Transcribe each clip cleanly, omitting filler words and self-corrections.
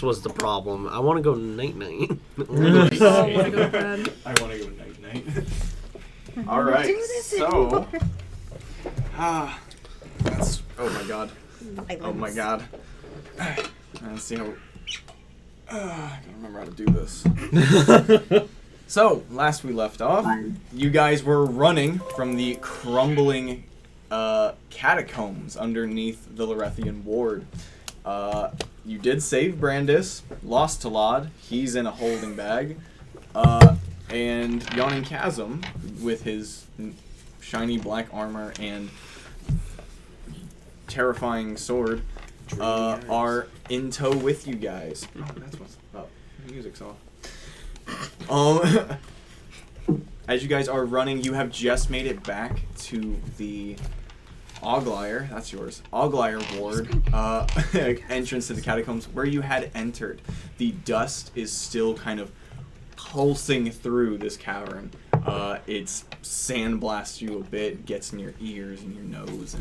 was the problem. I want to go night-night. I want to go to bed. I want to go night-night. All right, so... that's... Oh, my God. Oh, my God. Let's see how... I don't remember how to do this. So, last we left off, you guys were running from the crumbling catacombs underneath the Lorethian ward. You did save Brandis, lost Talad, he's in a holding bag, and Yawning Chasm, with his shiny black armor and terrifying sword, are in tow with you guys. Oh, that's what's up. The music's off. As you guys are running, you have just made it back to the Blaire, that's yours, Blaire ward, entrance to the catacombs, where you had entered. The dust is still kind of pulsing through this cavern. It's sandblasts you a bit, gets in your ears and your nose,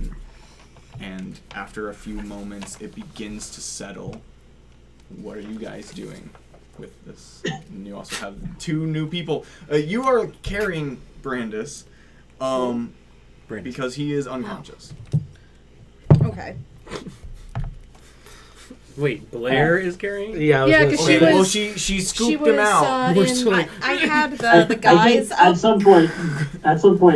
and after a few moments, it begins to settle. What are you guys doing with this? And you also have 2 new people. You are carrying Brandis. Because he is unconscious. Okay. Wait, Blaire is carrying? Yeah, because she scooped him out. I had the guys at some point,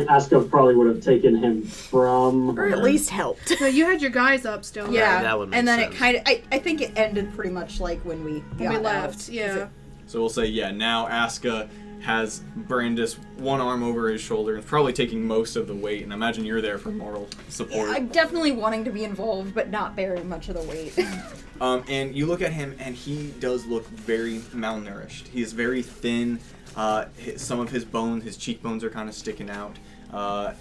Aska probably would have taken him from... or at least helped. So you had your guys up still. Yeah, that would make and then sense. it kind of, I think it ended pretty much like when we left. out. Yeah. So we'll say, now Aska has Brandis one arm over his shoulder and probably taking most of the weight, and I imagine you're there for moral support. I'm definitely wanting to be involved, but not bearing much of the weight. And you look at him, and he does look very malnourished. He is very thin. Some of his bones, his cheekbones are kind of sticking out.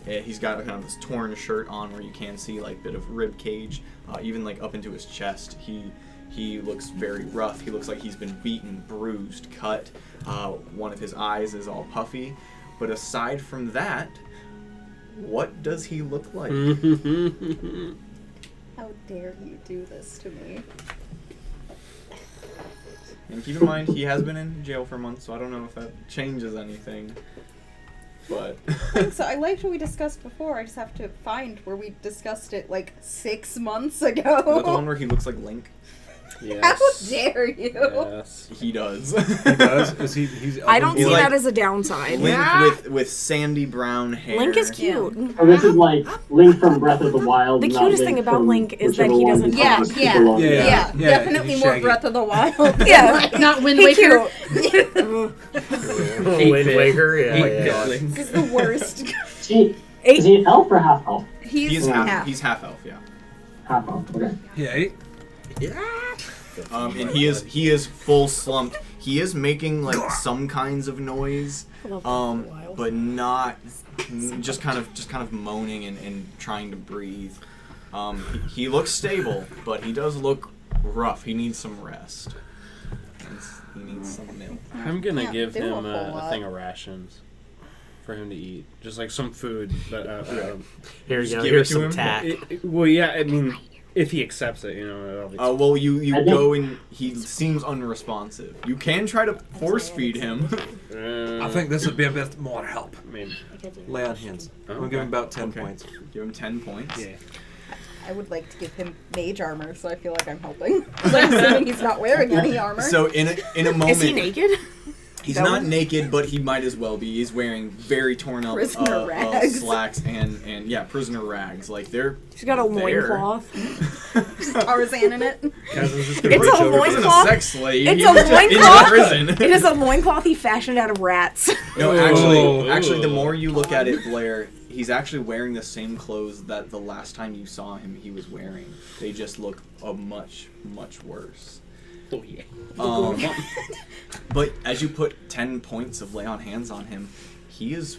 He's got kind of this torn shirt on where you can see like a bit of rib cage, even like up into his chest. He looks very rough. He looks like he's been beaten, bruised, cut. One of his eyes is all puffy. But aside from that, what does he look like? How dare you do this to me? And keep in mind, he has been in jail for months, so I don't know if that changes anything. But I think so. I liked what we discussed before. I just have to find where we discussed it like 6 months ago. Is that the one where he looks like Link? Yes. How dare you? Yes. He does. He does? He's I don't He's see like that as a downside. Link with sandy brown hair. Link is cute. So this is like Link from Breath of the Wild. The not cutest Link thing about from Link is that whichever he one doesn't Yeah, talks yeah, super long. yeah. Yeah, Definitely he's more shaggy. Breath of the Wild. Yeah. Not Wind He Waker. cute. Wind Waker, yeah. This is the worst. Is he an elf or half elf? He's He's half elf, yeah. Half elf, okay. Yeah. And he is full slumped. He is making like some kinds of noise, but not just kind of moaning and trying to breathe. He looks stable, but he does look rough. He needs some rest. He needs some milk. I'm gonna Yeah, give they him won't pull a up. thing of rations for him to eat, just like some food. But Here you Just go. give Here's it to some him? tack. well, yeah. I mean, if he accepts it, it'll be Well, you I think- go and he seems unresponsive. You can try to force feed him. I think this would be a bit more help. I mean, Lay on hands. Oh, We'll give him about 10 Okay. points. Give him 10 points. yeah. I would like to give him mage armor, so I feel like I'm helping. I'm assuming he's not wearing any armor. So in a moment, Is he naked? he's not naked, but he might as well be. He's wearing very torn up Prisoner rags. slacks and prisoner rags. Like they're He's got a there. loincloth. Tarzan in it. Kazin's just gonna It's reach a over to He's him. a loincloth. sex slave. It's He's a just loincloth. in prison. It is a loincloth he fashioned out of rats. No, Oh. actually, the more you look at it, Blaire, he's actually wearing the same clothes that the last time you saw him he was wearing. They just look much, much worse. Oh yeah. But as you put 10 points of lay on hands on him, he is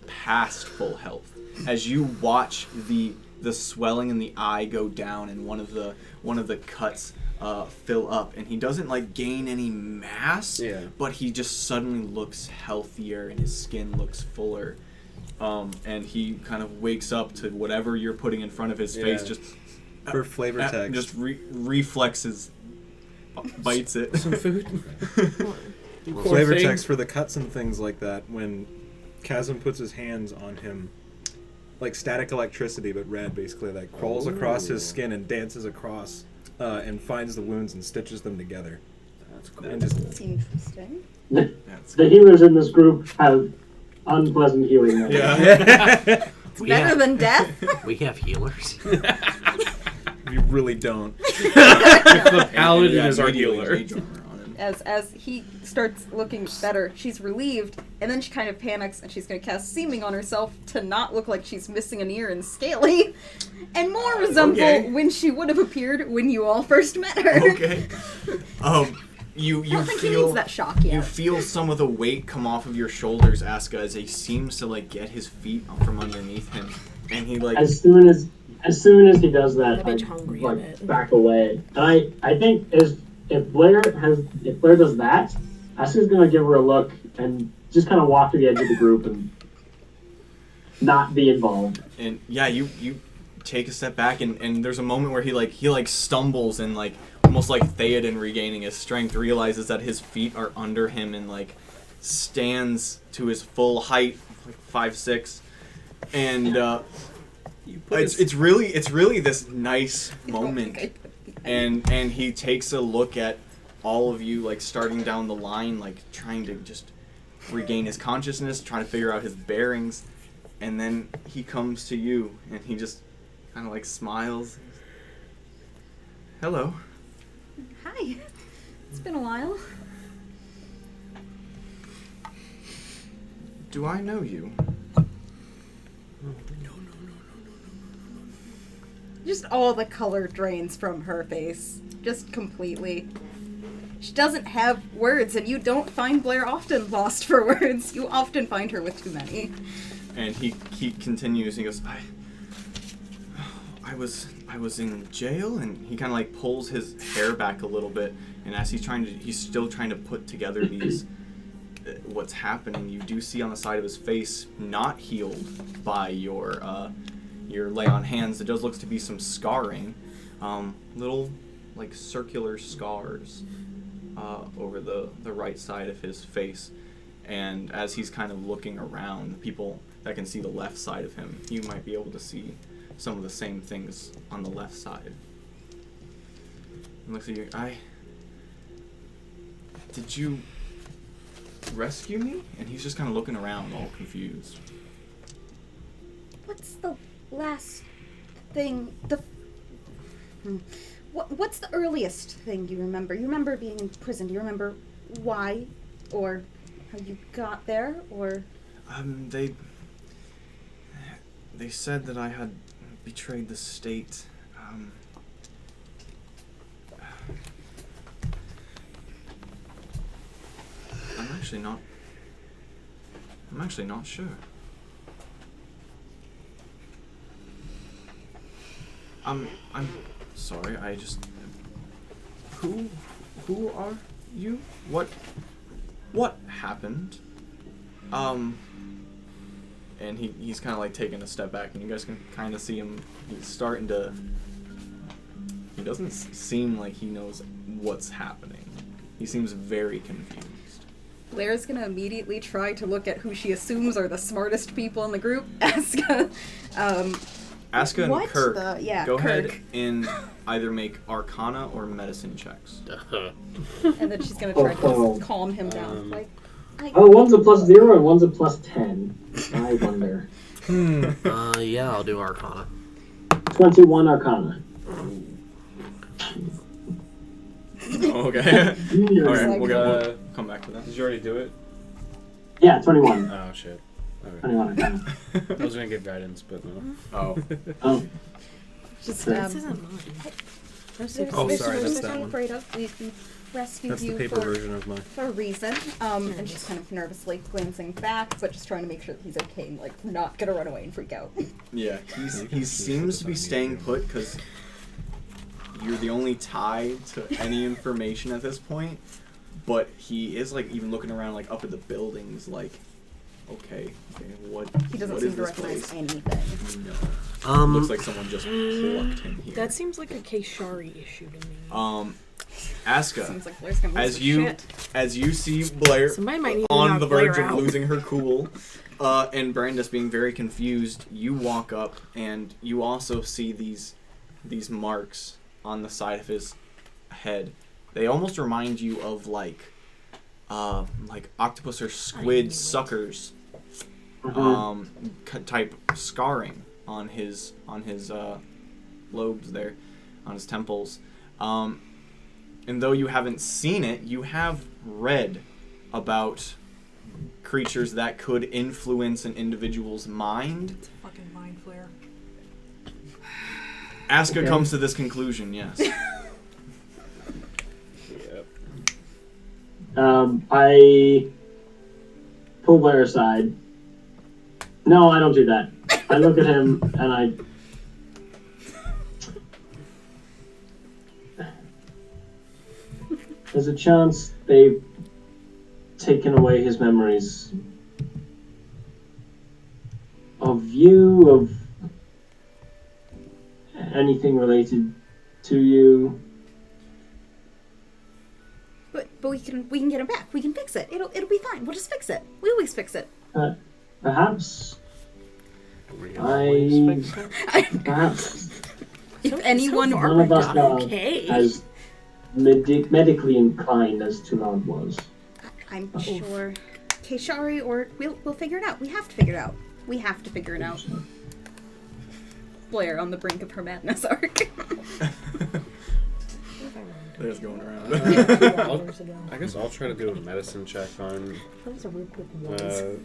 past full health. As you watch the swelling in the eye go down and one of the cuts fill up, and he doesn't like gain any mass, but he just suddenly looks healthier and his skin looks fuller. And he kind of wakes up to whatever you're putting in front of his face, just For flavor text. just reflexes bites it. Some food. Flavor thing. text for the cuts and things like that. When Chasm puts his hands on him, like static electricity, but red, basically, like crawls across his skin and dances across, and finds the wounds and stitches them together. That's cool. And just That's interesting. That's The healers in this group have unpleasant healing. methods. yeah. It's better than death. We have healers. You really don't. The paladin is our immediately healer. mage armor on him. As he starts looking better, she's relieved, and then she kind of panics, and she's going to cast Seeming on herself to not look like she's missing an ear and scaly, and more resemble Okay. when she would have appeared when you all first met her. Okay. You I don't think he feel needs that shock yet. you feel some of the weight come off of your shoulders, Asuka, as he seems to like get his feet up from underneath him, and he like As soon as he does that, That bitch I hungry a like bit. back away. And I think if Blaire does that, Asuka's gonna give her a look and just kind of walk to the edge of the group and not be involved. and yeah, you take a step back, and there's a moment where he stumbles and like almost like Theoden regaining his strength, realizes that his feet are under him and like stands to his full height, like 5'6", and it's really this nice moment, and he takes a look at all of you, like starting down the line, like trying to just regain his consciousness, trying to figure out his bearings, and then he comes to you and he just kind of like smiles. Hello. Hi. It's been a while. Do I know you? Just all the color drains from her face. Just completely. She doesn't have words, and you don't find Blaire often lost for words. You often find her with too many. And he continues. He goes, I was in jail, and he kind of like pulls his hair back a little bit, and as he's still trying to put together these what's happening, you do see on the side of his face, not healed by your lay on hands, there does looks to be some scarring, little like circular scars over the right side of his face. And as he's kind of looking around, people that can see the left side of him, you might be able to see some of the same things on the left side. And looks at you. Did you rescue me? And he's just kind of looking around, all confused. What's the last thing? What's the earliest thing you remember? You remember being in prison? Do you remember why, or how you got there, or? They said that I had betrayed the state. I'm actually not sure. I'm sorry. I just. Who are you? What happened? And he's kind of like taking a step back, and you guys can kind of see him. He's starting to. He doesn't seem like he knows what's happening. He seems very confused. Blaire's gonna immediately try to look at who she assumes are the smartest people in the group. Asuka. Asuka and What Kirk, the- yeah, go ahead Kirk. and either make Arcana or Medicine checks. And then she's gonna try to calm him down. Like, Oh, one's a +0 and one's a +10. I wonder. Yeah, I'll do Arcana. 21 Arcana. Okay. Alright, like- we'll come back to that. Did you already do it? Yeah, 21. Oh shit. Okay. 21 Arcana. I was gonna give guidance, but no. Oh. Oh, just This isn't mine. Oh, sorry, that's that one. Afraid of. We rescued That's the you paper for version of my. for a reason. And she's kind of nervously glancing back, but just trying to make sure that he's okay and like not gonna run away and freak out. Yeah, he seems to be staying put because you're the only tie to any information at this point. But he is like even looking around like up at the buildings, like, okay, what? He doesn't what seem is to this recognize place? anything. No. Looks like someone just plucked him here. That seems like a Keshari issue to me. Aska, Seems like Blair's gonna lose her shit. as you see Blaire Somebody might need to on knock the verge Blaire of out. losing her cool, and Brandis being very confused, you walk up and you also see these marks on the side of his head. They almost remind you of like octopus or squid suckers, type scarring on his lobes there, on his temples. And though you haven't seen it, you have read about creatures that could influence an individual's mind. It's a fucking mind flare. Aska comes to this conclusion, yes. Yep. I pull Blair aside. No, I don't do that. I look at him and I. There's a chance they've taken away his memories of you, of anything related to you. But we can get him back. We can fix it. It'll be fine. We'll just fix it. We always fix it. Perhaps. Really? Perhaps If anyone none of us done are okay. as medically inclined as Tunad was. I'm sure Keshari or we'll figure it out. We have to figure it out. We have to figure it out. Blaire on the brink of her madness arc. There's going around. I guess I'll try to do a medicine check on That was a real quick noise.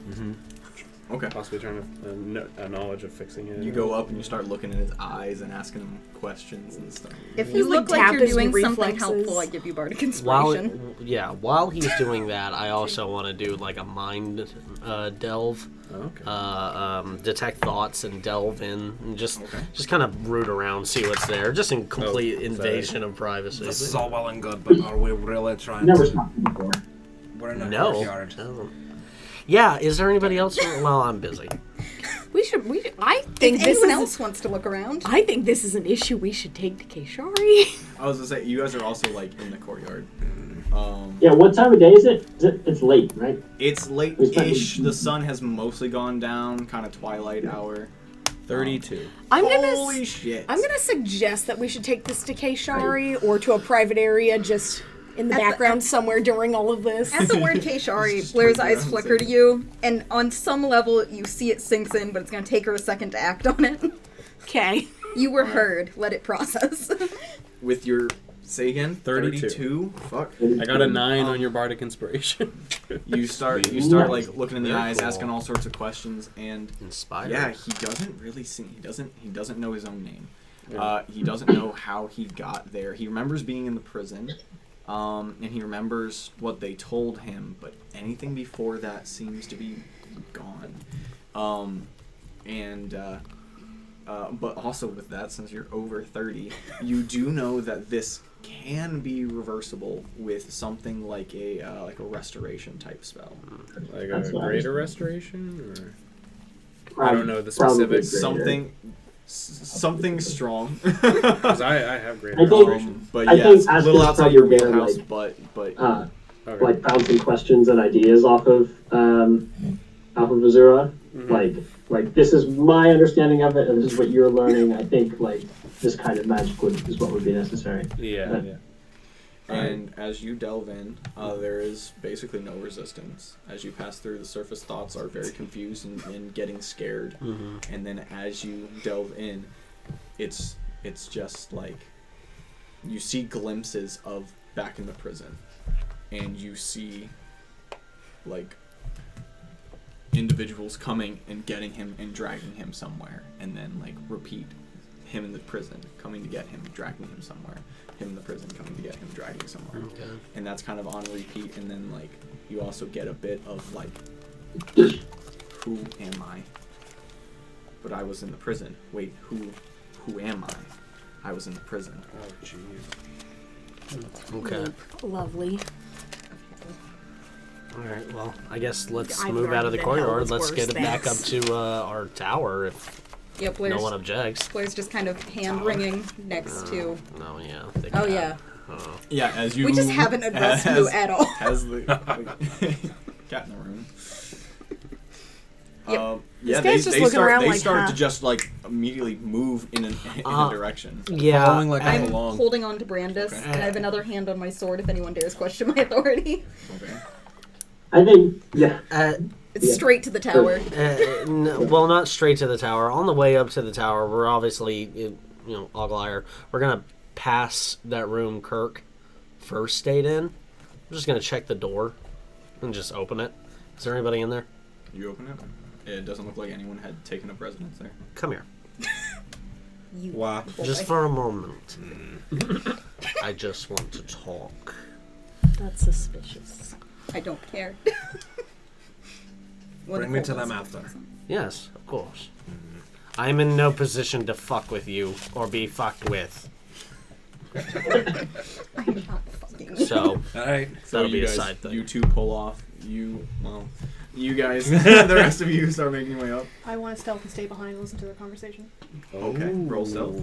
Okay. possibly trying to a knowledge of fixing it. You go up and you start looking in his eyes and asking him questions and stuff. If He's you like look like tap you're his doing something reflexes. helpful, I give you bardic inspiration. While he's doing that, I also want to do like a mind delve. Oh, okay. Detect thoughts and delve in and just kind of root around, see what's there, just in complete invasion of privacy. This is all well and good, but are we really trying Never to... stopped before. We're in a No. courtyard. Yeah, is there anybody else? Well, I'm busy. I think If this anyone is. else wants to look around, I think this is an issue we should take to Keshari. I was gonna say, you guys are also like in the courtyard. Yeah, what time of day is it? It's late, right? It's late-ish. The sun has mostly gone down, kind of twilight hour. 32. Holy shit! I'm gonna suggest that we should take this to Keshari or to a private area just in the At the- background somewhere during all of this. at the word Keshari, Blair's eyes flicker to you, and on some level you see it sinks in, but it's going to take her a second to act on it. Okay. You were heard. Let it process. With your, say again, 32. 32? Fuck. I got a 9 on your bardic inspiration. You start like looking in the Very eyes, cool. asking all sorts of questions, and Inspired. yeah, he doesn't really sing. He doesn't know his own name. He doesn't know how he got there. He remembers being in the prison, and he remembers what they told him, but anything before that seems to be gone. But also with that, since you're over 30, you do know that this can be reversible with something like a restoration type spell. Like That's a what I greater was- restoration? Or I don't know the Probably specifics. greater. Something strong. Because I have greater I think- restoration. But I yes, think a Aska's little outside your probably there, wheelhouse, like, but Okay. like bouncing questions and ideas off of Azura. Like this is my understanding of it, and this is what you're learning. I think like this kind of magic is what would be necessary. Yeah, yeah. And as you delve in, there is basically no resistance. As you pass through, the surface thoughts are very confused and getting scared. Mm-hmm. And then as you delve in, it's just like you see glimpses of back in the prison, and you see like individuals coming and getting him and dragging him somewhere, and then like repeat him in the prison coming to get him, dragging him somewhere, him in the prison coming to get him, dragging somewhere. Okay. And that's kind of on repeat. And then like you also get a bit of like, who am I? But I was in the prison. Wait, who am I? I was in the prison. Oh, jeez. Okay. Lovely. All right. Well, I guess let's I've move out of the learned that hell courtyard. is Let's get worse, it back up thanks. to our tower if Yeah, no one objects. Blair's just kind of hand wringing next to. No, yeah. Oh yeah. Yeah, as you... We just haven't addressed you at all. As the cat in the room. Yep. Yeah, guy's just looking around they like, start huh? to just like immediately move in a direction. Yeah. Following like I'm I belong. holding on to Brandis, Okay. and I have another hand on my sword if anyone dares question my authority. Okay. I think, yeah. It's Yeah. straight to the tower. Well, not straight to the tower. On the way up to the tower, we're obviously, Oglyre. We're gonna pass that room Kirk first stayed in. I'm just gonna check the door and just open it. Is there anybody in there? You open it. It doesn't look like anyone had taken up residence there. Come here. You Wow. boy. Just for a moment. I just want to talk. That's suspicious. I don't care. What Bring if me all to them those after. doesn't? Yes, of course. I'm in no position to fuck with you or be fucked with. I'm not fucking. So, Alright. So that'll you be a guys, side thing. You two pull off. You guys, the rest of you start making your way up. I want to stealth and stay behind and listen to their conversation. Okay, roll stealth.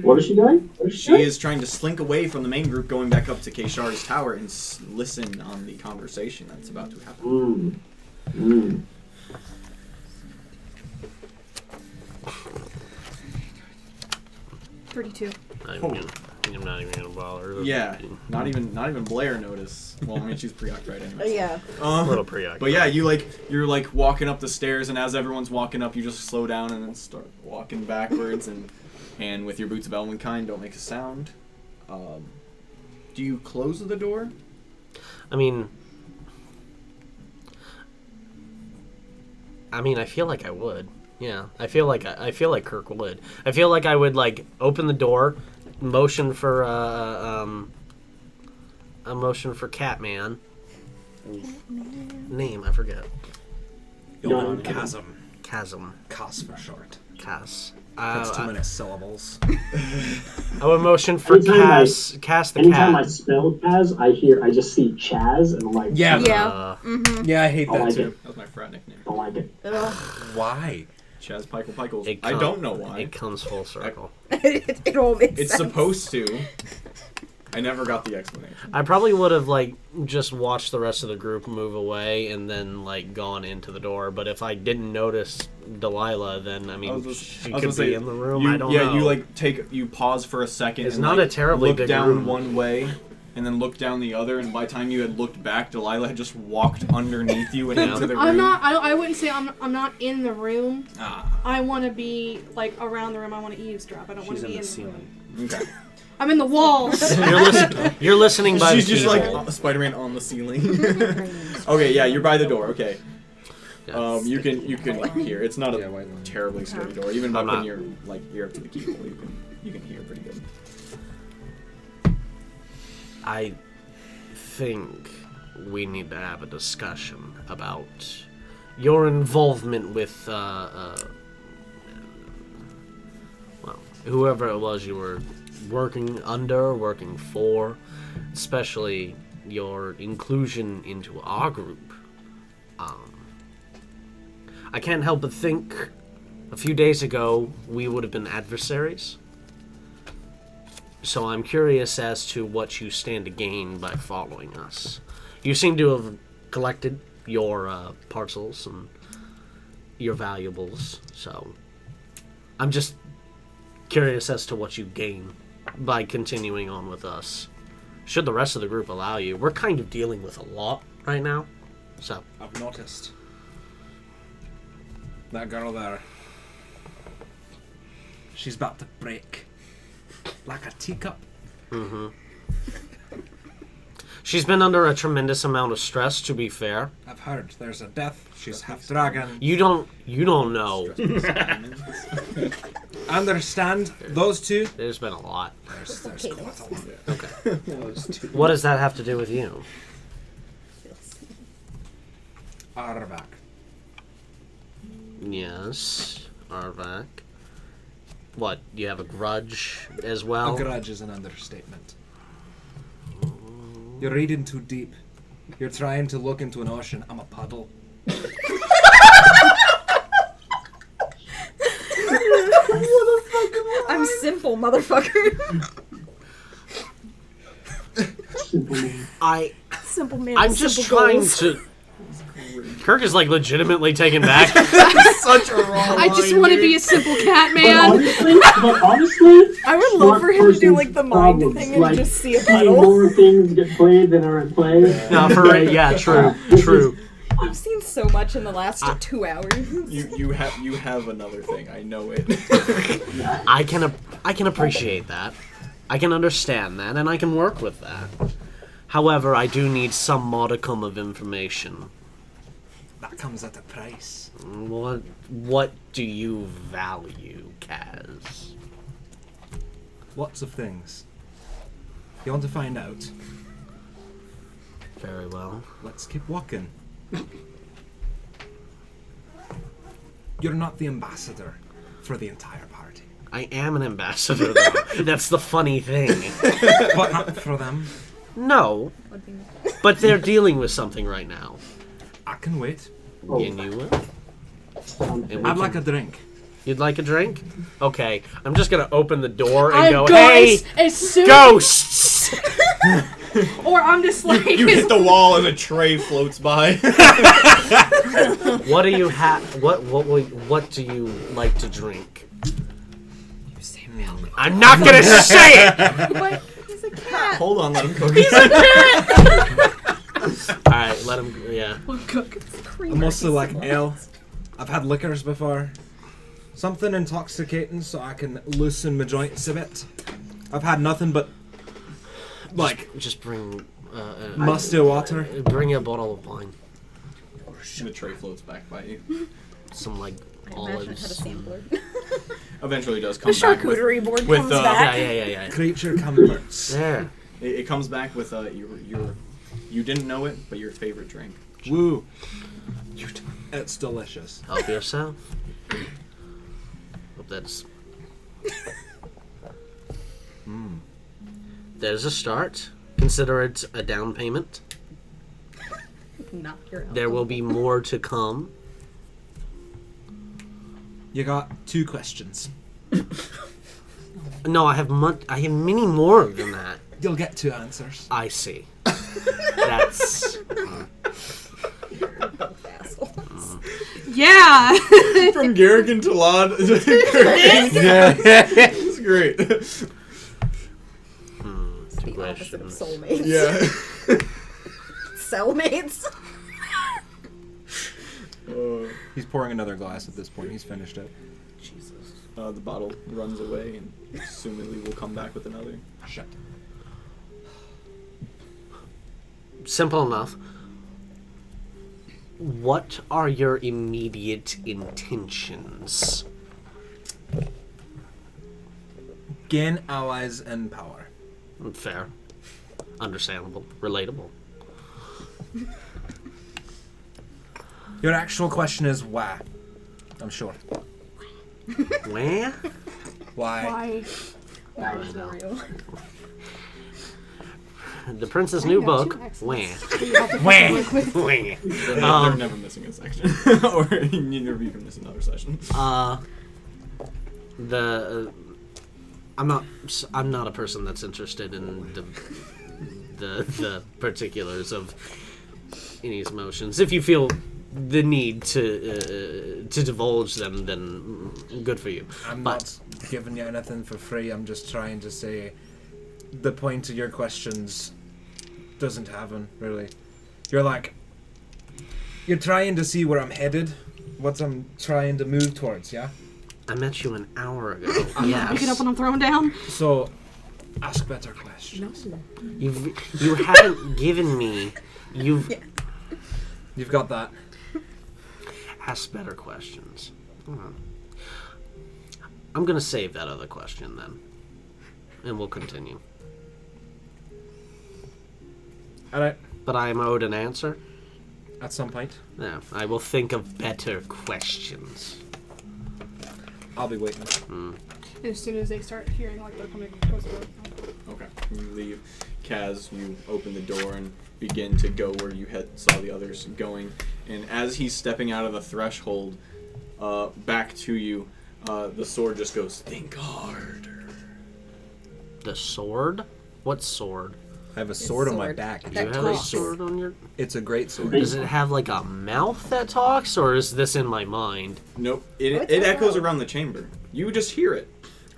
What is she doing? What is she She doing? is trying to slink away from the main group, going back up to Keshar's tower and listen on the conversation that's about to happen. 32. I'm not even gonna bother. Yeah, not even Blaire notice. Well, I mean she's preoccupied anyway. Yeah. A little preoccupied. But yeah, you're like walking up the stairs, and as everyone's walking up, you just slow down and then start walking backwards, and with your boots of Elvenkind, don't make a sound. Do you close the door? I mean, I feel like I would. Yeah, I feel like Kirk would. I feel like I would like open the door, motion for a motion for Catman. Name I forget. Yawning Chasm. Chasm. Cas for short. Cas. That's 2 minutes syllables. I would motion for Anytime cast the Anytime I cat. spell Chaz, I just see Chaz, and I'm like, Yeah. Yeah. Yeah, I hate I that like too. it. That was my frat nickname. I like it. Why? Chaz Pickles. It I com- don't know why. It comes full circle. it all makes It's sense. supposed to. I never got the explanation. I probably would have like just watched the rest of the group move away and then like gone into the door. But if I didn't notice Delilah, then I she was could gonna be say, in the room. You, I don't know. you pause for a second. It's and, not like, a terribly look big down room. one way, and then look down the other. And by the time you had looked back, Delilah had just walked underneath you and into the room. I'm not. I wouldn't say I'm not in the room. Ah, I want to be like around the room. I want to eavesdrop. I don't want She's to be in in the the room. ceiling. okay. I'm in the walls. You're listening by She's the just like keyhole. Spider-Man on the ceiling. Okay, yeah, you're by the door. Okay. Yeah. You can hear. It's not Yeah, a white line. terribly scary door. Even by I'm putting not. your ear up to the keyhole, you can hear pretty good. I think we need to have a discussion about your involvement with well, whoever it was you were working under, working for, especially your inclusion into our group. I can't help but think a few days ago we would have been adversaries. So I'm curious as to what you stand to gain by following us. You seem to have collected your parcels and your valuables, so I'm just curious as to what you gain by continuing on with us. Should the rest of the group allow you, we're kind of dealing with a lot right now, so. I've noticed. That girl there. She's about to break. Like a teacup. Mm-hmm. She's been under a tremendous amount of stress, to be fair. I've heard there's a death. She's half dragon. You don't know. Understand those two? There's been a lot. There's quite a lot. Okay. Those two. What does that have to do with you? Arvak. Yes, Arvak. What, you have a grudge as well? A grudge is an understatement. You're reading too deep. You're trying to look into an ocean. I'm a puddle. I'm simple, motherfucker. Simple man. Simple man. I'm with just simple trying goals. to. Kirk is like legitimately taken back. Such a wrong I just line, want to dude. be a simple cat But man. honestly, I would love for him to do like the person's mind problems, thing and like, just see a seeing puddle. more things get played than are in play. No, for real. Yeah, true. True. I've seen so much in the last 2 hours. You have another thing. I know it. I can appreciate that. I can understand that, and I can work with that. However, I do need some modicum of information. That comes at a price. What do you value, Kaz? Lots of things. You want to find out? Very well. Let's keep walking. You're not the ambassador for the entire party. I am an ambassador, though. That's the funny thing. But not for them. No, but they're dealing with something right now. I can wait. Oh, And you will? And we I'd like can- a drink. You'd like a drink? Okay, I'm just gonna open the door and I'm go, guys, hey, as soon ghosts! or I'm just like You hit the wall and a tray floats by. What do you have? What do you like to drink? You say milk. I'm not gonna say it. But he's a cat. Hold on, let him cook. All right, let him. Yeah. I mostly like ale. I've had liquors before. Something intoxicating so I can loosen my joints a bit. I've had nothing but Just bring. musty water. Bring a bottle of wine. The tray floats back by you. Some like I imagine it had a olives. sampler. Eventually, does The come back with. charcuterie board with, comes yeah, back. Yeah. Creature comforts. There. It comes back with your you didn't know it, but your favorite drink. Woo. It's delicious. Help yourself. Hope that's. There's a start. Consider it a down payment. Not your There will be more to come. You got 2 questions. No, I have many more than that. You'll get 2 answers. I see. That's Yeah. From Garrigan to Lod. It's great. two the opposite of questions. soulmates. Yeah. Cellmates. He's pouring another glass at this point. He's finished it. Jesus. The bottle runs away, and assumedly will come back with another. Shit. Simple enough. What are your immediate intentions? Gain allies and power. Fair. Understandable. Relatable. Your actual question is why? I'm sure. Where? Why? Why? The Prince's new book. Where? Why? Where? They're never missing a section, or neither of you can miss another session. I'm not a person that's interested in the particulars of any emotions. If you feel the need to divulge them, then good for you. I'm But- not giving you anything for free. I'm just trying to say the point of your questions doesn't happen, really. You're trying to see where I'm headed, what I'm trying to move towards, yeah? I met you an hour ago. Pick it up Yes. when I'm thrown down. So, ask better questions. You haven't given me. You've You've got that. asked better questions. I'm gonna save that other question then, and we'll continue. Alright, But I am owed an answer. at some point. Yeah, I will think of better questions. I'll be waiting. As soon as they start hearing like they're coming closer. Okay. You leave. Kaz, you open the door and begin to go where you saw the others going. And as he's stepping out of the threshold, back to you, the sword just goes, think harder. The sword? What sword? I have a sword on my sword. back. Do That you have a talks. sword on your... It's a great sword. Does it have like a mouth that talks, or is this in my mind? Nope. Oh, It it's echoes loud. around the chamber. You just hear it.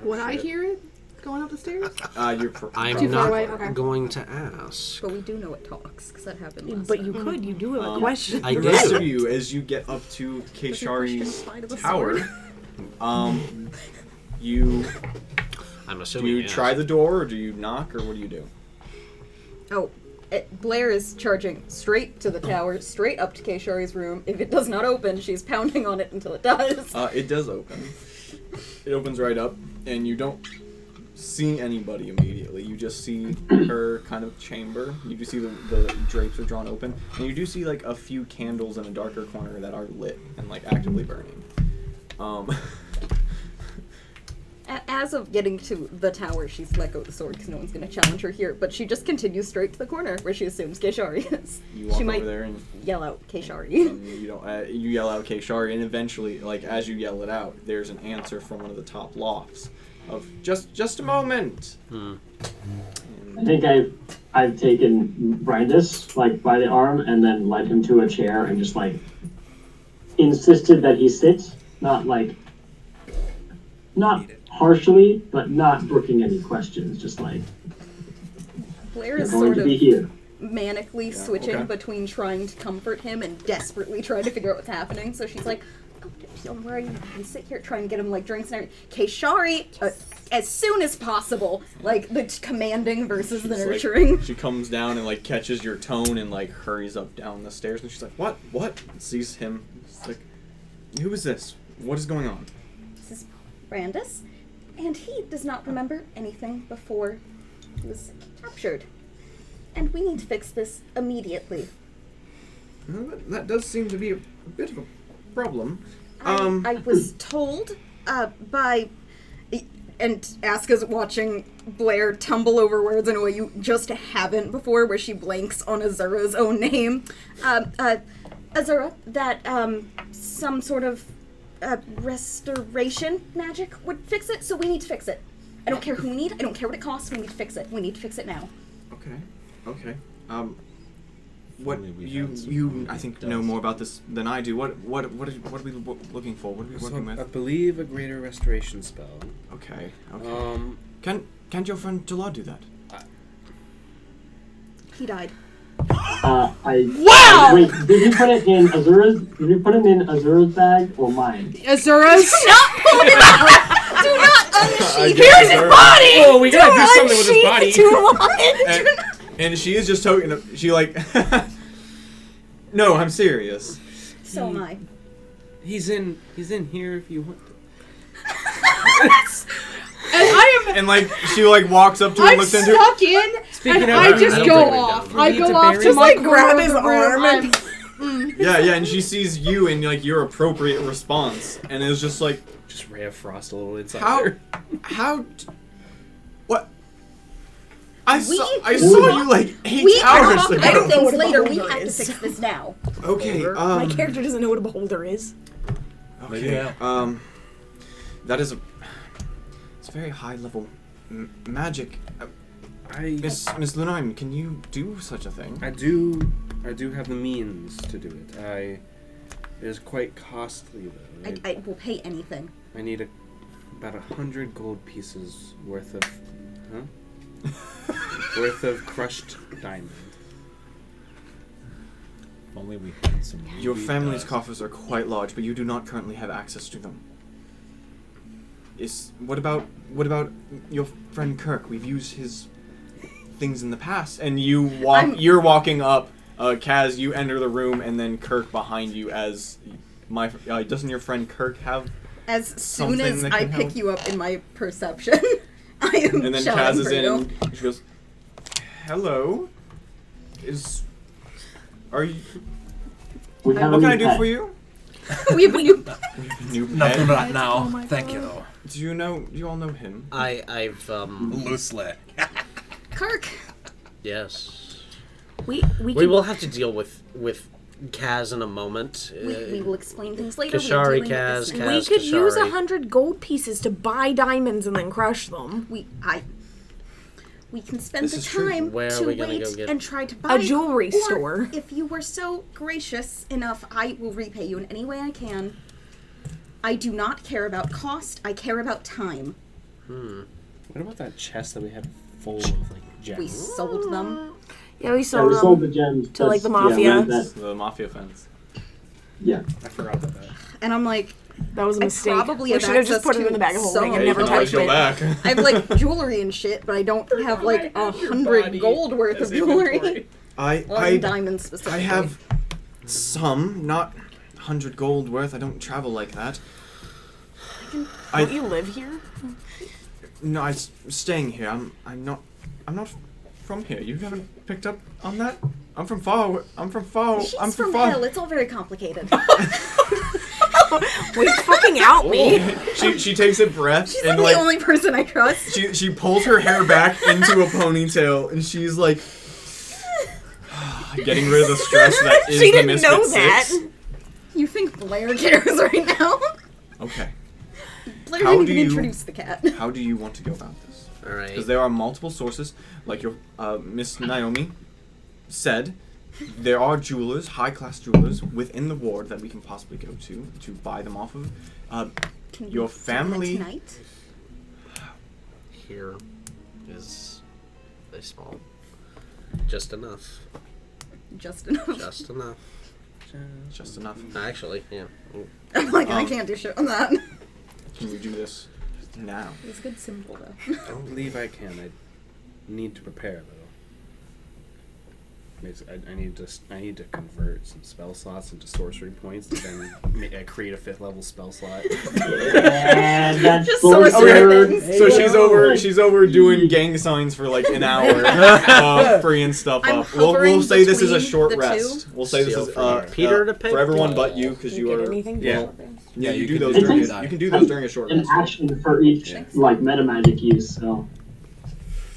Would I hear it going up the stairs? I'm Too far not away? Okay. going to ask. But we do know it talks, because that happened last But time. you could. You do have a Um, question. I The do. rest of you, as you get up to Keshari's Side of a tower, sword. you I'm do assuming. you yes. try the door, or do you knock, or what do you do? Oh, Blaire is charging straight to the tower, straight up to Keshari's room. If it does not open, she's pounding on it until it does. It does open. It opens right up, and you don't see anybody immediately. You just see her kind of chamber. You do see the drapes are drawn open, and you do see like a few candles in a darker corner that are lit and like actively burning. As of getting to the tower, she's let go of the sword because no one's going to challenge her here. But she just continues straight to the corner where she assumes Keshari is. You walk she over might there and yell out Keshari. you don't. You yell out Keshari, and eventually, like as you yell it out, there's an answer from one of the top lofts of just a moment. I think I've taken Brandis like by the arm and then led him to a chair and just like insisted that he sit, not harshly, but not brooking any questions. Just like Blaire you're is going sort to of be here. manically switching okay. between trying to comfort him and desperately trying to figure out what's happening. So she's like, "Oh, don't worry, you sit here," trying to get him like drinks and everything. Keshari, as soon as possible, like the commanding versus the She's like- nurturing. she comes down and like catches your tone and like hurries up down the stairs, and she's like, "What? What?" And sees him. She's like, "Who is this? What is going on?" This is Brandis, and he does not remember anything before he was captured. And we need to fix this immediately. Well, that does seem to be a bit of a problem. I was told by... And Aska's watching Blaire tumble over words in a way you just haven't before, where she blanks on Azura's own name. Azura, that some sort of restoration magic would fix it, so we need to fix it. I don't care who we need, I don't care what it costs, we need to fix it. We need to fix it now. Okay. What Only we you had some you I think know does. more about this than I do. What are we looking for? What are we working I with? believe a greater restoration spell. Okay. Can't your friend Jalad do that? He died. Wow! Wait, did you put it in Azura's? Did you put it in Azura's bag or mine? Azura's. Do not unsheath Here's his body! Oh, we gotta do something with his body. And she is just token. She like. No, I'm serious. So am I. He's in here if you want. And I am. And like she like walks up to him, I'm looks into. stuck in, Speaking and of- I just I don't go think we off. do. I We go need to off bury to him. my Just, like, grab corner of his the room. arm I'm- Yeah, and she sees you and like your appropriate response, and it's just like, Just Ray of Frost a little inside how, there. what? I saw We- you like 8 We can hours talk ago. about know things what a later. We beholder have to is. fix this now. Okay, My character doesn't know what a beholder is. Maybe okay, now. that is it's very high level magic. Miss Lunheim, can you do such a thing? I do have the means to do it. It is quite costly though. I will pay anything. I need about 100 gold pieces worth of, worth of crushed diamond. If only we had some. Your wheat family's dust. coffers are quite large, but you do not currently have access to them. What about your friend Kirk? We've used his things in the past, and you're walking up. Kaz, you enter the room, and then Kirk behind you. As doesn't your friend Kirk have? As soon Something as that I can pick help? you up in my perception, I am And then shouting Kaz is for in, you. and she goes, "Hello, are you? We have What a can new I do pet. for you? We have a new. New Nothing pet. right now. Oh my Thank you, God. though. Do you all know him? I've Loosely. Kirk. yes. We We can, will have to deal with Kaz in a moment. We will explain things later. Kashari, We're dealing with this Kaz, now. we Kaz. could use Kashari. 100 gold pieces to buy diamonds and then crush them. we can spend This the is true. time Where are to we gonna wait go get- and try to buy A jewelry or store. If you were so gracious enough, I will repay you in any way I can. I do not care about cost. I care about time. What about that chest that we had full of like gems? We sold them. Yeah, we Yeah, sold we sold the them. gems to, like, the that's- mafia. that's- The mafia fence. yeah. I forgot about that. And I'm like, That was a I mistake. probably we have should have just access put it in to the bag of holding some. and Hey, never you can always touched go it. back. I have like jewelry and shit, but I don't have like 100 gold worth of jewelry. I Diamonds specifically. I have some, not 100 gold worth. I don't travel like that. Don't you live here? No, I'm staying here. I'm not from here. You haven't picked up on that? I'm from far. She's I'm from far. hell. It's all very complicated. Wait, fucking out me. She takes a breath She's and like the like only person I trust. she pulls her hair back into a ponytail and she's like getting rid of the stress that is She the didn't Misfit know that. Six. You think Blaire cares right now? Okay. Blaire How didn't do even you- introduce the cat. How do you want to go about this? All right. Because there are multiple sources, like your Miss Naomi said. There are jewelers, high-class jewelers, within the ward that we can possibly go to buy them off of. Can Your we do that family- tonight? Here is a small. Just enough. Just enough. Just enough. Just enough. Actually, yeah. I'm like, I can't do shit on that. Can we do this now? It's a good symbol though. I don't believe I can. I need to prepare though. I need to convert some spell slots into sorcery points, and then create a 5th level spell slot. And that's Just sorcerer. sorcerer things. So she's over doing gang signs for like an hour, freeing stuff I'm up. We'll hovering say this is a between short the rest. two. We'll say this Seal is for Peter to pick for everyone up. but you because you Get are. anything? Yeah. Yeah, you do can those do during. that. You can do those during a short An rest. action for each Yeah. like meta magic use, so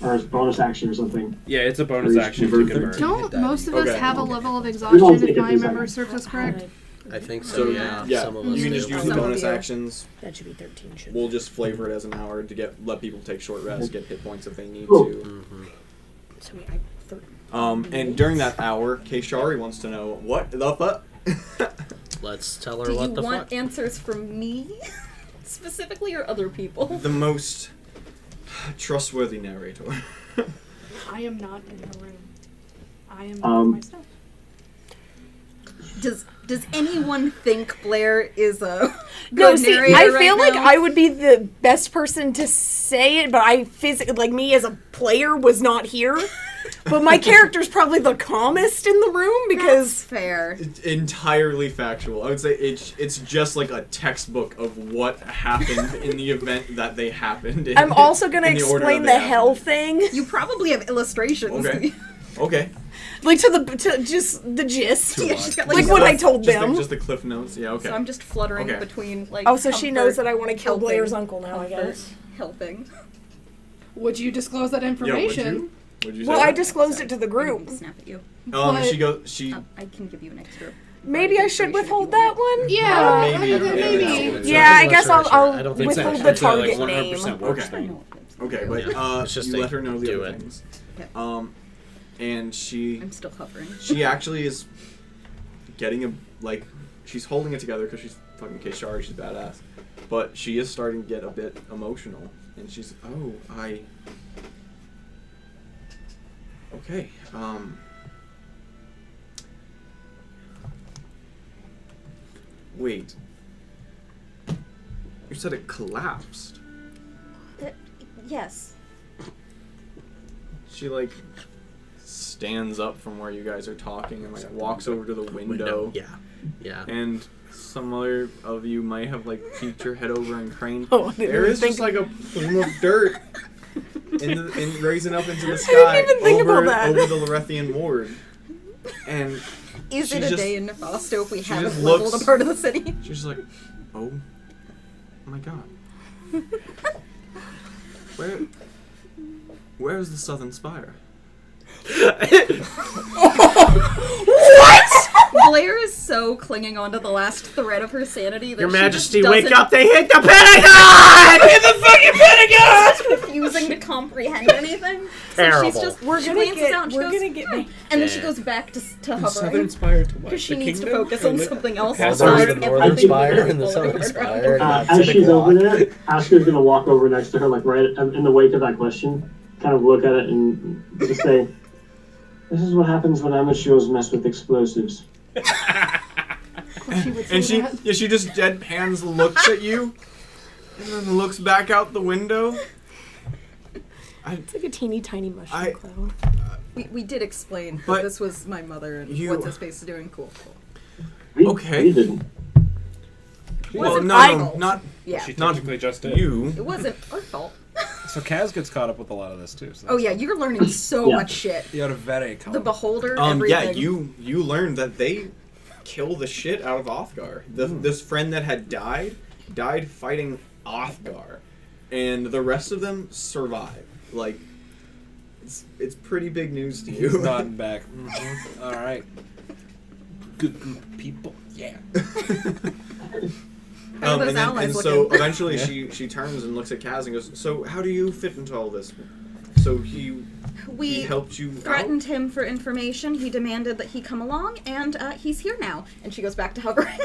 or as bonus action or something. Yeah, it's a bonus Reach action to convert convert. Don't most of us Okay. have a level of We exhaustion, don't take if it my these memory seconds. serves us correct? I think so. So Yeah. Some of us you can do. just use Some the of bonus you. actions. That should be 13. Should We'll just flavor it as an hour to let people take short rests, get hit points if they need Cool. to. Mm-hmm. So we, I, thir- And during that hour, Keshari wants to know what the fuck. Let's tell her Do you what the want fuck. answers from me? Specifically or other people? The most trustworthy narrator. I am not in her room. I am Um, myself. Does anyone think Blaire is a good no, see, narrator I right feel like now? I would be the best person to say it, but I physically, like me as a player, was not here. But my character's probably the calmest in the room That's because fair. It's entirely factual. I would say it's just like a textbook of what happened in the event that they happened. I'm also going to in the order explain that the they hell happened. thing, You probably have illustrations. Okay. Okay. like to just the gist, Yeah, she's got, like like, what I Just told the- them. Just the cliff notes. Yeah. Okay. So I'm just fluttering Okay. between like. Oh, so she knows comfort, that I want to kill helping, Blaire's uncle now, I comfort, guess. Helping. Would you disclose that Yeah. information? Would you say Well, I that? disclosed it to the I'm group. gonna snap at you. But- She goes. She. I can give you an extra. Maybe I should withhold that one. Yeah, maybe. maybe. Yeah, I guess I'll I don't think withhold so. the It's a, like, target 100% name. works Okay. I thing. know what it is. Okay, but Yeah. It's just you they let her know the do other it. things. Okay. And she I'm still hovering. she actually is getting a like she's holding it together because she's fucking Keshari, she's badass. But she is starting to get a bit emotional, and she's okay. Wait. You said it collapsed. Yes. She like stands up from where you guys are talking and like walks over to the window. Yeah. Yeah. And some other of you might have like peeked your head over and craned. Oh, I didn't There even is think just like a plume of dirt in raising up into the sky even think over, about that. over the Lorethian ward. And Is She it a just- day in Nefasto if we she haven't just leveled looks- a part of the city? she's just like, oh my god. Where's the southern spire? Blaire is so clinging onto the last thread of her sanity that Your she Majesty, just wake doesn't- up! They hit the Pentagon! Hit the fucking Pentagon! It's refusing to comprehend anything. So Terrible. she's just, We're she gonna glances get. out and she We're goes, gonna get. "Hi." And then she goes back to Southern hovering. Spire to what? Because she The needs to kingdom? focus Or on the- something else. Well, besides there's the Northern everything Spire that's and the going Southern on. Spire. As she's over there, Asuka's gonna walk over next to her, like right in the wake of that question, kind of look at it and just say, "This is what happens when amateurs mess with explosives." And she just deadpans looks at you, and then looks back out the window. It's like a teeny tiny mushroom cloud. We did explain But that this was my mother and you- what's his face is doing. Cool. Okay. We didn't. Well, Wasn't no, my no, fault. not Yeah. She Not technically just did. you. It wasn't our fault. So Kaz gets caught up with a lot of this too. So Oh yeah, you're learning so Yeah. much shit. you got a very The Beholder, Yeah, everything. you learned that they kill the shit out of Othgar. This friend that had died fighting Othgar, and the rest of them survive. Like, it's pretty big news to He's you. nodding back. All right. Good group of people. Yeah. How are those and allies so looking? eventually Yeah. she turns and looks at Kaz and goes, "So how do you fit into all this?" So he We helped you threatened him for information. He demanded that he come along, and he's here now. And she goes back to hovering.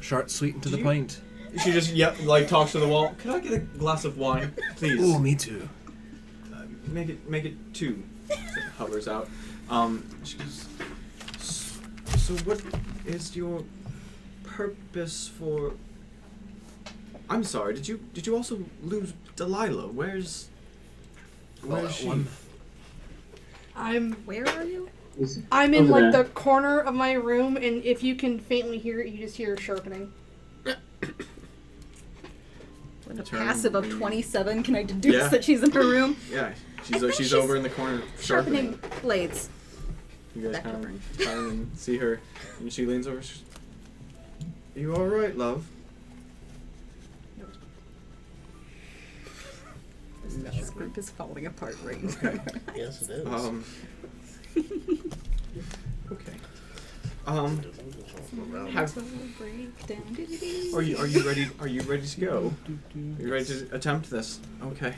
Short, sweet, and to Do the you- point. She just talks to the wall. Can I get a glass of wine, please? Ooh, me too. Make it 2. So it hovers out. She goes, so what is your purpose for? I'm sorry. Did you also lose Delilah? Where's she? Where are you? I'm in Over like there. the corner of my room, and if you can faintly hear it, you just hear sharpening. With a Turn passive of the- 27, can I deduce Yeah. that she's in her room? Yeah, I think she's over in the corner Sharpening blades. You guys Back kind over. of turn and see her, and she leans over. She's, "You all right, love?" This group is falling apart right now. Yes, it is. Okay. Have, Breakdown. are you ready? Are you ready to go? Are you ready to attempt this? Okay.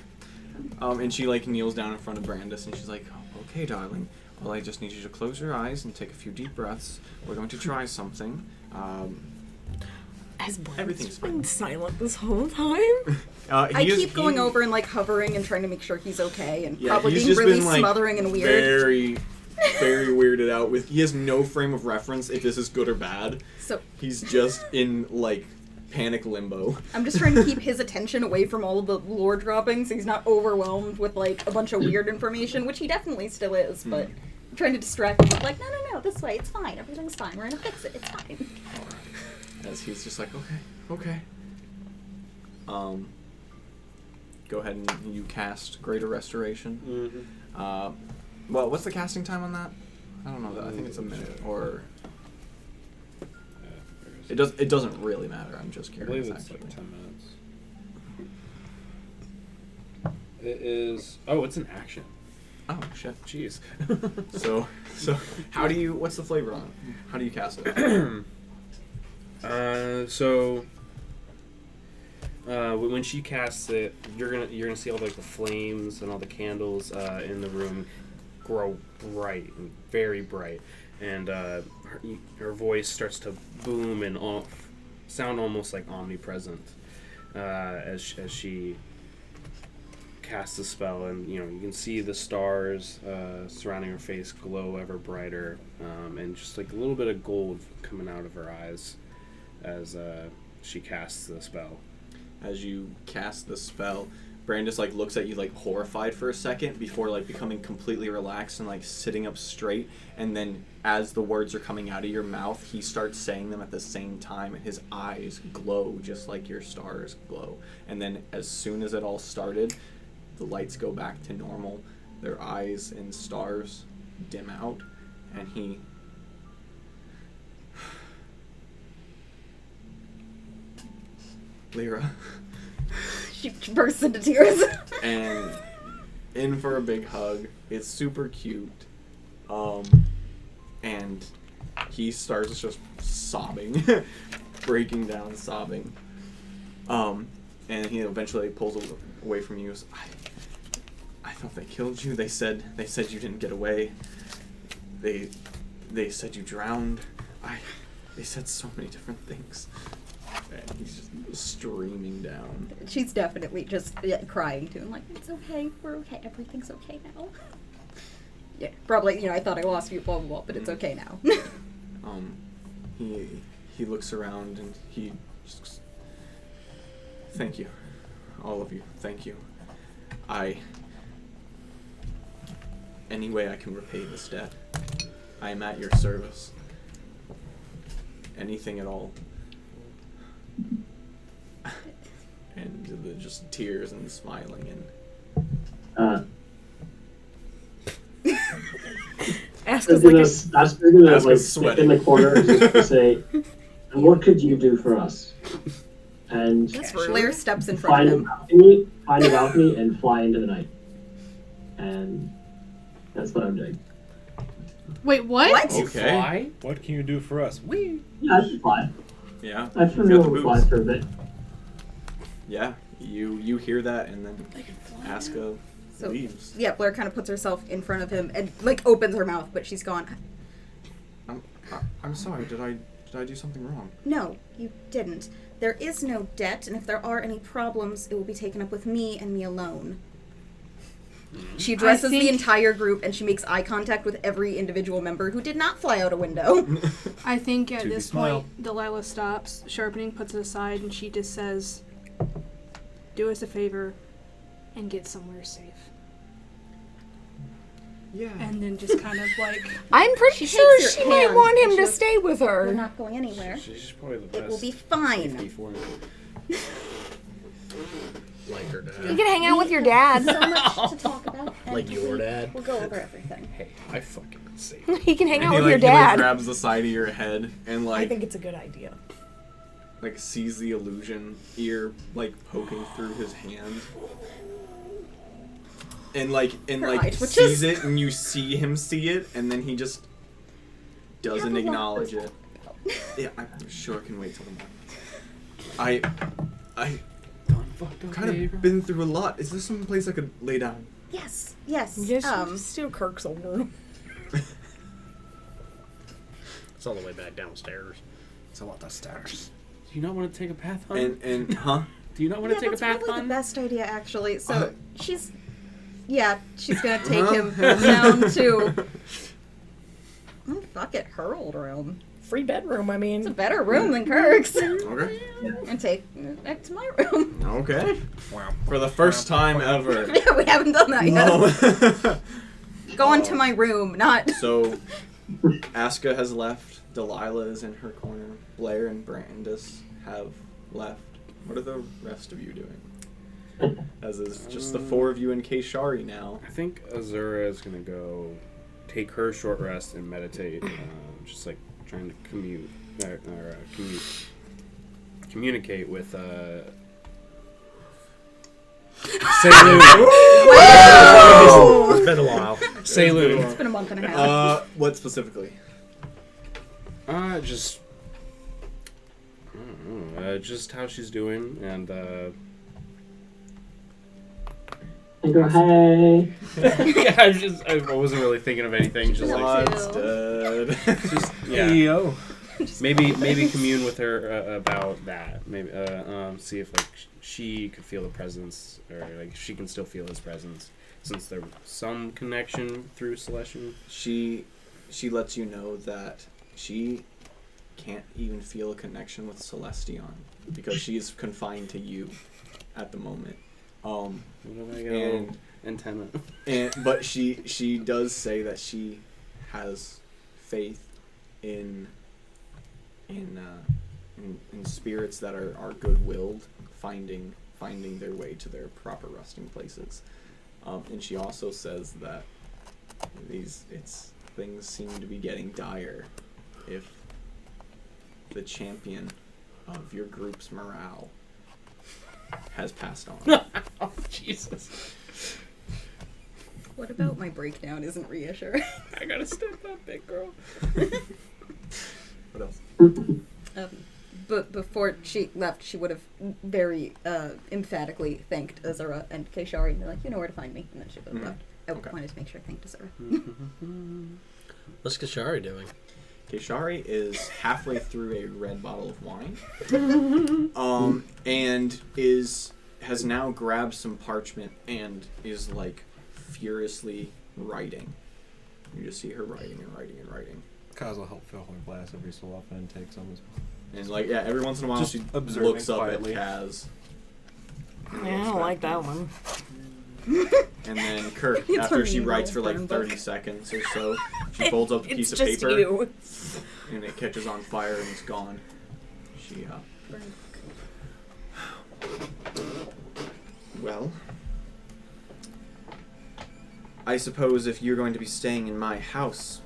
And she kneels down in front of Brandis, and she's like, "Oh, "Okay, darling. Well, I just need you to close your eyes and take a few deep breaths. We're going to try something. Has Blaire Everything's been fine. silent this whole time? I keep going over and hovering and trying to make sure he's okay, and probably he's being just really been, smothering and weird. Very, very weirded out with. He has no frame of reference if this is good or bad. So He's just in panic limbo. I'm just trying to keep his attention away from all of the lore droppings. So he's not overwhelmed with a bunch of weird information, which he definitely still is. But I'm trying to distract him with no, this way, it's fine, everything's fine, we're gonna fix it, it's fine. As he's just okay. Go ahead and you cast Greater Restoration. Well, what's the casting time on that? I don't know. I think it's a minute, or it doesn't really matter. I'm just I curious. believe it's Actually. 10 minutes. It is. Oh, it's an action. Oh shit. Jeez. So how do you? What's the flavor on it? How do you cast it? When she casts it, you're gonna see all the flames and all the candles in the room grow bright and very bright, and her voice starts to boom and sound almost omnipresent as she casts the spell, and you can see the stars surrounding her face glow ever brighter, and just a little bit of gold coming out of her eyes as she casts the spell. As you cast the spell, Brandis looks at you horrified for a second before becoming completely relaxed and sitting up straight, and then as the words are coming out of your mouth, he starts saying them at the same time, and his eyes glow just like your stars glow. And then as soon as it all started, the lights go back to normal, their eyes and stars dim out, and he Lyra. She bursts into tears. And in for a big hug. It's super cute. And he starts just sobbing, breaking down, sobbing. And he eventually pulls away from you. Goes, I thought they killed you. They said you didn't get away. They said you drowned. They said so many different things. And he's just streaming down. She's definitely just crying too. I'm like, it's okay, we're okay, everything's okay now. Yeah, probably, I thought I lost you, blah, blah, blah, but it's okay now. He looks around and he just, thank you. All of you, thank you. Any way I can repay this debt, I am at your service. Anything at all. And just tears and smiling and Ask us like a... Ask her gonna Ask like us sit sweating. in the corner just to say, and what could you do for us? And Blaire steps in front of him. Find a balcony and fly into the night. And that's what I'm doing. Wait, what? okay. Fly? What can you do for us? We. Yeah, I can fly. Yeah. I've you been got the able to fly boots. for a bit. Yeah. You hear that and then Aska So, leaves. yeah, Blaire kind of puts herself in front of him and opens her mouth, but she's gone. I'm sorry. Did I do something wrong? No, you didn't. There is no debt, and if there are any problems, it will be taken up with me and me alone. She addresses the entire group, and she makes eye contact with every individual member who did not fly out a window. I think at To be this smile. point, Delilah stops sharpening, puts it aside, and she just says, do us a favor and get somewhere safe. Yeah. And then just kind of like... I'm pretty She sure takes she your might hand want him and to she stay with her. You're not going anywhere. She's probably the best. It will be fine. safety for me. Like her You dad. can hang out with your dad. So much to talk about. and Like your dad. We'll go over everything. Hey, I fucking saved. He can hang And out he, with like, your he, like, dad. grabs the side of your head and I think it's a good idea. like sees the illusion ear like poking through his hand. And Right, which sees is- it and you see him see it and then he just doesn't have a lot acknowledge to it. Yeah, I'm sure I can wait till the morning. I kind of been through a lot. Is there some place I could lay down? Yes. Just steal Kirk's old room. It's all the way back downstairs. It's a lot of stairs. Do you not want to take a path on? And huh? Do you not want to take a that's path probably on? the best idea, actually. So Uh, she's gonna take him down to. Oh, fuck it, her old room. Free bedroom, I mean. It's a better room than Kirk's. Okay. And take it back to my room. Okay. Wow. For the first time ever. Yeah, we haven't done that yet. No. Go into my room, not. So, Aska has left. Delilah is in her corner. Blaire and Brandis have left. What are the rest of you doing? As is just the four of you and Keshari now. I think Azura is gonna go take her short rest and meditate, just like trying to communicate with Seilu. It's been a while. Seilu. It's been a month and a half. What specifically? Just I don't know, just how she's doing and And go, hey. yeah, I wasn't really thinking of anything. Just like, What's dead? just yeah. Yo. Maybe commune with her about that. Maybe see if like she could feel the presence, or like if she can still feel his presence, since there was some connection through Celestian. She lets you know that she can't even feel a connection with Celestion because she's confined to you at the moment. What if I get And- antenna? But she does say that she has faith in spirits that are good-willed, finding their way to their proper resting places. And she also says that things seem to be getting dire if the champion of your group's morale has passed on. Oh Jesus! What about my breakdown isn't reassuring? I gotta step up, big girl. What else? But before she left, she would have very emphatically thanked Azura and Keshari and be like, you know where to find me. And then she would have left. I wanted to make sure I thanked Azura. What's Kashari doing? Keshari is halfway through a red bottle of wine, and has now grabbed some parchment and is like furiously writing. You just see her writing and writing and writing. Kaz will help fill her glass every so often and take some as well. And like, yeah, every once in a while Just she observing looks up quietly. at Kaz. Yeah, I don't like that one. And then Kirk, It's after from she the writes for like burn 30 book. seconds or so, she folds up a piece of It's just paper you. and it catches on fire and it's gone. She, well, I suppose if you're going to be staying in my house,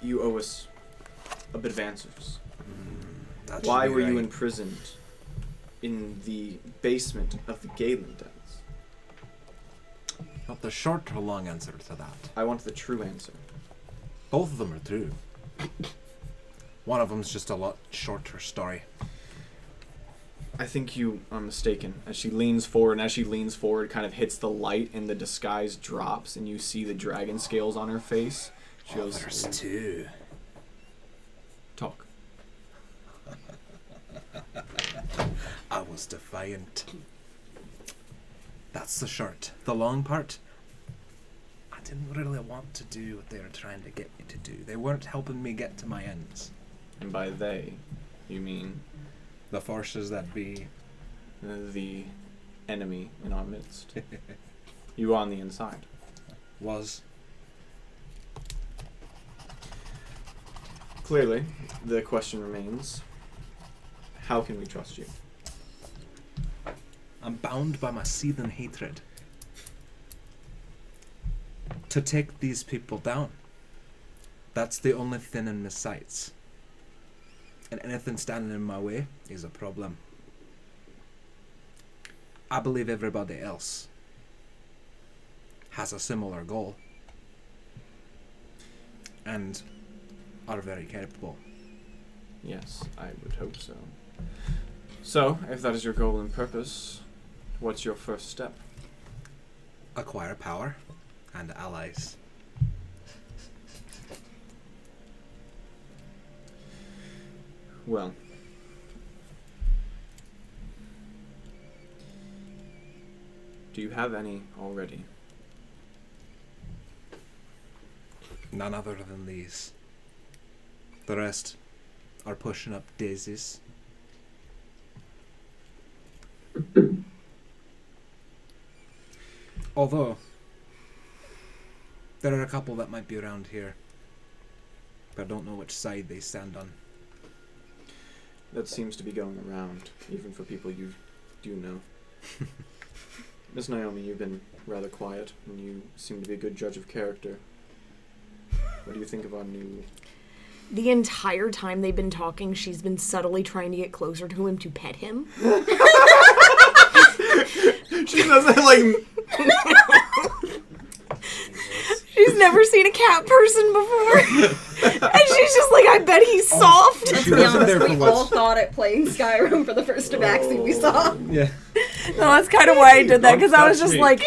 you owe us a bit of answers. That Why should be were you right. imprisoned in the basement of the Galen Dens? Not the short or long answer to that. I want the true answer. Both of them are true. One of them's just a lot shorter story. I think you are mistaken. As she leans forward, kind of hits the light and the disguise drops and you see the dragon scales on her face. She goes, There's two. talk. I was defiant. That's the short. The long part, I didn't really want to do what they were trying to get me to do. They weren't helping me get to my ends. And by they, you mean The forces that be. the enemy in our midst. You on the inside. Was. Clearly, the question remains, how can we trust you? I'm bound by my seething hatred. To take these people down. That's the only thing in my sights. And anything standing in my way is a problem. I believe everybody else has a similar goal. And are very capable. Yes, I would hope so. So, if that is your goal and purpose, what's your first step? Acquire power and allies. Well, do you have any already? None other than these. The rest are pushing up daisies. Although, there are a couple that might be around here, but I don't know which side they stand on. That seems to be going around, even for people you do know. Miss Naomi, you've been rather quiet, and you seem to be a good judge of character. What do you think of our new... The entire time they've been talking, she's been subtly trying to get closer to him to pet him. She doesn't, like... She's never seen a cat person before. And she's just like, I bet he's soft. Let's She be wasn't honest, there for we what's- all thought at playing Skyrim for the first Tabaxi we saw. Yeah. No, that's kind of why I did that, because I was touch just me. like,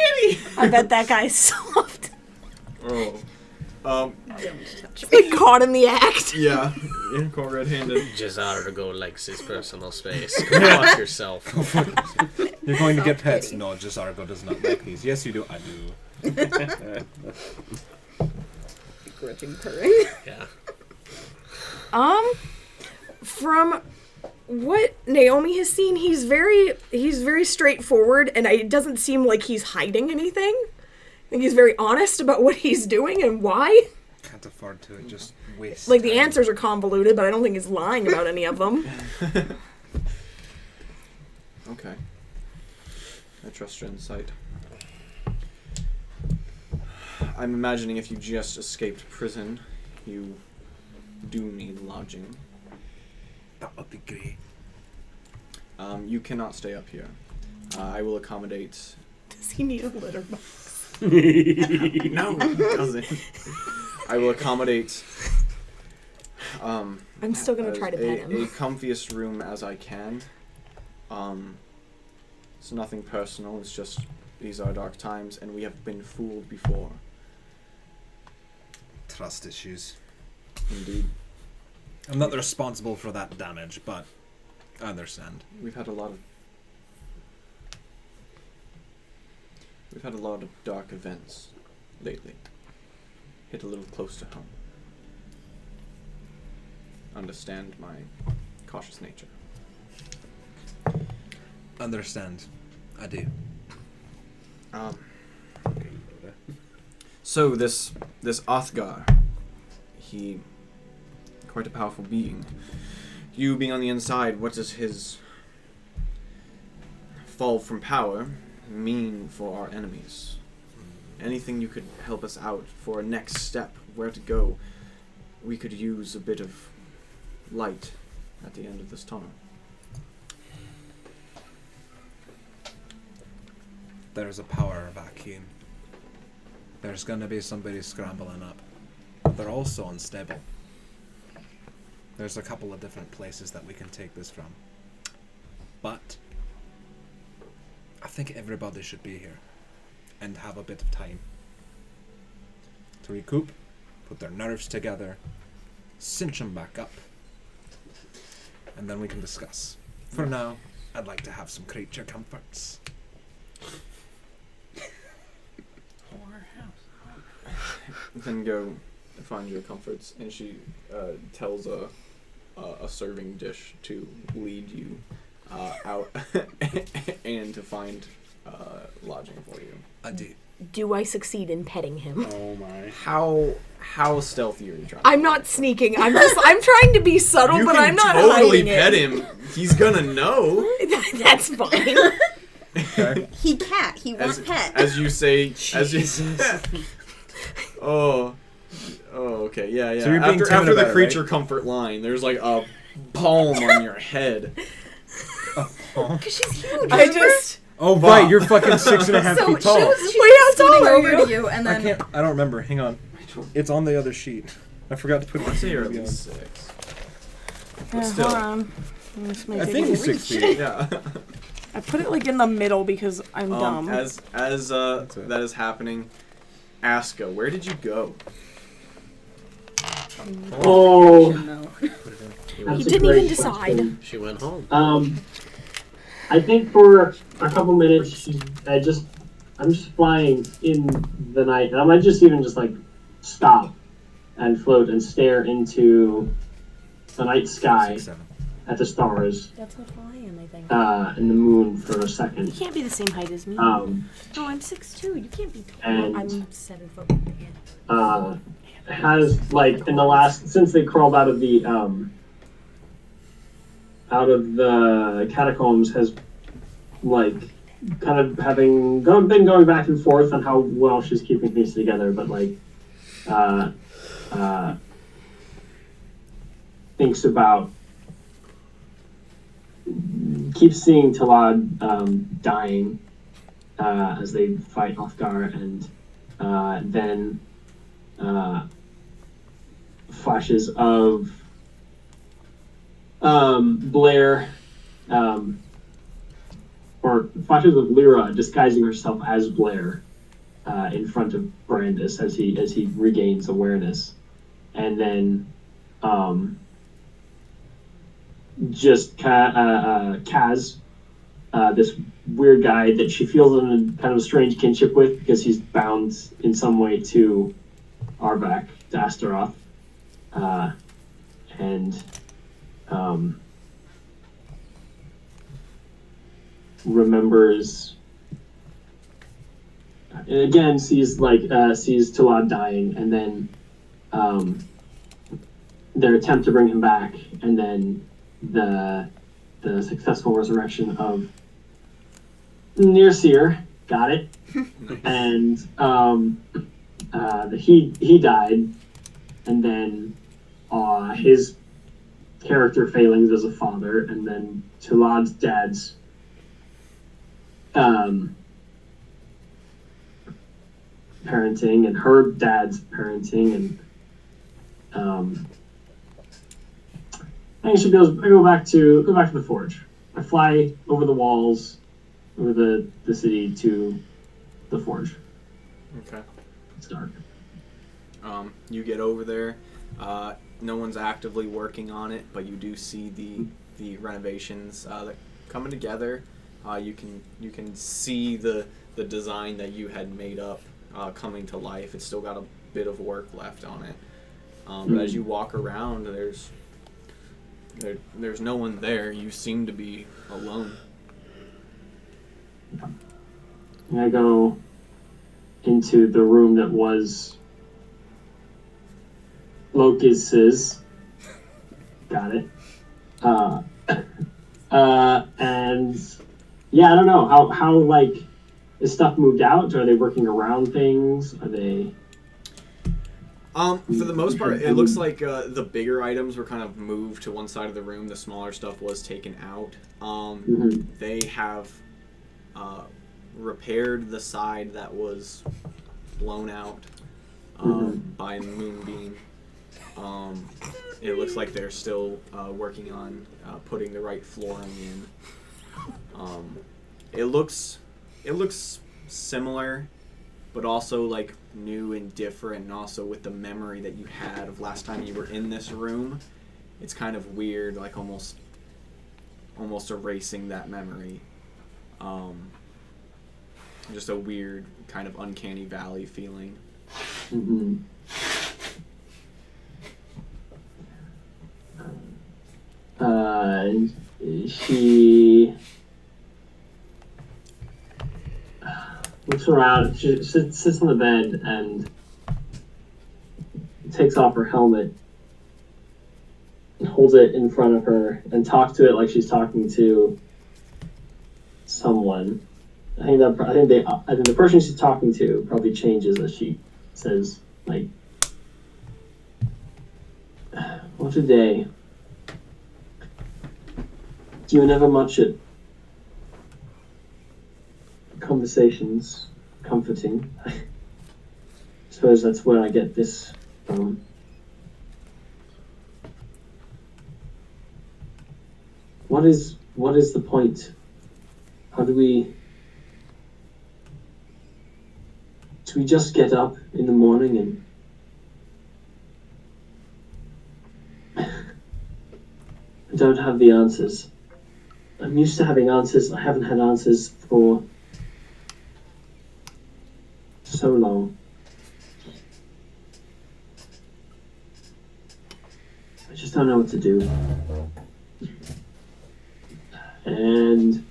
I bet that guy's soft. Oh. Don't touch Like, caught in the act. Yeah. Yeah, caught red-handed. Just out to go like his personal space. Go fuck yourself. You're going to get Soft pets. kitty. No, just Argo does not like these. Yes, you do. I do. Grudging purring. Yeah. From what Naomi has seen, he's very straightforward, and it doesn't seem like he's hiding anything. I think he's very honest about what he's doing and why. Can't afford to just waste. Like, the time. answers are convoluted, but I don't think he's lying about any of them. Okay. I trust your insight. I'm imagining if you just escaped prison, you do need lodging. That would be great. You cannot stay up here. I will accommodate... Does he need a litter box? No, he doesn't. I will accommodate I'm still gonna try to pet him. A comfiest room as I can. It's nothing personal. It's just these are dark times, and we have been fooled before. Trust issues. Indeed. I'm not responsible for that damage, but I understand. We've had a lot of dark events lately. Hit a little close to home. Understand my cautious nature. Understand. I do. So this Othgar, he quite a powerful being. You being on the inside, what does his fall from power mean for our enemies? Anything you could help us out for a next step, where to go? We could use a bit of light at the end of this tunnel. There's a power vacuum. There's gonna be somebody scrambling up. But they're also unstable. There's a couple of different places that we can take this from. But I think everybody should be here and have a bit of time to recoup, put their nerves together, cinch them back up, and then we can discuss. For now, I'd like to have some creature comforts. Then go find your comforts, and she tells a serving dish to lead you out and to find lodging for you. I do. Do I succeed in petting him? Oh my. How stealthy are you trying? I'm not sneaking. I'm trying to be subtle, You but can I'm not totally hiding pet it. him. He's gonna know. That's fine. Okay. He can't. He wants pet. As you say, as you. Oh, okay, yeah. So you're being timid after the about it, creature right? comfort line, there's like a palm on your head. Because she's huge. I just... Oh, right, you're fucking 6.5 feet tall. Wait, how tall Scooting are over you? to you, and I then can't. I don't remember. Hang on. It's on the other sheet. I forgot to put it. I'd say you're at on. least 6. But Yeah, still, hold on. This may I take think a he's reach. 6 feet. yeah. I put it like in the middle because I'm dumb. As it. that is happening, Aska, where did you go? Oh, no. He that's a didn't great even decide. question. She went home. I think for a couple minutes, I'm just flying in the night, and I might just even just like stop and float and stare into the night sky 6, 7. at the stars That's how tall I am, I think. and the moon for a You second. can't be the same height as me. No, I'm 6'2". You can't be tall. And- I'm 7 foot. has like in the last since they crawled out of the catacombs has like kind of been going back and forth on how well she's keeping things together, but like thinks about keeps seeing Talad dying as they fight Othgar, and then flashes of Blaire, or flashes of Lyra disguising herself as Blaire in front of Brandis as he regains awareness, and then just Kaz, this weird guy that she feels in a kind of a strange kinship with because he's bound in some way to Arvak, to Astaroth, and remembers again, sees Talad dying, and then their attempt to bring him back, and then the successful resurrection of Nearseer, got it, and he died, and then his character failings as a father, and then Talad's dad's parenting, and her dad's parenting, and think she goes. I go back to the forge. I fly over the walls, over the city to the forge. Okay. It's dark. You get over there. No one's actively working on it, but you do see the renovations that coming together. You can see the design that you had made up coming to life. It's still got a bit of work left on it. But as you walk around, there's no one there. You seem to be alone. And I go into the room that was Locus's. Got it. And yeah, I don't know how like is stuff moved out? Are they working around things? Are they? For the most part, it looks like the bigger items were kind of moved to one side of the room. The smaller stuff was taken out. They have repaired the side that was blown out by a moonbeam. It looks like they're still working on putting the right flooring in. It looks similar, but also like new and different, and also with the memory that you had of last time you were in this room, it's kind of weird, like almost erasing that memory. Just a weird kind of uncanny valley feeling. She looks around. She sits on the bed and takes off her helmet and holds it in front of her and talks to it like she's talking to someone. I think the person she's talking to probably changes as she says, like, "What a day. You were never much at conversations, comforting. I suppose that's where I get this from. What is the point? How do we just get up in the morning and I don't have the answers. I'm used to having answers. I haven't had answers for so long. I just don't know what to do. And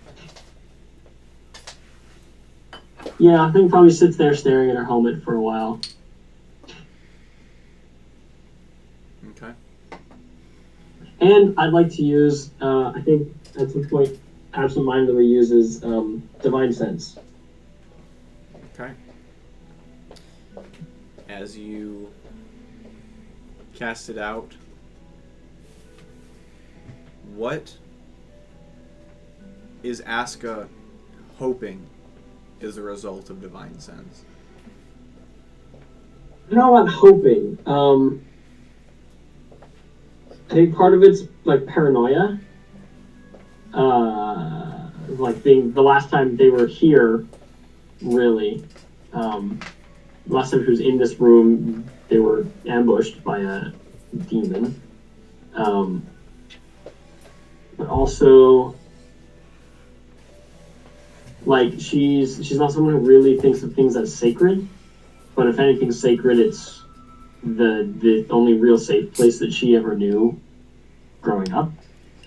yeah, I think probably sits there staring at her helmet for a while. Okay. And I'd like to use, I think at some point, absentmindedly uses Divine Sense. Okay. As you cast it out, what is Aska hoping is the result of Divine Sense? I know I'm hoping. I think part of it's like paranoia. Like being the last time they were here, really. Last time she was in this room, they were ambushed by a demon. But also, like she's not someone who really thinks of things as sacred. But if anything's sacred, it's the only real safe place that she ever knew growing up,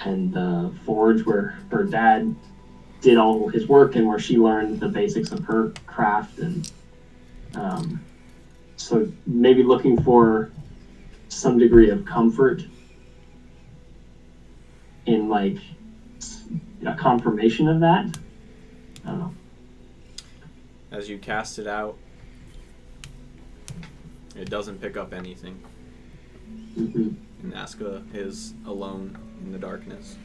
and the forge where her dad did all his work and where she learned the basics of her craft, and so maybe looking for some degree of comfort in like a confirmation of that. I don't know. As you cast it out, it doesn't pick up anything. Mm-hmm. And Aska is alone in the darkness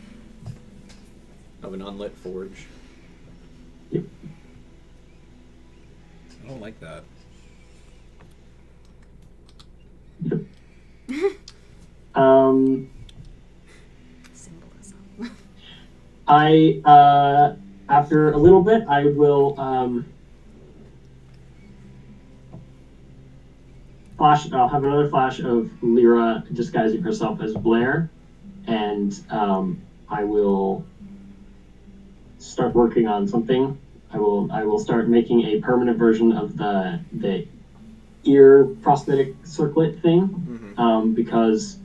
of an unlit forge. Yep. I don't like that. After a little bit, I will I'll have another flash of Lyra disguising herself as Blaire, and I will start working on something. I will start making a permanent version of the ear prosthetic circlet thing, because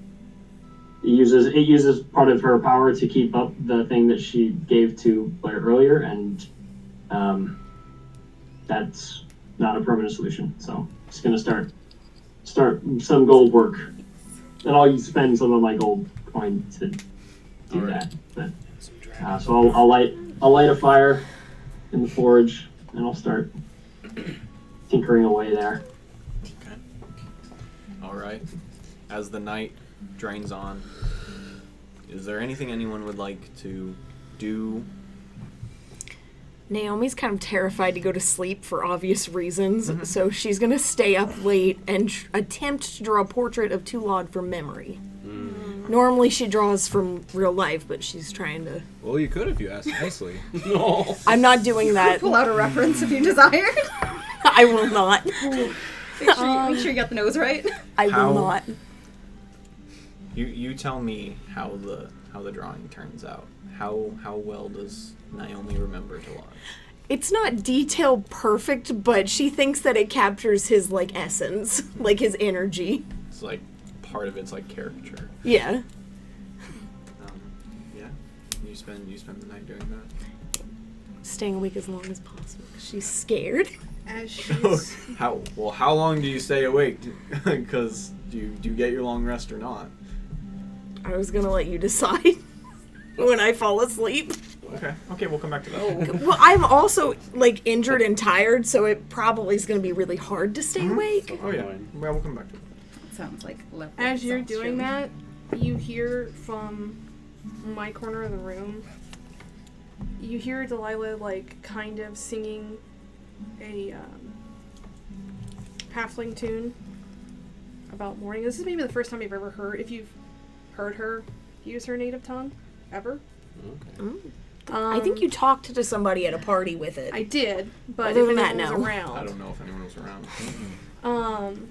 it uses part of her power to keep up the thing that she gave to Blaire earlier, and that's not a permanent solution. So I'm just gonna start some gold work, and I'll spend some of my gold coin to do that. But so I'll light a fire in the forge, and I'll start tinkering away there. Okay. All right. As the night drains on, is there anything anyone would like to do? Naomi's kind of terrified to go to sleep for obvious reasons, so she's going to stay up late and attempt to draw a portrait of Tulad from memory. Normally she draws from real life, but she's trying to... Well, you could if you asked nicely. No. I'm not doing that. Pull out a reference if you desire. I will not. Make sure you got the nose right. I will not. You tell me how the drawing turns out. How well does Naomi remember Tulad? It's not detail perfect, but she thinks that it captures his, like, essence, like his energy. It's like part of it's like caricature. Yeah. Yeah. You spend the night doing that. Staying awake as long as possible. She's scared. As she's How long do you stay awake? Because do you get your long rest or not? I was gonna let you decide when I fall asleep. Okay, we'll come back to that. Well, I'm also, like, injured and tired, so it probably is gonna be really hard to stay awake. Oh yeah. Well, we'll come back to it. Sounds like leopard. as you're sounds doing chilly. that, you hear from my corner of the room. You hear Delilah like kind of singing a halfling tune about morning. This is maybe the first time you've ever heard, if you've heard her use her native tongue, ever. Okay. I think you talked to somebody at a party with it. I did, but Other if than anyone that, was no. around. I don't know if anyone was around.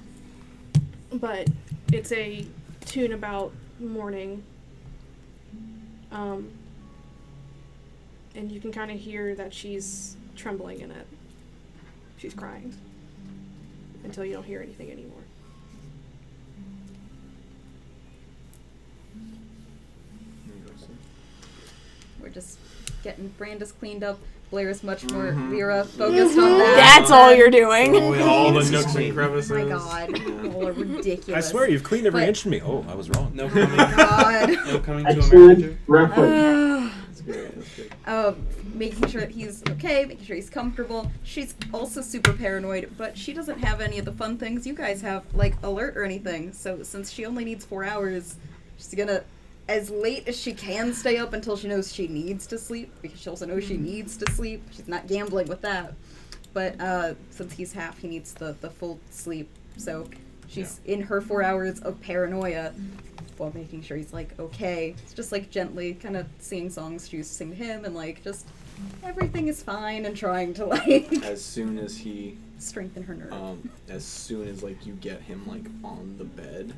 But it's a tune about mourning. And you can kind of hear that she's trembling in it. She's crying. Until you don't hear anything anymore. We're just getting Brandis cleaned up. Blair's much more Lyra focused on that. That's all you're doing. All the nooks and crevices. Oh my god. All are ridiculous. I swear, you've cleaned every But- inch of me. Oh, I was wrong. No coming. God. No coming to Excellent America. reference. That's good. That's good. Making sure that he's okay, making sure he's comfortable. She's also super paranoid, but she doesn't have any of the fun things you guys have, like alert or anything. So since she only needs 4 hours, she's gonna, as late as she can, stay up until she knows she needs to sleep, because she also knows she needs to sleep. She's not gambling with that. But since he's half, he needs the full sleep. So she's in her 4 hours of paranoia while making sure he's like okay. It's just like gently kind of singing songs she used to sing to him, and like just everything is fine, and trying to like As soon as he, strengthen her nerve. as soon as like you get him like on the bed,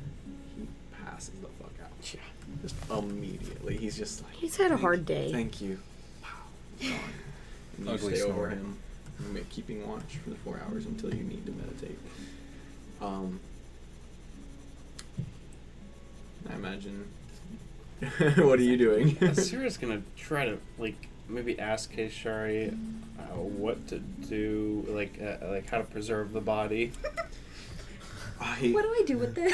he passes the fuck out. Yeah. Just immediately, he's just like. He's had a hard day. Thank you. Wow. Gone. And you Ugly stay over snore. him, keeping watch for the 4 hours until you need to meditate. I imagine. What are you doing? Sarah's gonna try to maybe ask Keshari what to do, like how to preserve the body. What do I do with this?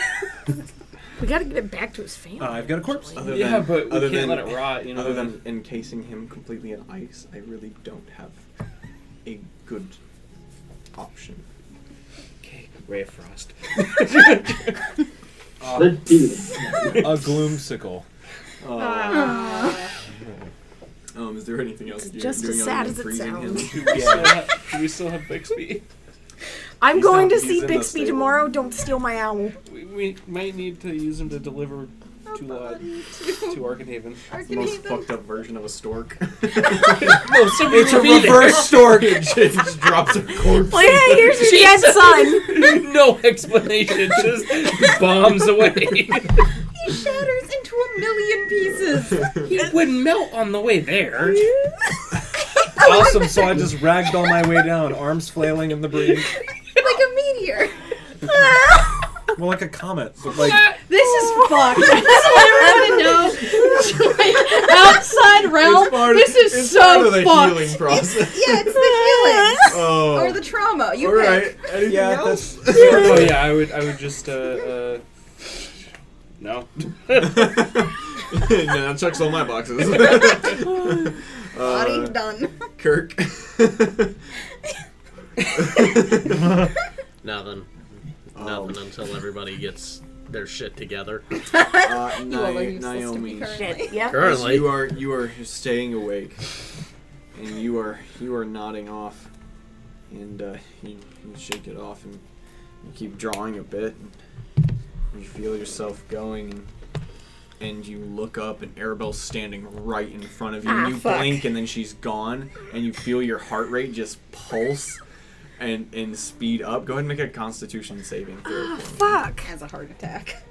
We gotta get it back to his family. I've got a corpse. actually. But we can't let it rot. Other than encasing him completely in ice, I really don't have a good option. Okay, Ray of Frost. Let's do this. A gloomsicle. Is there anything else you're just doing as other sad than as it freezing sounds. him? Do we still have Bixby? I'm He's going not- to he's see in the Bixby stable. tomorrow. Don't steal my owl. We might need to use him to deliver to Arcanhaven. It's the most fucked up version of a stork. It's a reverse stork. It just drops a corpse. Like, hey, here's your dead son. No explanation, just bombs away. He shatters into a million pieces. He wouldn't melt on the way there. Awesome, so I just ragdoll my way down, arms flailing in the breeze. Like a meteor. More like a comet, but like... This is fucked. I just want everyone to know. Like, outside realm, this is it's so part of the fucked. healing process. Yeah, it's the healing. Oh. Or the trauma. You All pick. right. Anything Yeah, else? Oh yeah, I would just no. No, that checks all my boxes. Body done. Kirk. Nothing until everybody gets their shit together. You all are useless to Naomi. me currently. Yep. Currently, You are staying awake, and you are nodding off, and you shake it off, and you keep drawing a bit, and you feel yourself going, and you look up, and Arabelle's standing right in front of you, and you blink, and then she's gone, and you feel your heart rate just pulse and speed up. Go ahead and make a Constitution saving throw. Fuck. Has a heart attack.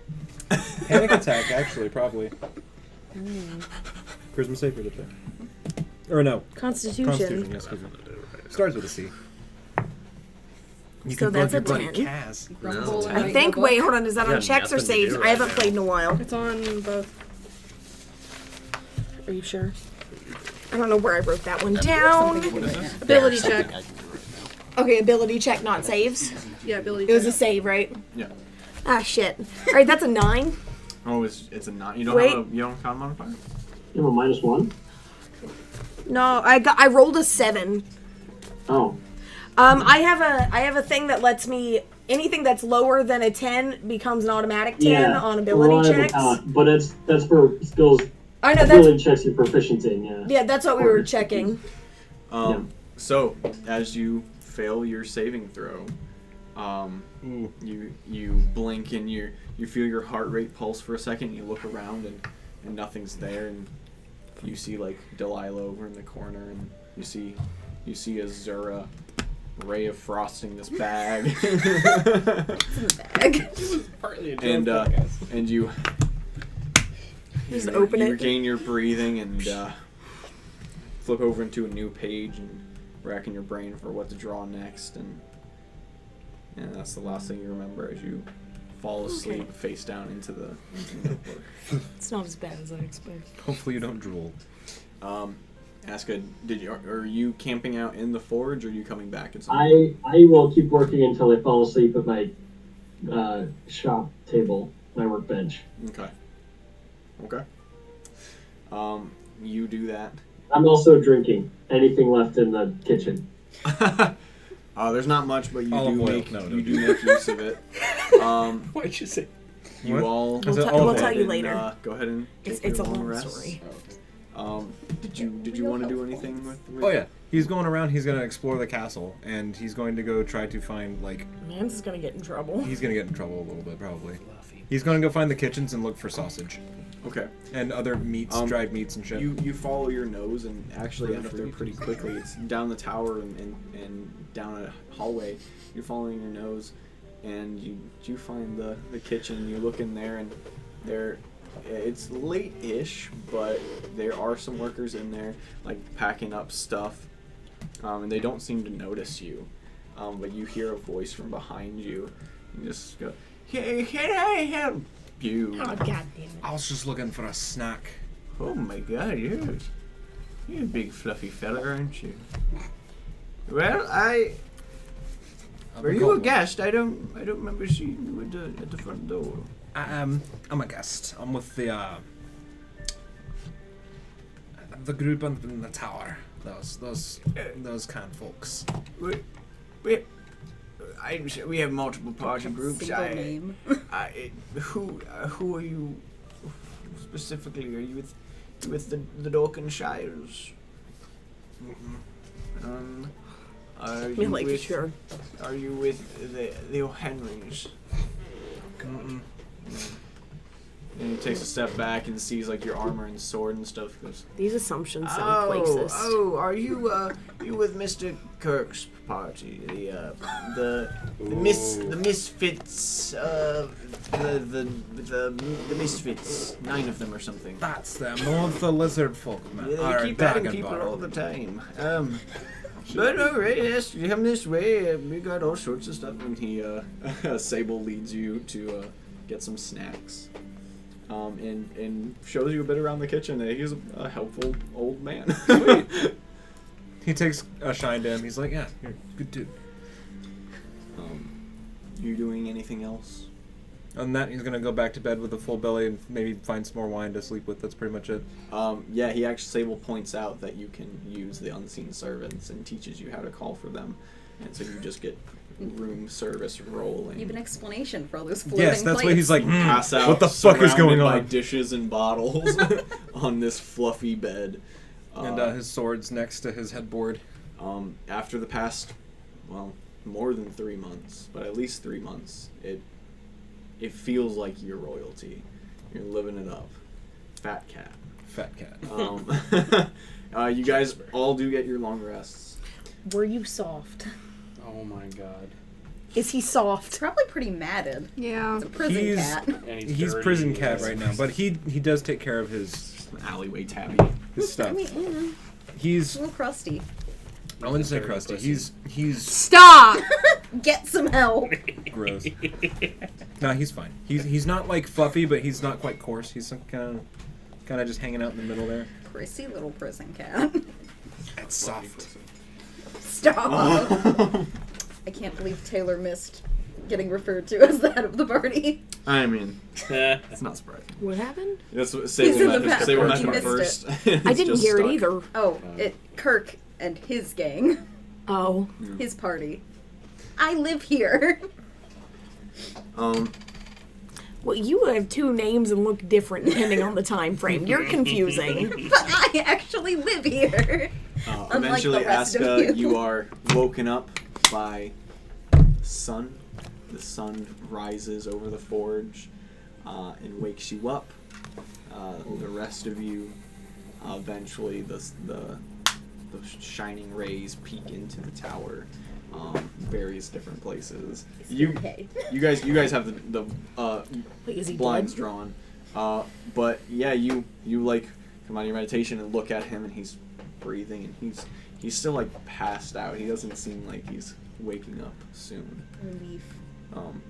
Panic attack, actually, probably. Charisma save for the check. Or no. Constitution. Constitution, yes. Starts with a C. So that's a 10. Kaz. No. I think. Wait, hold on. Is that Yeah, on checks or nothing to do saves? right I haven't now. played in a while. It's on both. Are you sure? I don't know where I wrote that one down. Ability check. Okay, ability check, not saves. Yeah, ability It was a check. save, right? Yeah. Ah, shit. All right, that's a 9. Oh, it's a 9. You don't Wait. have a con modifier? You have a -1? No, I rolled a 7. Oh. I have a thing that lets me anything that's lower than a 10 becomes an automatic 10 on ability well, I have a checks. talent, but that's for skills. I know that's Ability checks you're proficient in. Yeah. yeah, that's what we were checking. So as you fail your saving throw, you blink and you feel your heart rate pulse for a second. You look around and nothing's there, and you see like Delilah over in the corner, and you see Azura, ray of frosting this bag, Partly a and you Just you open it. regain your breathing and flip over into a new page and racking your brain for what to draw next, and that's the last thing you remember as you fall asleep face down into the notebook. It's not as bad as I expected. Hopefully you don't drool. Aska, are you camping out in the forge, or are you coming back at some point? I will keep working until I fall asleep at my shop table, my workbench. Okay. You do that. I'm also drinking anything left in the kitchen. There's not much, but you Olive do oil. make No, you do make use of it. What'd you say? You What? all Is it We'll olive tell oil? you later. Go ahead and It's take a your long long rest. story. Did you want to do anything with? Oh yeah, he's going around. He's gonna explore the castle, and he's going to go try to find Mans is gonna get in trouble. He's gonna get in trouble a little bit probably. He's gonna go find the kitchens and look for sausage Okay. and other meats, dried meats and shit. You follow your nose and actually end up there pretty quickly. It's down the tower and down a hallway. You're following your nose, and you find the kitchen. You look in there, and it's late-ish, but there are some workers in there, like packing up stuff, and they don't seem to notice you. But you hear a voice from behind you. You just go, "Hey, can I help you?" Oh god damn it. I was just looking for a snack. Oh my God, you're a big fluffy fella, aren't you? Well, were you a guest? I don't remember seeing you at the front door. I'm a guest. I'm with the group in the tower. Those kind of folks. We have multiple party groups. Single name. Who are you specifically? Are you with the Dorkin Shires? Are you like with, sure. Are you with the O'Henrys? Any takes a step back and sees like your armor and sword and stuff. Goes, These assumptions sound places. are you with Mr. Kirk's party? The Misfits, the Misfits, 9 of them or something. That's them, all the lizard folk, man. Yeah, they keep adding people all the time. But alright, yes, come this way. We got all sorts of stuff. And he, Sable leads you to get some snacks. And shows you a bit around the kitchen. He's a helpful old man. Sweet. He takes a shine to him. He's like, yeah, you're a good dude. You doing anything else? On that, he's gonna go back to bed with a full belly and maybe find some more wine to sleep with. That's pretty much it. Yeah, he actually, Sable points out that you can use the unseen servants and teaches you how to call for them. And so you just get room service rolling. You have an explanation for all those floating Yes, that's plates. why he's like, Pass out, what the fuck is going surrounded by on? dishes and bottles on this fluffy bed. And his sword's next to his headboard. After the past, well, more than 3 months, but at least 3 months, it feels like you're royalty. You're living it up. Fat cat. Fat cat. You guys all do get your long rests. Were you soft? Oh my god. Is he soft? Probably pretty matted. Yeah. It's a prison cat. And He's dirty. prison cat right now, but he does take care of his Alleyway tabby. stuff. I mean, a He's little crusty. I wouldn't say crusty. He's Stop! Get some help. gross. No, he's fine. He's not like fluffy, but he's not quite coarse. He's kind of just hanging out in the middle there. Prissy little prison cat. That's soft. Stop. I can't believe Taylor missed getting referred to as the head of the party. I mean, it's not surprising. What happened? That's what He's in Sable the met, Sable background. met You him missed first. I didn't hear it either. Oh, Kirk and his gang. Oh. His party. I live here. Well, you have 2 names and look different depending on the time frame. You're confusing. But I actually live here. Unlike Eventually, the rest of Aska, you. you are woken up by sun. The sun rises over the forge and wakes you up. The rest of you, eventually, the shining rays peek into the tower, various different places. You guys have the Wait, is he blinds dead? drawn, but yeah, you like come out of your meditation and look at him, and he's breathing, and he's still like passed out. He doesn't seem like he's waking up soon. Relief.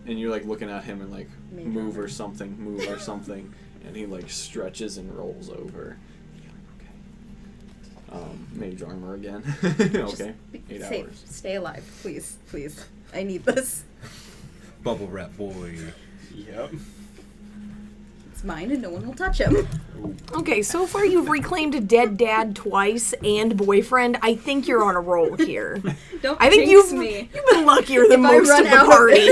And you're like looking at him and like Mage move armor. or something, and he like stretches and rolls over. You're like, okay. Mage armor again. Okay. 8 Safe. hours. Stay alive, please, please. I need this. Bubble wrap boy. Yep. It's mine, and no one will touch him. Okay, so far you've reclaimed a dead dad twice and boyfriend. I think you're on a roll here. Don't I think jinx you've me. been luckier than If I most run of the out party.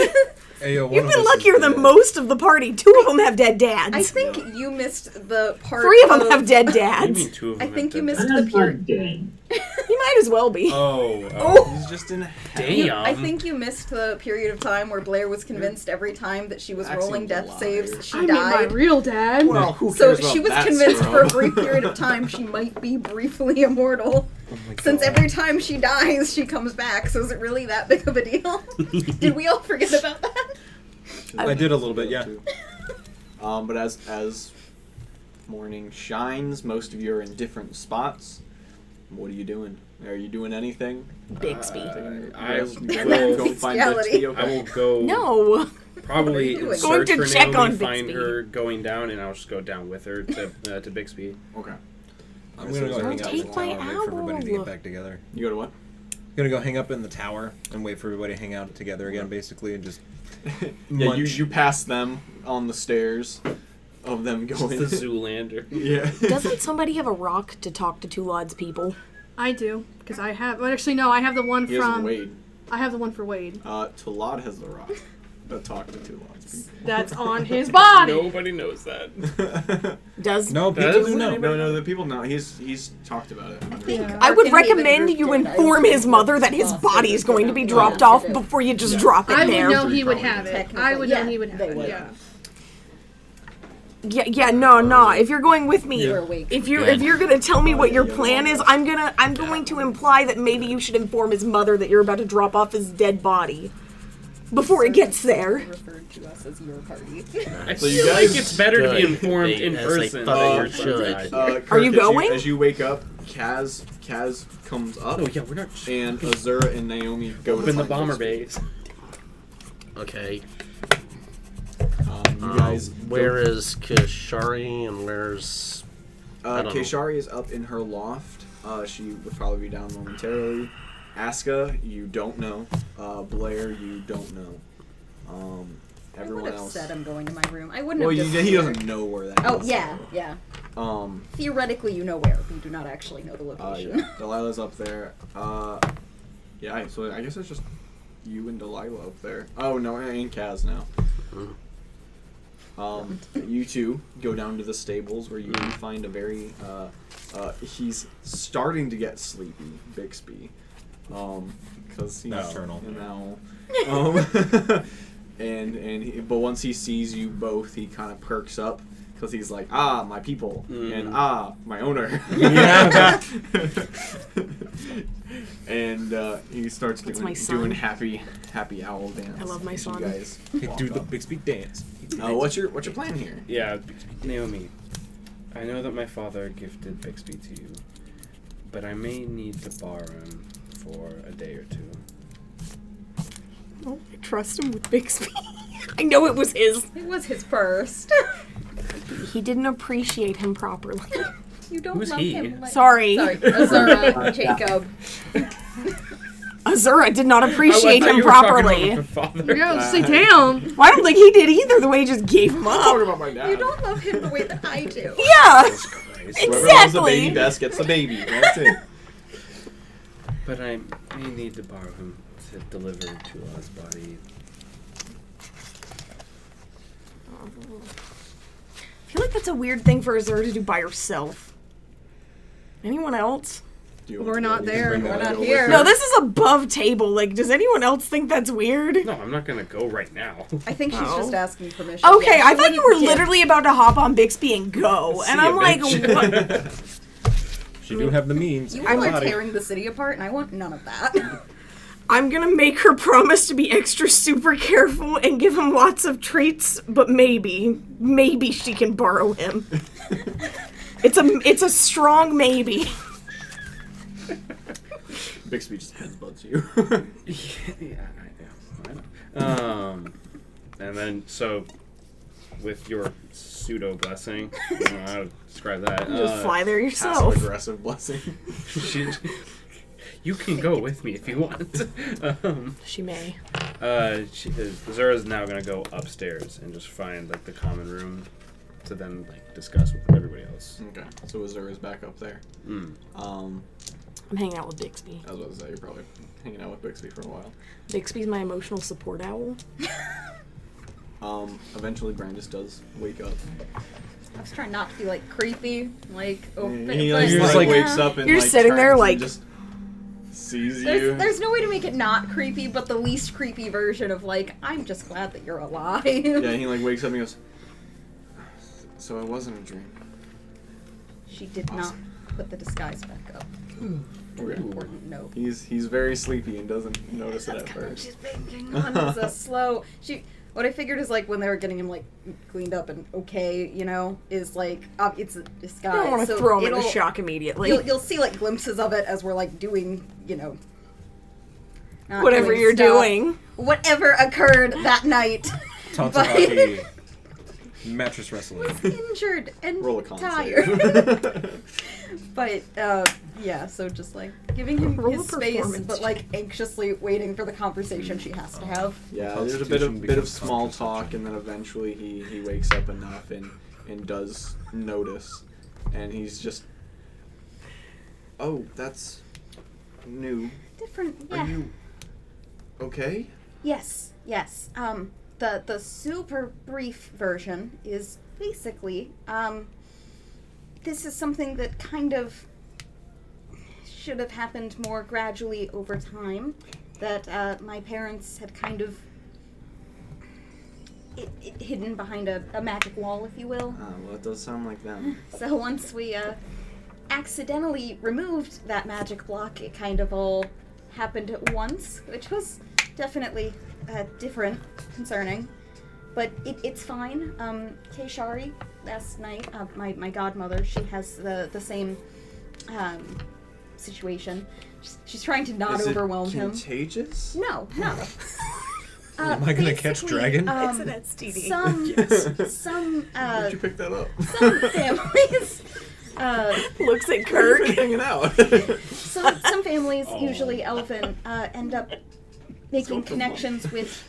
Hey, yo, one You've of been us is luckier than dead. most of the party. 2 of them have dead dads. I think you missed the part. 3 of them have dead What do you dads. mean 2 of I them think have you dead missed dads? the pure. dead. He might as well be. Oh. He's just in a Damn. I think you missed the period of time where Blaire was convinced every time that she was That rolling seems death a lie. saves, she I mean, my died. real dad. Well, who So cares about she was that, convinced for a Scrub? brief period of time she might be briefly immortal. Oh my Since God. every time she dies, she comes back. So is it really that big of a deal? Did we all forget about that? I did a little bit, yeah. But as morning shines, most of you are in different spots. What are you doing? Are you doing anything? Bixby. I You guys go find Bestiality. Bixby, I okay? will go No. probably What are you doing? search Going to for check Naomi, on find Bixby. her going down, and I'll just go down with her to Bixby. Okay. I'm gonna go hang out in the Take tower my and wait for everybody to owl. get back together. You go to what? Gonna go hang up in the tower and wait for everybody to hang out together again, basically, and just Yeah, munch. you pass them on the stairs of them Just going. the Zoolander. Yeah. Doesn't somebody have a rock to talk to Tulad's people? I do, because I have. Well, actually, no. I have the one He has from. Wade. I have the one for Wade. Talad has the rock. Talk to Talad. That's on his body. Nobody knows that. Does No, people Does do know. anybody- No, the people know. He's talked about it. Yeah. I would Or can he even recommend group you data? inform his mother that his body is going to be dropped off before you just drop it I would there. know he would Probably have it. Technically, I would know yeah, he would have they it. would. Yeah. No. If you're going with me, You're awake. if you're gonna tell me what your plan is, I'm going to imply that maybe you should inform his mother that you're about to drop off his dead body before it gets there. Referred to us as your party. I So feel you guys like it's better to be should informed be, in as they person. thought that they your should. son died. Are you going? As you wake up, Kaz comes up. Oh yeah, we're not. And Azura and Naomi go Open to the find bomber Bixby. bays. Okay. You guys, where is Kishari and where's... I don't know. Keshari is up in her loft. She would probably be down momentarily. Aska, you don't know. Blaire, you don't know. I Everyone would have else. said I'm going to my room. I wouldn't Well, have he doesn't know where that Oh, is. yeah. Theoretically, you know where, but you do not actually know the location. Yeah. Delilah's up there. Yeah, so I guess it's just you and Delilah up there. Oh, no, and Kaz now. You two go down to the stables where you find a very, he's starting to get sleepy, Bixby. Because he's Nocturnal. But once he sees you both, he kind of perks up. Because he's like, my people, and my owner. And he starts doing happy owl dance. I love my as you son. guys Hey, walk do the up. Bixby dance. What's your plan here? Yeah, Naomi. I know that my father gifted Bixby to you, but I may need to borrow him for a day or two. Oh, I trust him with Bixby. I know it was his. It was his first. He didn't appreciate him properly. You don't Who's love he? him. Like... Sorry. Azura, Jacob. Azura did not appreciate him properly. Yeah, sit down. Well, I don't think he did either, the way he just gave him I'm up. talking about my dad. You don't love him the way that I do. Yeah, Whoever loves the baby exactly. best gets the baby. That's it. But I may need to borrow him to deliver to Oz body. I feel like that's a weird thing for Azura to do by herself. Anyone else? Do you We're want not to there. bring We're that not over? here. No, this is above table. Like, does anyone else think that's weird? No, I'm not gonna go right now. I think she's Oh. just asking permission. Okay, Yeah, I she thought you wouldn't were give- literally about to hop on Bixby and go. And See I'm ya, like, bitch. what? She do have the means. You all are tearing the city apart, and I want none of that. I'm gonna make her promise to be extra super careful and give him lots of treats, but maybe she can borrow him. It's a strong maybe. Bixby just headbutts you. Yeah, I know. And then so with your pseudo blessing, I don't know how to describe that. Just fly there yourself. Passive aggressive blessing. You can go with me if you want. She may. Azura's now gonna go upstairs and just find like the common room to then like discuss with everybody else. Okay, so Azura's back up there. I'm hanging out with Bixby. I was about to say, you're probably hanging out with Bixby for a while. Bixby's my emotional support owl. Eventually Brandis does wake up. I was trying not to be like creepy, like He but- just like- wakes up and You're like, sitting there, turns like- and just sees you. There's no way to make it not creepy, but the least creepy version of like, I'm just glad that you're alive. Yeah, he like wakes up and he goes, so it wasn't a dream. She did not put the disguise back up. Okay. Important note. He's very sleepy and doesn't notice it at That's kind of what first. she's banking on. It's a slow. What I figured is like when they were getting him like cleaned up and okay, you know, is like it's a disguise. I don't want to so throw him into it'll- shock immediately. You'll see like glimpses of it as we're like doing, you know, not Whatever doing you're stuff. doing. Whatever occurred that night. Tonto hockey, mattress wrestling. Injured and Roll a con tired. But yeah, so just like giving him Roll his a space, performance but like anxiously waiting for the conversation she has to have. Yeah, there's a Constitution bit of becomes small contraception. talk, and then eventually he wakes up enough and does notice, and he's just, oh, that's new. Different, Are yeah. you okay? Yes. The super brief version is basically this is something that kind of should have happened more gradually over time. That my parents had kind of hidden behind a magic wall, if you will. Well, it does sound like them. So once we accidentally removed that magic block, it kind of all happened at once, which was definitely different, concerning. But it's fine. Keishari, last night, my godmother, she has the same situation. She's trying to not Is overwhelm it him. contagious? No. Am I gonna catch dragon? It's an STD. Some Where'd you pick that up? some families Looks at We've Kirk. been hanging out. some families, usually elven, end up making So connections with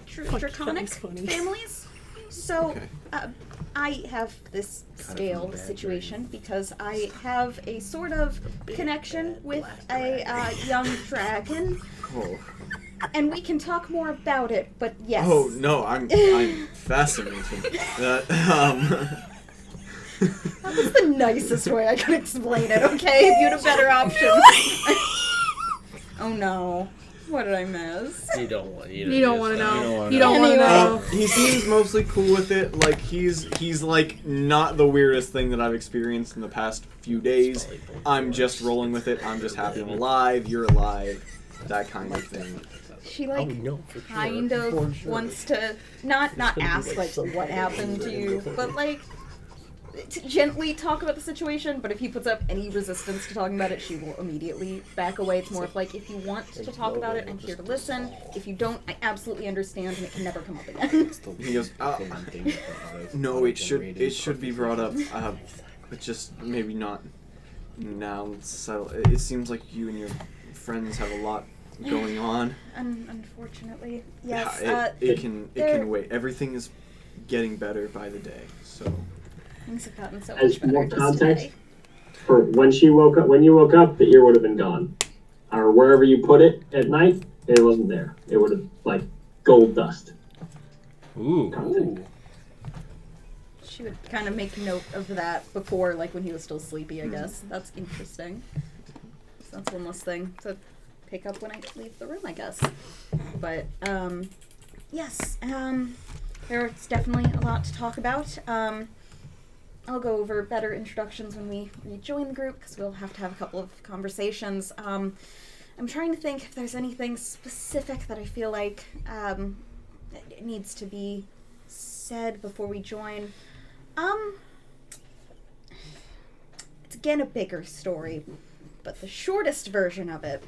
draconic funny. families. So Okay. I have this scale situation because I have a sort of connection with a young dragon, Oh. and we can talk more about it. But yes. Oh no, I'm fascinated. That That was the nicest way I could explain it, okay? If you had a better option. Oh no. What did I miss? You don't want. You don't want to know. You don't don't want to Anyway. know. he seems mostly cool with it. Like he's like not the weirdest thing that I've experienced in the past few days. I'm just rolling with it. I'm just happy I'm alive. You're alive. That kind of thing. She Oh, like no, for sure. kind of For sure. wants to not ask like what happened to you, but like to gently talk about the situation. But if he puts up any resistance to talking about it, she will immediately back away. It's more of like, if you want to talk about it, I'm here to listen. If you don't, I absolutely understand, and it can never come up again. He goes, no, it should be brought up, but just maybe not now. So it seems like you and your friends have a lot going on. Unfortunately, yes. It can wait. Everything is getting better by the day. So Things have gotten so As much better more just context, today. for when you woke up, the ear would have been gone. Or wherever you put it at night, it wasn't there. It would have, like, gold dust. Ooh. She would kind of make note of that before, like when he was still sleepy, I guess. That's interesting. So that's one less thing to pick up when I leave the room, I guess. But, yes, there's definitely a lot to talk about. I'll go over better introductions when we rejoin the group, because we'll have to have a couple of conversations. I'm trying to think if there's anything specific that I feel like it needs to be said before we join. It's again a bigger story, but the shortest version of it.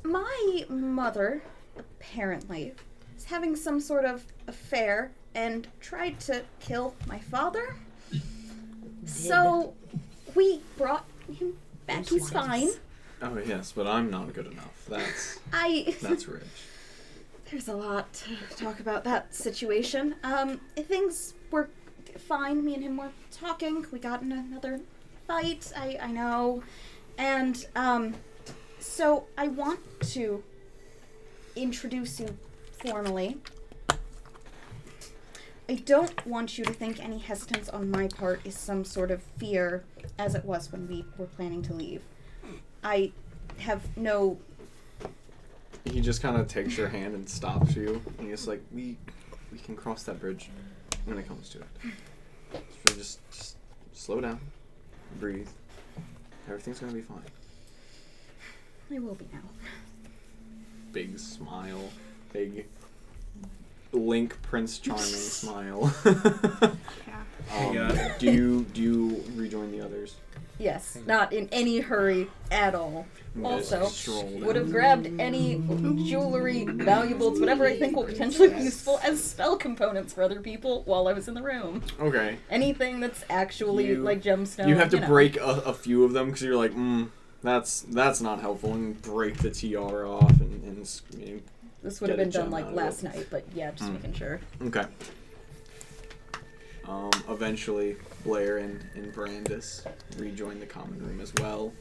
My mother, apparently, is having some sort of affair and tried to kill my father. So, we brought him back. He's fine. oh yes, but I'm not good enough. That's rich. There's a lot to talk about that situation. Things were fine. Me and him were talking. We got in another fight. I know. And, so I want to introduce you formally. I don't want you to think any hesitance on my part is some sort of fear, as it was when we were planning to leave. I have no... He just kind of takes your hand and stops you. And he's like, we can cross that bridge when it comes to it. So just slow down, breathe. Everything's gonna be fine. I will be now. Big smile, big Link Prince Charming smile. Do you rejoin the others? Yes, not in any hurry at all. Also, Stroll would have down. grabbed any jewelry, valuables, whatever I think will potentially be useful as spell components for other people while I was in the room. Okay. Anything that's actually like gemstone. You have to know. break a few of them because you're like, that's not helpful, and break the tiara off and This would have get a been done gem like out of last it. night, but yeah, just making sure. Okay. Eventually, Blaire and Brandis rejoin the common room as well.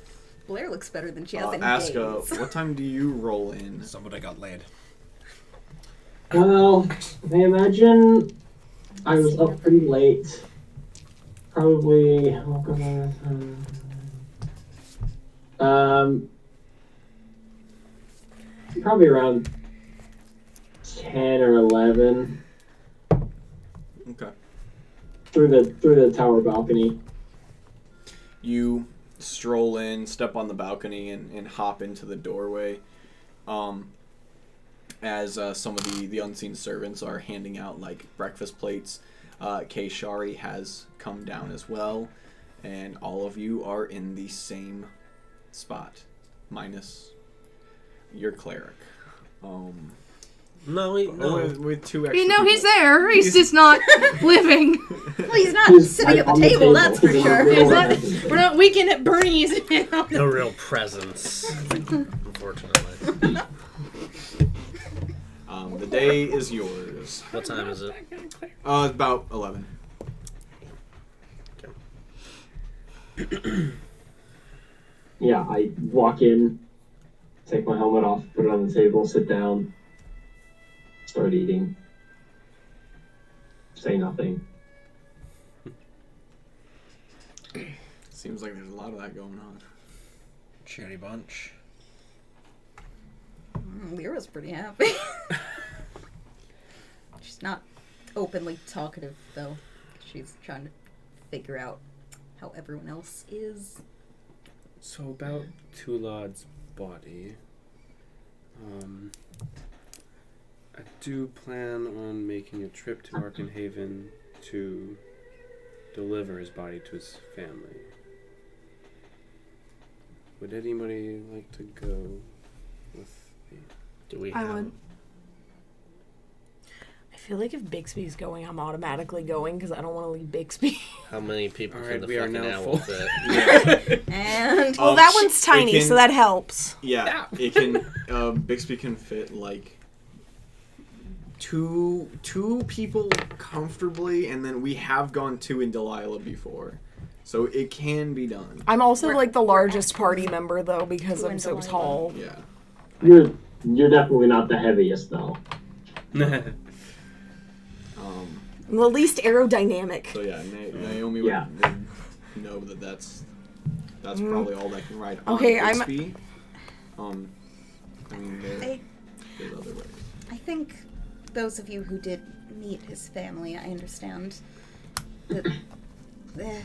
Blaire looks better than she has in Aska, days. what time do you roll in? Somebody got laid. Well, I imagine I was up pretty late. Probably... probably around 10 or 11. Okay. Through the tower balcony. You stroll in, step on the balcony, and hop into the doorway. As some of the unseen servants are handing out like breakfast plates, Kay Shari has come down as well, and all of you are in the same spot, minus your cleric. No. With two extra. You know people. he's there. He's just not living. Well, he's not sitting at the on table, that's for sure. We're not weekend at Bernie's now. No real presence, unfortunately. The day is yours. What time is it? It's about 11. Yeah, I walk in, take my helmet off, put it on the table, sit down, start eating, say nothing. Seems like there's a lot of that going on. Cherry bunch. Lyra's pretty happy. She's not openly talkative, though. She's trying to figure out how everyone else is. So about Tulad's body, I do plan on making a trip to Arkenhaven to deliver his body to his family. Would anybody like to go with me? Do we I have... would. I feel like if Bixby's going, I'm automatically going because I don't want to leave Bixby. How many people All can right, the we are fucking now owl full. fit? And Well, that one's tiny, can- so that helps. Yeah, it can. Bixby can fit like two people comfortably, and then we have gone 2 in Delilah before, so it can be done. I'm also We're- like the we're largest asking party member though because to I'm so Delilah. tall. Yeah. You're definitely not the heaviest though. I'm the least aerodynamic. So yeah, Naomi Yeah. would know that that's probably all that can ride on Okay, Bixby. I mean, I- there's other ways. I think those of you who did meet his family, I understand that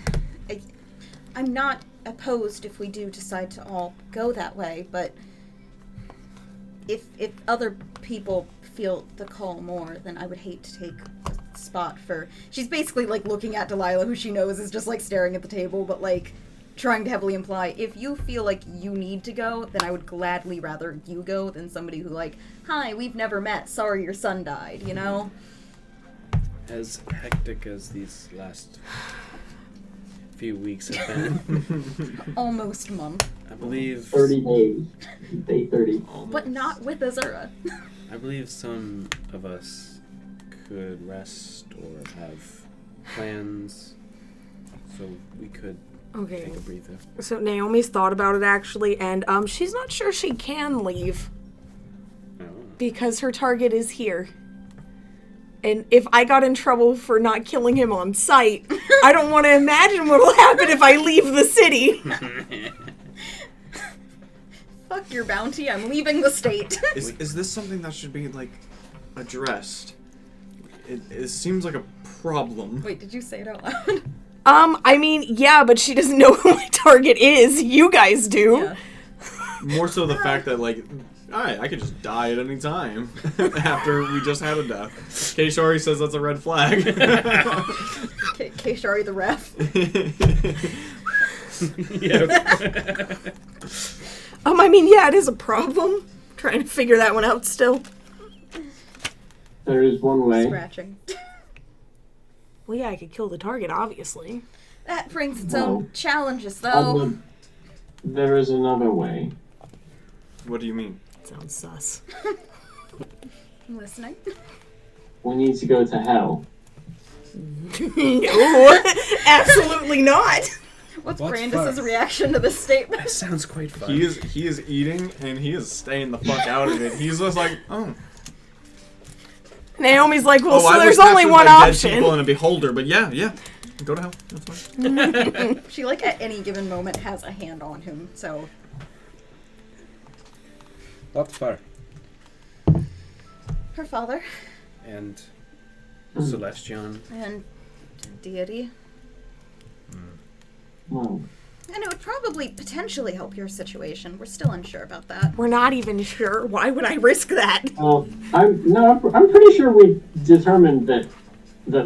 I'm not opposed if we do decide to all go that way, but if other people feel the call more, then I would hate to take a spot for... She's basically like looking at Delilah, who she knows is just like staring at the table, but like trying to heavily imply, if you feel like you need to go, then I would gladly rather you go than somebody who like, hi, we've never met, sorry your son died, you know? As hectic as these last few weeks have been, Almost month, I believe 30 days. Day 30. but not with Azura. I believe some of us could rest or have plans, so we could Okay. take a breather. So Naomi's thought about it actually, and she's not sure she can leave Oh. because her target is here. And if I got in trouble for not killing him on sight, I don't want to imagine what will happen if I leave the city. Fuck your bounty, I'm leaving the state. Is this something that should be like addressed? It seems like a problem. Wait, did you say it out loud? I mean, yeah, but she doesn't know who my target is. You guys do. Yeah. More so the fact that like, alright, I could just die at any time after we just had a death. Kay Shari says that's a red flag. Shari the ref. I mean, yeah, it is a problem. Trying to figure that one out still. There is one way. Scratching. Well, yeah, I could kill the target, obviously. That brings its No. own challenges, though. Although, there is another way. What do you mean? Sounds sus. I'm listening. We need to go to hell. No, absolutely not. What's What's Brandis's first? reaction to this statement? That sounds quite fun. He is eating and he is staying the fuck out of it. He's just like, oh. Naomi's like, well, I so was there's only captured one by dead option. people and a beholder, but yeah, go to hell. That's fine. She, like, at any given moment has a hand on him, so... What's for? Her father. And Celestion. And deity. Hmm. And it would probably potentially help your situation. We're still unsure about that. We're not even sure. Why would I risk that? Well, I'm pretty sure we determined that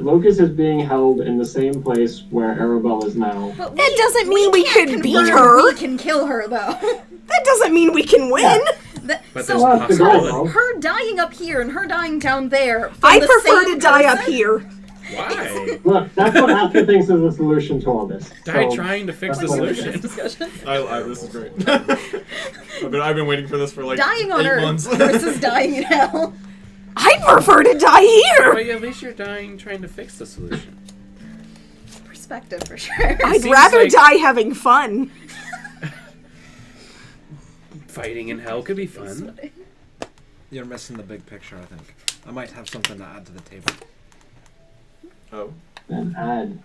Locust is being held in the same place where Arabelle is now. But That doesn't mean we can't could beat confirm her. We can kill her, though. That doesn't mean we can win. But So there's a Well, that's the goal, possibility. though. her dying up here and her dying down there. from I the prefer same to die up person? here. Why? Look, that's what Aster thinks is the solution to all this. Die So, trying to fix the that's what it solution. Discussion. This is great. I've been waiting for this for like Dying on 8 Earth months. versus dying in hell. I prefer to die here. But at least you're dying trying to fix the solution. Perspective for sure. I'd seems rather like- die having fun. Fighting in hell could be fun. You're missing the big picture, I think. I might have something to add to the table. Oh. Then add.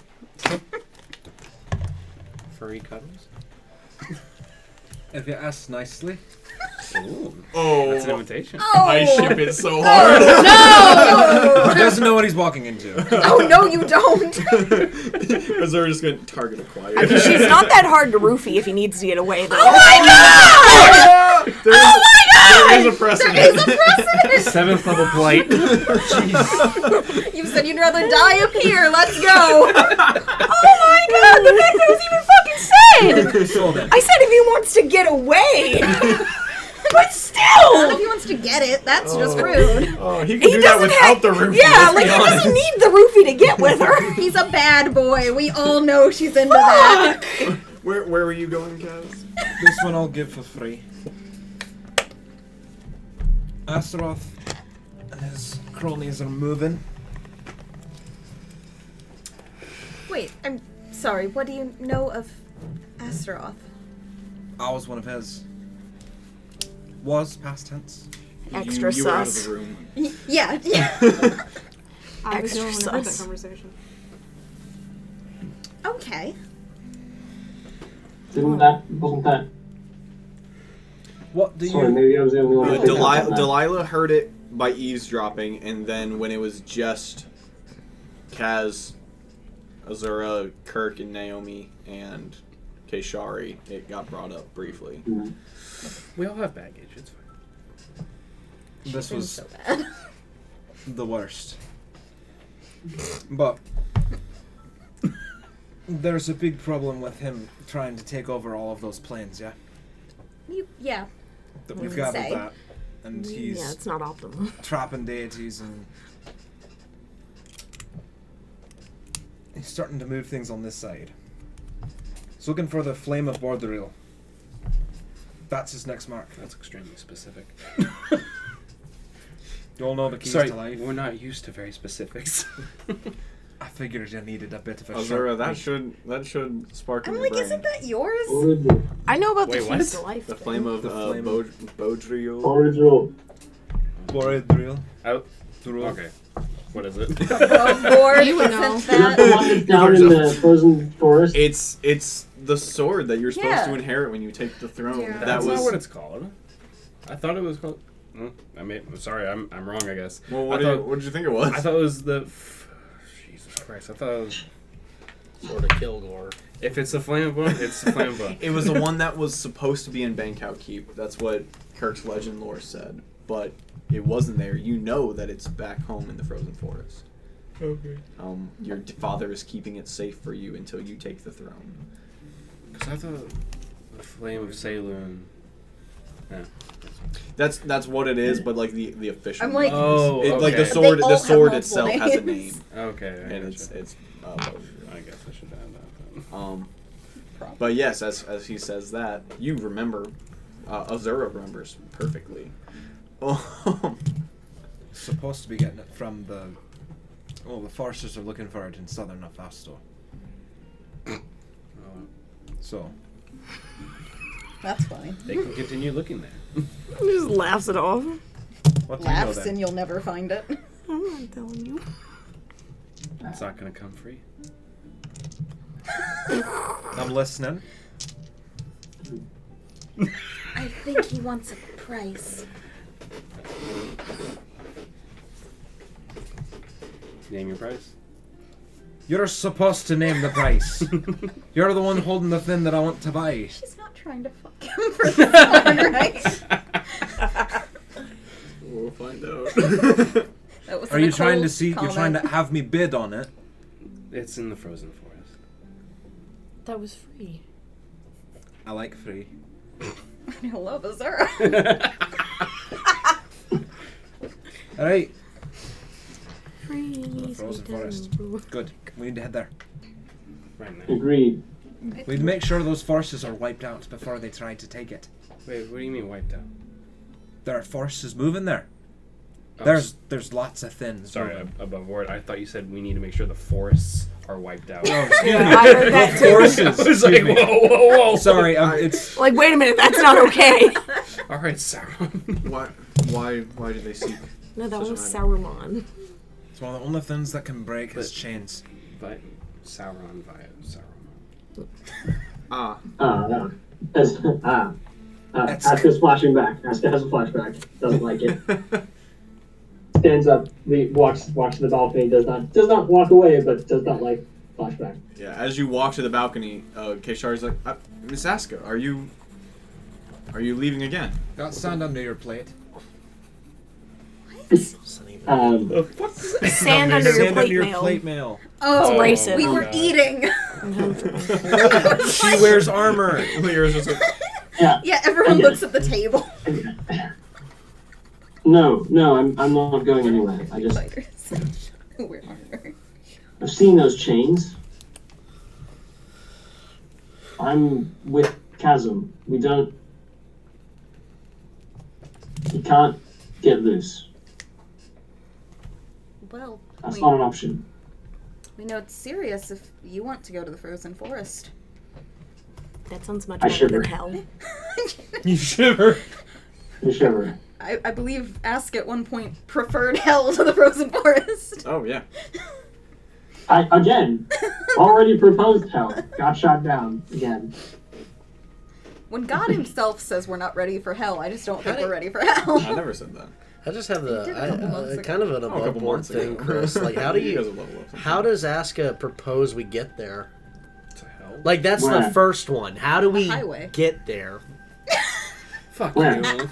Furry cuddles? If you ask nicely, Ooh. Oh. That's an invitation. I ship it so hard. he doesn't know what he's walking into. Oh no, you don't. Because they're just going to target acquired. She's not that hard to roofie if he needs to get away, though. Oh my god! There is a precedent. 7th level blight. You said you'd rather die up here. Let's go. Oh my god, the fact that was even fucking said! So then, I said if he wants to get away! But Not if still! he wants to get it. That's just rude. Oh, he can do that without the roof. Yeah, like he doesn't need the roofie to get with her. He's a bad boy. We all know she's into that. Where were you going, Kaz? this one I'll give for free. Astaroth and his cronies are moving. Wait, I'm sorry. What do you know of Astaroth? I was one of his. Was past tense. Extra you were out of sus. the room. Yeah. I was the only one who heard that sus. conversation. Okay. Wasn't that? What do you? Sorry, maybe I was the only one. who picked up on that. Delilah heard it by eavesdropping, and then when it was just Kaz, Azura, Kirk, and Naomi, and Keshari, it got brought up briefly. Mhm. We all have baggage. It's fine. This was So bad. the worst. But there's a big problem with him trying to take over all of those planes, yeah? Yeah. We've would gathered say. that. And he's Yeah, it's not optimal. trapping deities and he's starting to move things on this side. He's looking for the flame of Borderiel. That's his next mark. That's extremely specific. You all know the keys Sorry, to life. we're not used to very specifics. I figured you needed a bit of a Azura, short that should spark in I'm your like, brain. isn't that yours? Original. I know about Wait, the what? keys to life. The thing. flame of The flame Bodriel. Original. Borderiel. Out. Okay. What is it? Oh, Lord, You would know. isn't Is that the that? one that's down in the frozen forest? It's the sword that you're supposed Yeah. to inherit when you take the throne. Yeah. That That's was not what it's called. I thought it was called. I'm sorry. I'm wrong. I guess. Well, what did you think it was? I thought it was the. Jesus Christ! I thought it was. Sort of Kilgore. If it's the flame book, it's the flame book. It was the one that was supposed to be in Bangkok Keep. That's what Kirk's legend lore said. But it wasn't there. You know that it's back home in the frozen forest. Okay. Your father is keeping it safe for you until you take the throne. Because I thought the flame of Saloon. Yeah. That's what it is, but like the official. I'm like, Oh, it, like the okay. sword. They all The have sword multiple itself has a names. name, Okay. I and gotcha. it's. I guess I should add that. But yes, as he says that, you remember. Azura remembers perfectly. Supposed to be getting it from the. Oh, the foresters are looking for it in southern Afasto. So, that's fine. They can continue looking there. He just laughs it off. what do you know Laughs then? and you'll never find it. I'm not telling you. It's not gonna come free. I'm listening. I think he wants a price. Name your price. You're supposed to name the price. You're the one holding the thing that I want to buy. She's not trying to fuck him for this one, right? We'll find out. That was Are you trying to see? You're trying to have me bid on it? It's in the frozen forest. That was free. I like free. I love Azura. All right. Free. Frozen forest. Good. We need to head there. Right now. Agreed. We need to make sure those forests are wiped out before they try to take it. Wait, what do you mean wiped out? There are forests moving there. Oh, There's lots of things. Sorry, moving. above board. I thought you said we need to make sure the forests are wiped out. Oh, excuse me. I heard that too. Forces. I was like, whoa. Sorry, it's Like, wait a minute, that's not okay. All right, Sauron. Why do they seek? No, that such was an item? Saruman. it's one of the only things that can break his But- chains. Sauron via Sauron. Ah, Aska's flashing back. Aska has a flashback. Doesn't like it. Stands up, walks to the balcony. Does not walk away, but does not like flashback. yeah. As you walk to the balcony, Keshari's like, Miss Aska, are you leaving again? Got sand under your plate. Sand under your plate mail. plate mail. Oh, abrasive. we my were God. eating. She wears armor. Lear's just like, Yeah, everyone looks at the table. No, I'm not going anywhere. I just Fighters. We're hungry. I've seen those chains. I'm with Chasm. We don't. He can't get loose. Well, That's not an option. we know it's serious if you want to go to the frozen forest. That sounds much I better than shiver. hell. You shiver. You shiver. I believe Ask at one point preferred hell to the frozen forest. oh yeah. I again already proposed hell. Got shot down again. When God himself says we're not ready for hell, I just don't think How we're ready for hell. I never said that. I just have did a couple months ago. kind of an Oh, a couple above board months thing, ago. Chris. Like, how do You guys you? will level up. How does Aska propose we get there? To hell? Like, that's the Where? first one. How do we highway. get there? Fuck Where? you.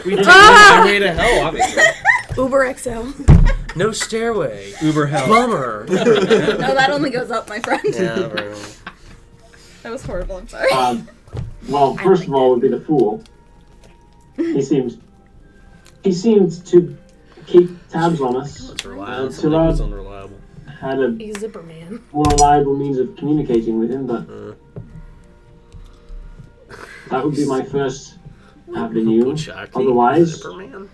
We take the way to hell, obviously. Uber XL. No stairway. Uber hell. Bummer. No, that only goes up, my friend. Yeah, bro. That was horrible, I'm sorry. Well, first of all, would be the fool. He seems to keep tabs on us. It's reliable. It's Something was allowed- unreliable. Had a He's Zipper Man. more reliable means of communicating with him, but that would be my first avenue. Buchaki, Otherwise, Zipperman.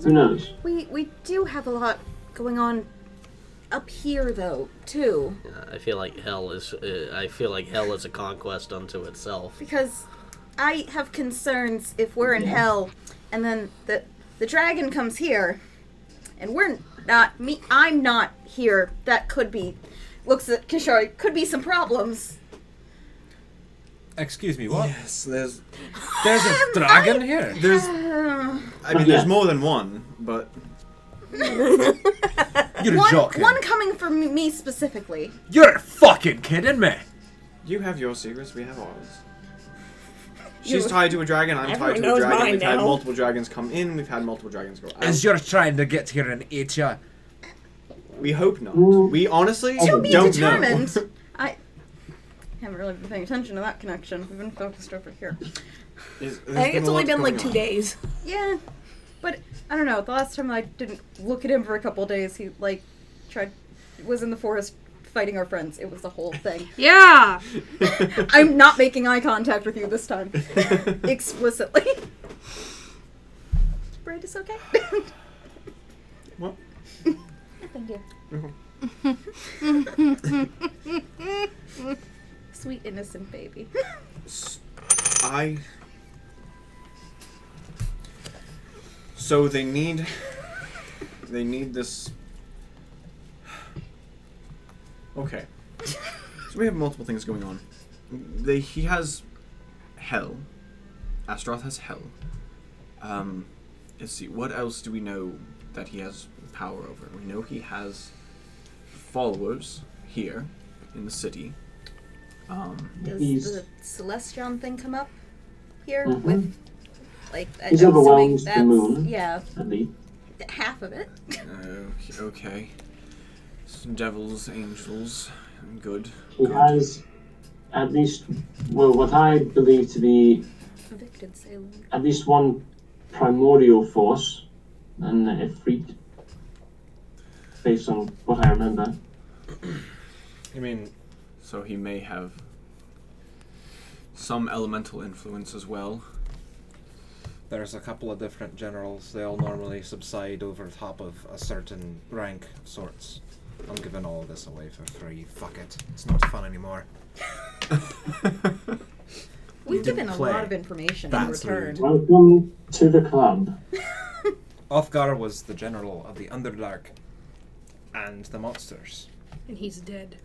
who knows? We do have a lot going on up here, though, too. I feel like hell is. I feel like hell is a conquest unto itself. Because I have concerns if we're in hell, and then the dragon comes here, and we're not. I'm not here. That could be. Looks at Kishari. Could be some problems. Excuse me, what? Yes, there's There's a dragon here. I mean there's more than one, but You're joking. One coming from me specifically. You're fucking kidding me. you have your secrets, we have ours. You- She's tied to a dragon, I'm tied Everyone to a knows dragon. mine We've had now. multiple dragons come in, we've had multiple dragons go out. As you're trying to get here and eat ya. We hope not. Mm. We honestly To be don't determined. know. I haven't really been paying attention to that connection. We've been focused over here. There's I think it's a only lot been like going 2 on. days. Yeah, but I don't know. The last time I didn't look at him for a couple days, he was in the forest fighting our friends. It was the whole thing. Yeah. I'm not making eye contact with you this time, explicitly. Braid is okay. What? Thank you. Sweet innocent baby. So they need this. Okay. So we have multiple things going on. He has hell, Astaroth has hell. Let's see, what else do we know that he has power over? We know he has followers here in the city. Does the Celestion thing come up here Mhm. with, like, He's I'm assuming overwhelmed that's the moon. yeah, At least. half of it. Okay. Some devils, angels, good. He has at least, well, what I believe to be Evicted Salem. at least one primordial force and a freak, based on what I remember. You mean So he may have some elemental influence as well. There's a couple of different generals. They all normally subside over top of a certain rank of sorts. I'm giving all of this away for free. Fuck it. It's not fun anymore. We've didn't given a play. lot of information in That's return. rude. Welcome to the club. Othgar was the general of the Underdark and the monsters. And he's dead.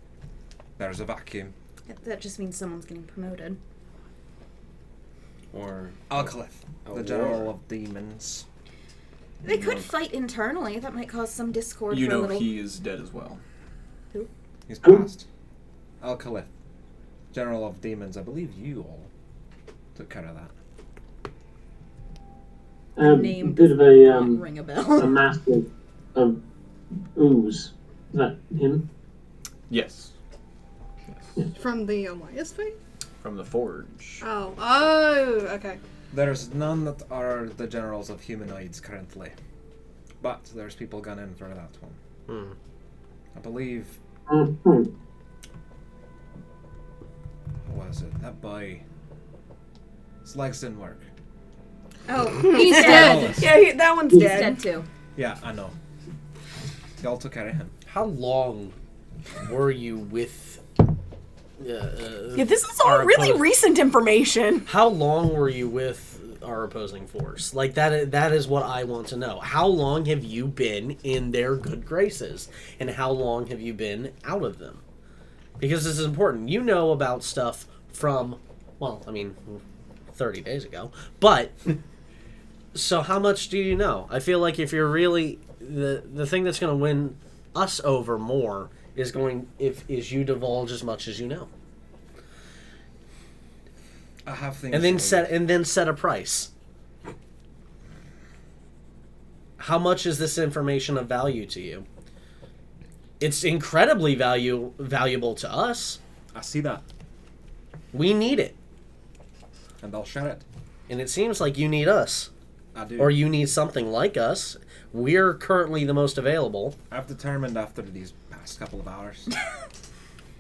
There's a vacuum. That just means someone's getting promoted. Or Alcalith, a the general war. of demons. They could fight internally. That might cause some discord You for a know little. he is dead as well. He's passed. Alcalith, general of demons. I believe you all took care of that. A Name bit of does not a ring a bell. mass of ooze. Is that him? Yes. From the Elias thing? From the Forge. Oh, okay. There's none that are the generals of humanoids currently, but there's people gone in for that one. I believe. Mm-hmm. What was it? That boy. His legs didn't work. Oh, He's dead. Yeah, that one's He's dead. dead too. Yeah, I know. Y'all took care of him. How long were you with? Yeah, this is all our really opposing- recent information. How long were you with our opposing force? Like that is what I want to know. How long have you been in their good graces, and how long have you been out of them? Because this is important. You know about stuff from, well, I mean, 30 days ago. But so how much do you know? I feel like if you're really the thing that's going to win us over more is you divulge as much as you know. I have things. And then to- set a price. How much is this information of value to you? It's incredibly valuable to us. I see that, We need it. and I'll share it. And it seems like you need us. I do. Or you need something like us. We're currently the most available. I've determined after these past couple of hours,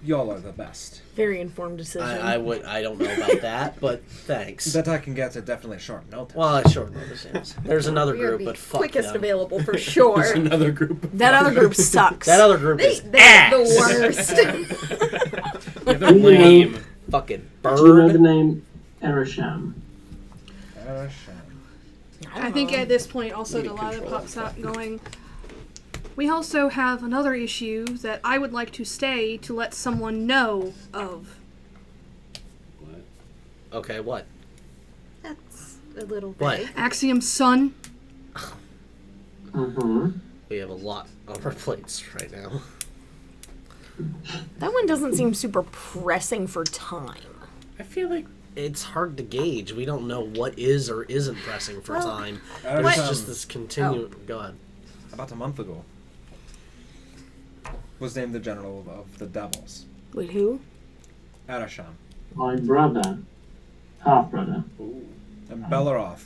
y'all are the best. Very informed decision. I don't know about that, but thanks. That I can get to definitely short notice. Well, I sure notice. Yes. There's another We are group, the but fuck quickest them. available for sure. Another group. That other group sucks. That other group is They're ass. the worst. They're lame. Fucking Do you know the bird. name Eresham? I think at this point also Delilah pops up going, we also have another issue that I would like to stay to let someone know of. Okay, what? That's a little What? vague. Axiom's son. Mm-hmm. We have a lot on our plates right now. That one doesn't seem super pressing for time. I feel like it's hard to gauge. We don't know what is or isn't pressing for time. There's What? just this continuing. Go ahead. About a month ago, was named the general of the devils. Wait, who? Eresham. My brother, half brother. And Brawlerz,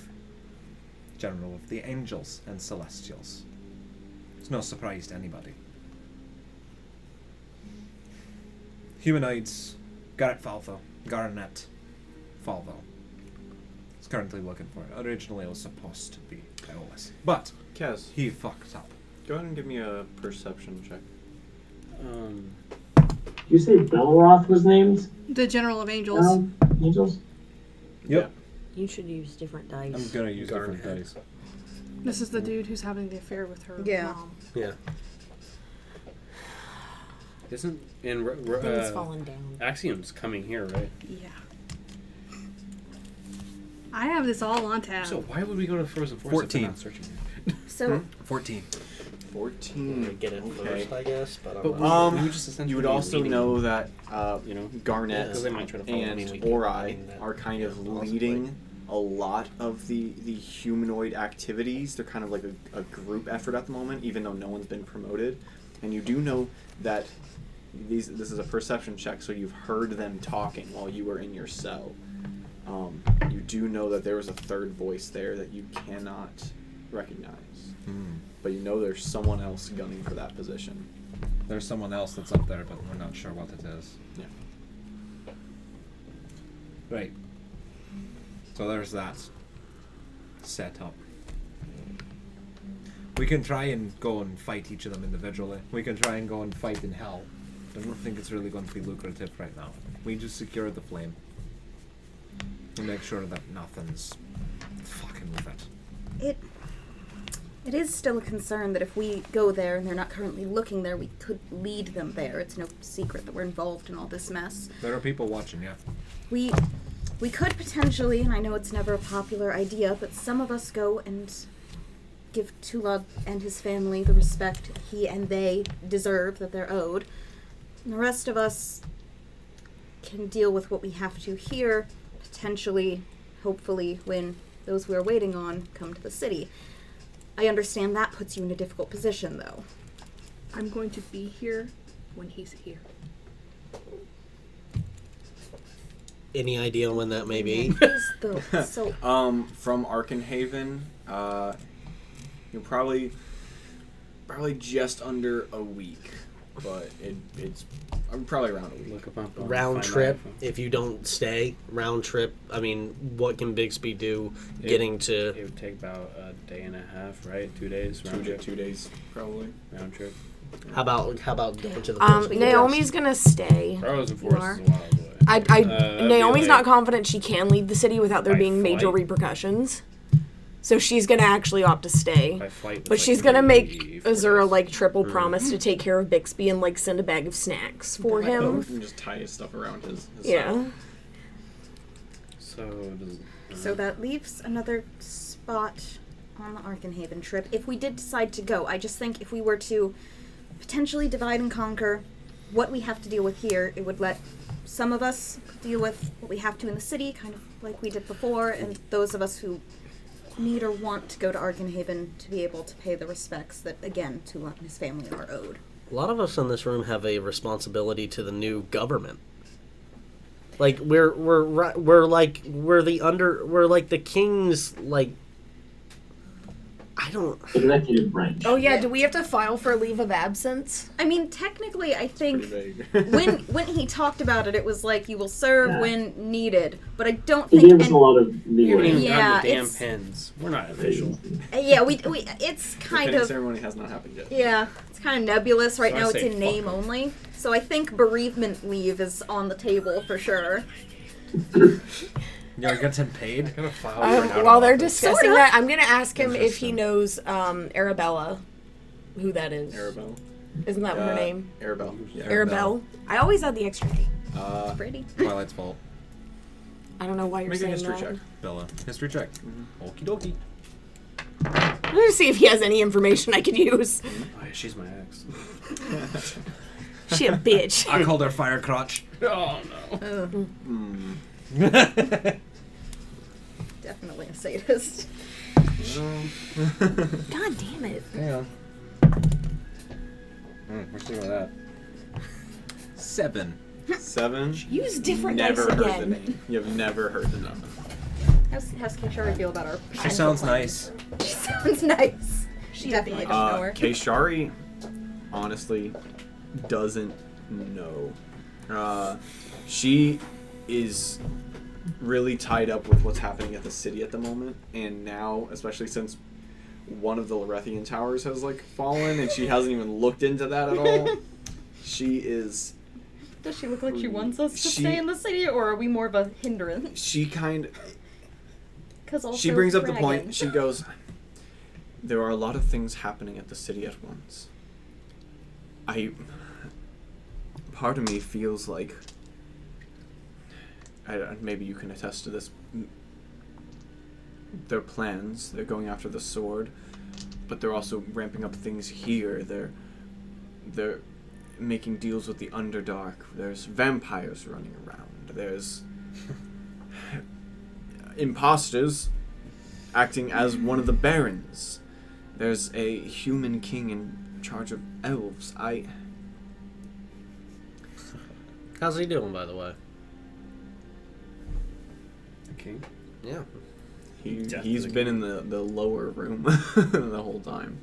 general of the angels and celestials. It's no surprise to anybody. Humanoids, Garrett Falvo. Is currently looking for it. Originally it was supposed to be Brawlerz, but Kaz, he fucked up. go ahead and give me a perception check. Did you say Brawlerz was named? The General of Angels. General Angels? Yep. You should use different dice. I'm gonna use different Garnet. dice. This is the dude who's having the affair with her Yeah. mom. Yeah. Isn't in Things falling down. Axiom's coming here, right? Yeah. I have this all on tab. So why would we go to the frozen forest if we're not searching it? So 14. 14. Get it first, I guess. But, But I'm we would just essentially You would be also leading, know that you know, Garnet because they might try to follow and us. Ori are kind of leading a lot of the humanoid activities. They're kind of like a group effort at the moment, even though no one's been promoted. And you do know that this is a perception check, so you've heard them talking while you were in your cell. You do know that there was a third voice there that you cannot recognize. But you know there's someone else gunning for that position. There's someone else that's up there, but we're not sure what it is. Yeah. Right. So there's that setup. We can try and go and fight each of them individually. We can try and go and fight in hell. I don't think it's really going to be lucrative right now. We just secure the flame. And make sure that nothing's fucking with it. It is still a concern that if we go there and they're not currently looking there, we could lead them there. It's no secret that we're involved in all this mess. There are people watching, yeah. We could potentially, and I know it's never a popular idea, but some of us go and give Tulad and his family the respect he and they deserve, that they're owed. And the rest of us can deal with what we have to here, potentially, hopefully, when those we are waiting on come to the city. I understand that puts you in a difficult position, though. I'm going to be here when he's here. Any idea when that may be? So, From Arkenhaven, you're probably just under a week, but it's probably around a week. Look up on Round find trip, that. if you don't stay, round trip, I mean, what can Bixby do getting to... It would take about a day and a half, right? 2 days, round trip. 2 days, probably. Round trip. How about going to the first Naomi's gonna stay. Frozen You forest are? is a wild boy. Naomi's like- not confident she can leave the city without there By being major flight? repercussions. So she's gonna actually opt to stay. By flight, But it's she's like gonna make 3 Azura days. like triple promise to take care of Bixby and like send a bag of snacks for him. And just tie his stuff around his Yeah. So does So that leaves another spot on the Arkenhaven trip. If we did decide to go, I just think if we were to potentially divide and conquer what we have to deal with here, it would let some of us deal with what we have to in the city, kind of like we did before, and those of us who need or want to go to Arkenhaven to be able to pay the respects that, again, Tulad and his family are owed. A lot of us in this room have a responsibility to the new government. Like we're like the king's like I don't Executive branch. Oh yeah, do we have to file for a leave of absence? I mean, technically, I think Pretty vague. when he talked about it, it was like you will serve Yeah. when needed. But I don't He think gave us a lot of We haven't leeway. even Yeah, gotten the damn it's- pens. We're not official. yeah, we it's The kind pinning of ceremony has not happened yet. yeah, it's kind of nebulous right So I now. It's say in name fuck 'em. only. So I think bereavement leave is on the table for sure. You're getting paid? I gotta file for an out While of they're office. discussing Sort of. that, I'm gonna ask him if he Interesting. knows Arabella, who that is. Arabelle. Isn't that her name? Arabelle. Yeah. Arabelle. I always add the extra D. Pretty. Twilight's fault. I don't know why you're Make a saying history that. check. Bella. History check. Okie dokie. I'm gonna see if he has any information I could use. Oh, yeah, she's my ex. She a bitch. I called her Fire Crotch. Oh no. Definitely a sadist. God damn it. Yeah. We're sticking with that. 7. 7. Use different Never dice heard again. the name. You've never heard the name. How's Kishari feel about our? She sounds nice. She sounds nice. She definitely doesn't know her. Keshari honestly doesn't know. She is really tied up with what's happening at the city at the moment, and now, especially since one of the Lorethian towers has like fallen, and she hasn't even looked into that at all. She is. Does she look like she wants us to She- stay in the city, or are we more of a hindrance? She kind. Because also She brings up the dragon. point. She goes, "There are a lot of things happening at the city at once. Part of me feels like, maybe you can attest to this. their plans. They're going after the sword, but they're also ramping up things here. They're making deals with the Underdark. There's vampires running around. There's imposters acting as one of the barons. There's a human king in charge of elves. How's he doing, by the way? Okay. Yeah. He's been in the lower room the whole time.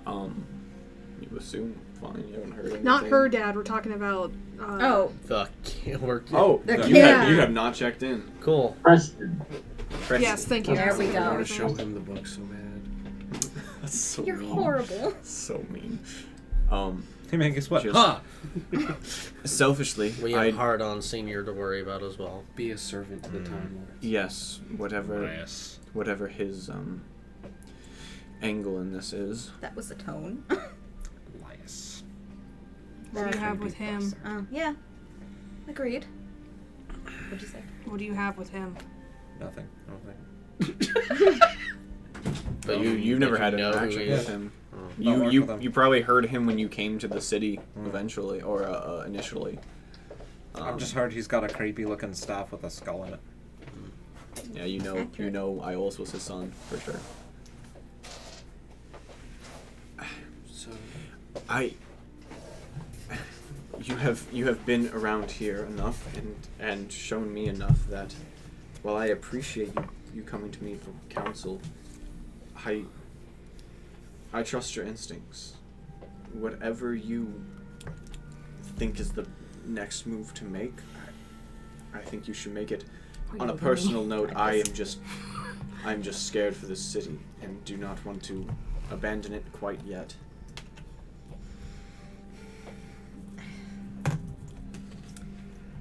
You assume fine. You haven't heard anything. Not her dad. We're talking about. You have not checked in. Cool. Preston. Yes, thank you. There we I go. want to show him the book so bad. That's so You're mean. horrible. So mean. Hey man, guess what? Just- Huh! Selfishly, We have hard on senior to worry about as well. Be a servant to the Time Lords. yes, whatever Yes. his angle in this is. That was a tone. Lias. What do you have with him? Yeah. Agreed. What'd you say? What do you have with him? Nothing. I don't think. But you've never had an know who interaction he with is? him. I'll work with him. You probably heard him when you came to the city eventually, or initially. I've just heard he's got a creepy looking staff with a skull in it. Yeah, you know Iolus was his son, for sure. So, You have been around here enough and shown me enough that while I appreciate you coming to me for counsel, I trust your instincts. Whatever you think is the next move to make, I think you should make it. On a personal note, I'm just scared for this city and do not want to abandon it quite yet.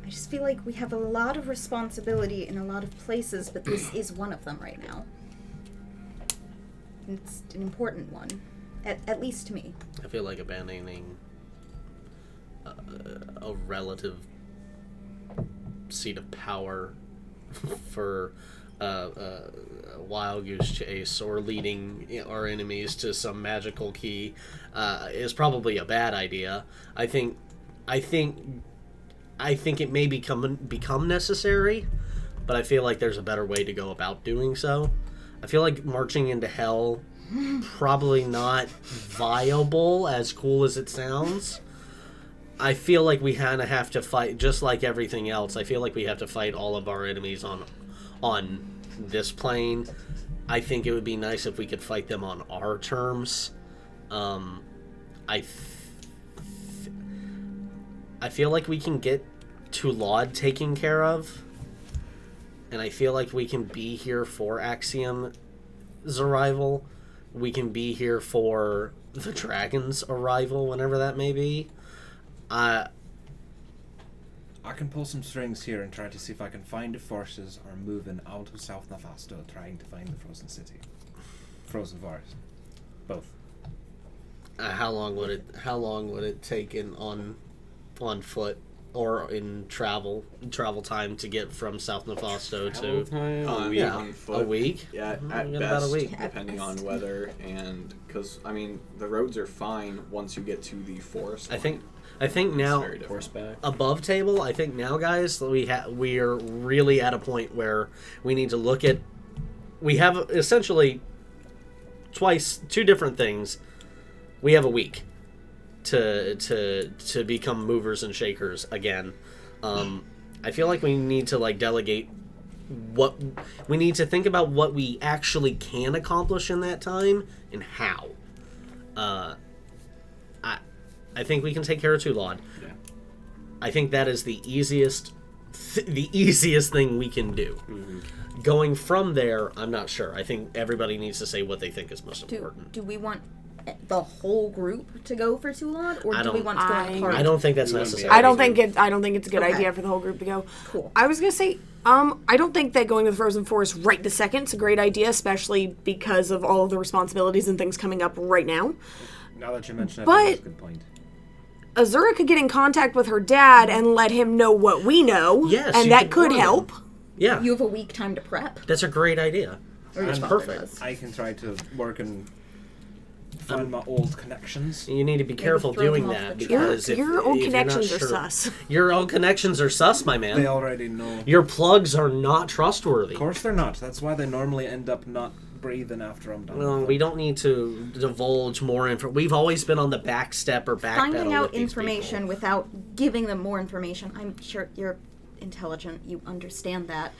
I just feel like we have a lot of responsibility in a lot of places, but this is one of them right now. It's an important one, at least to me. I feel like abandoning a relative seat of power for a wild goose chase or leading our enemies to some magical key is probably a bad idea. I think it may become necessary, but I feel like there's a better way to go about doing so. I feel like marching into hell, probably not viable, as cool as it sounds. I feel like we kind of have to fight, just like everything else. I feel like we have to fight all of our enemies on this plane. I think it would be nice if we could fight them on our terms. I feel like we can get Tulad taken care of, and I feel like we can be here for Axiom's arrival. We can be here for the dragon's arrival, whenever that may be. I can pull some strings here and try to see if I can find the forces are moving out of South Nefasto, trying to find the Frozen City. Frozen Forest. Both. How long would it take on foot or in travel time to get from South Nefasto to On foot. a week? Yeah, We at got best, about a week. depending on weather, and because I mean the roads are fine once you get to the forest. I think now very different. horseback. above table. I think now, guys, we are really at a point where we need to look at. We have essentially two different things. We have a week to become movers and shakers again. I feel like we need to delegate what we need to think about what we actually can accomplish in that time and how. I think we can take care of Tulad. Yeah. I think that is the easiest thing we can do. Mm-hmm. Going from there, I'm not sure. I think everybody needs to say what they think is most important. Do we want the whole group to go for Tulad, or do we want to go in part? I don't think that's We wouldn't be necessary. I don't think it's a good Okay. idea for the whole group to go. Cool. I was gonna say, I don't think that going to the Frozen Forest right this second is a great idea, especially because of all of the responsibilities and things coming up right now. Now that you mention it, But- that's a good point. Azura could get in contact with her dad and let him know what we know, Yes, and you that could could warn him. help. Yeah, You have a week time to prep. that's a great idea. Or your And father perfect. does. I can try to work and find my old connections. You need to be careful throw doing them off that the because Your if old you're connections not are sure, sus. Your old connections are sus, my They man. already know. Your plugs are not trustworthy. Of course they're not. That's why they normally end up not breathing after I'm done. Well, with we them. don't need to divulge more info. We've always been on the back step or back Finding pedal out with these information people. without giving them more information. I'm sure you're intelligent, you understand that,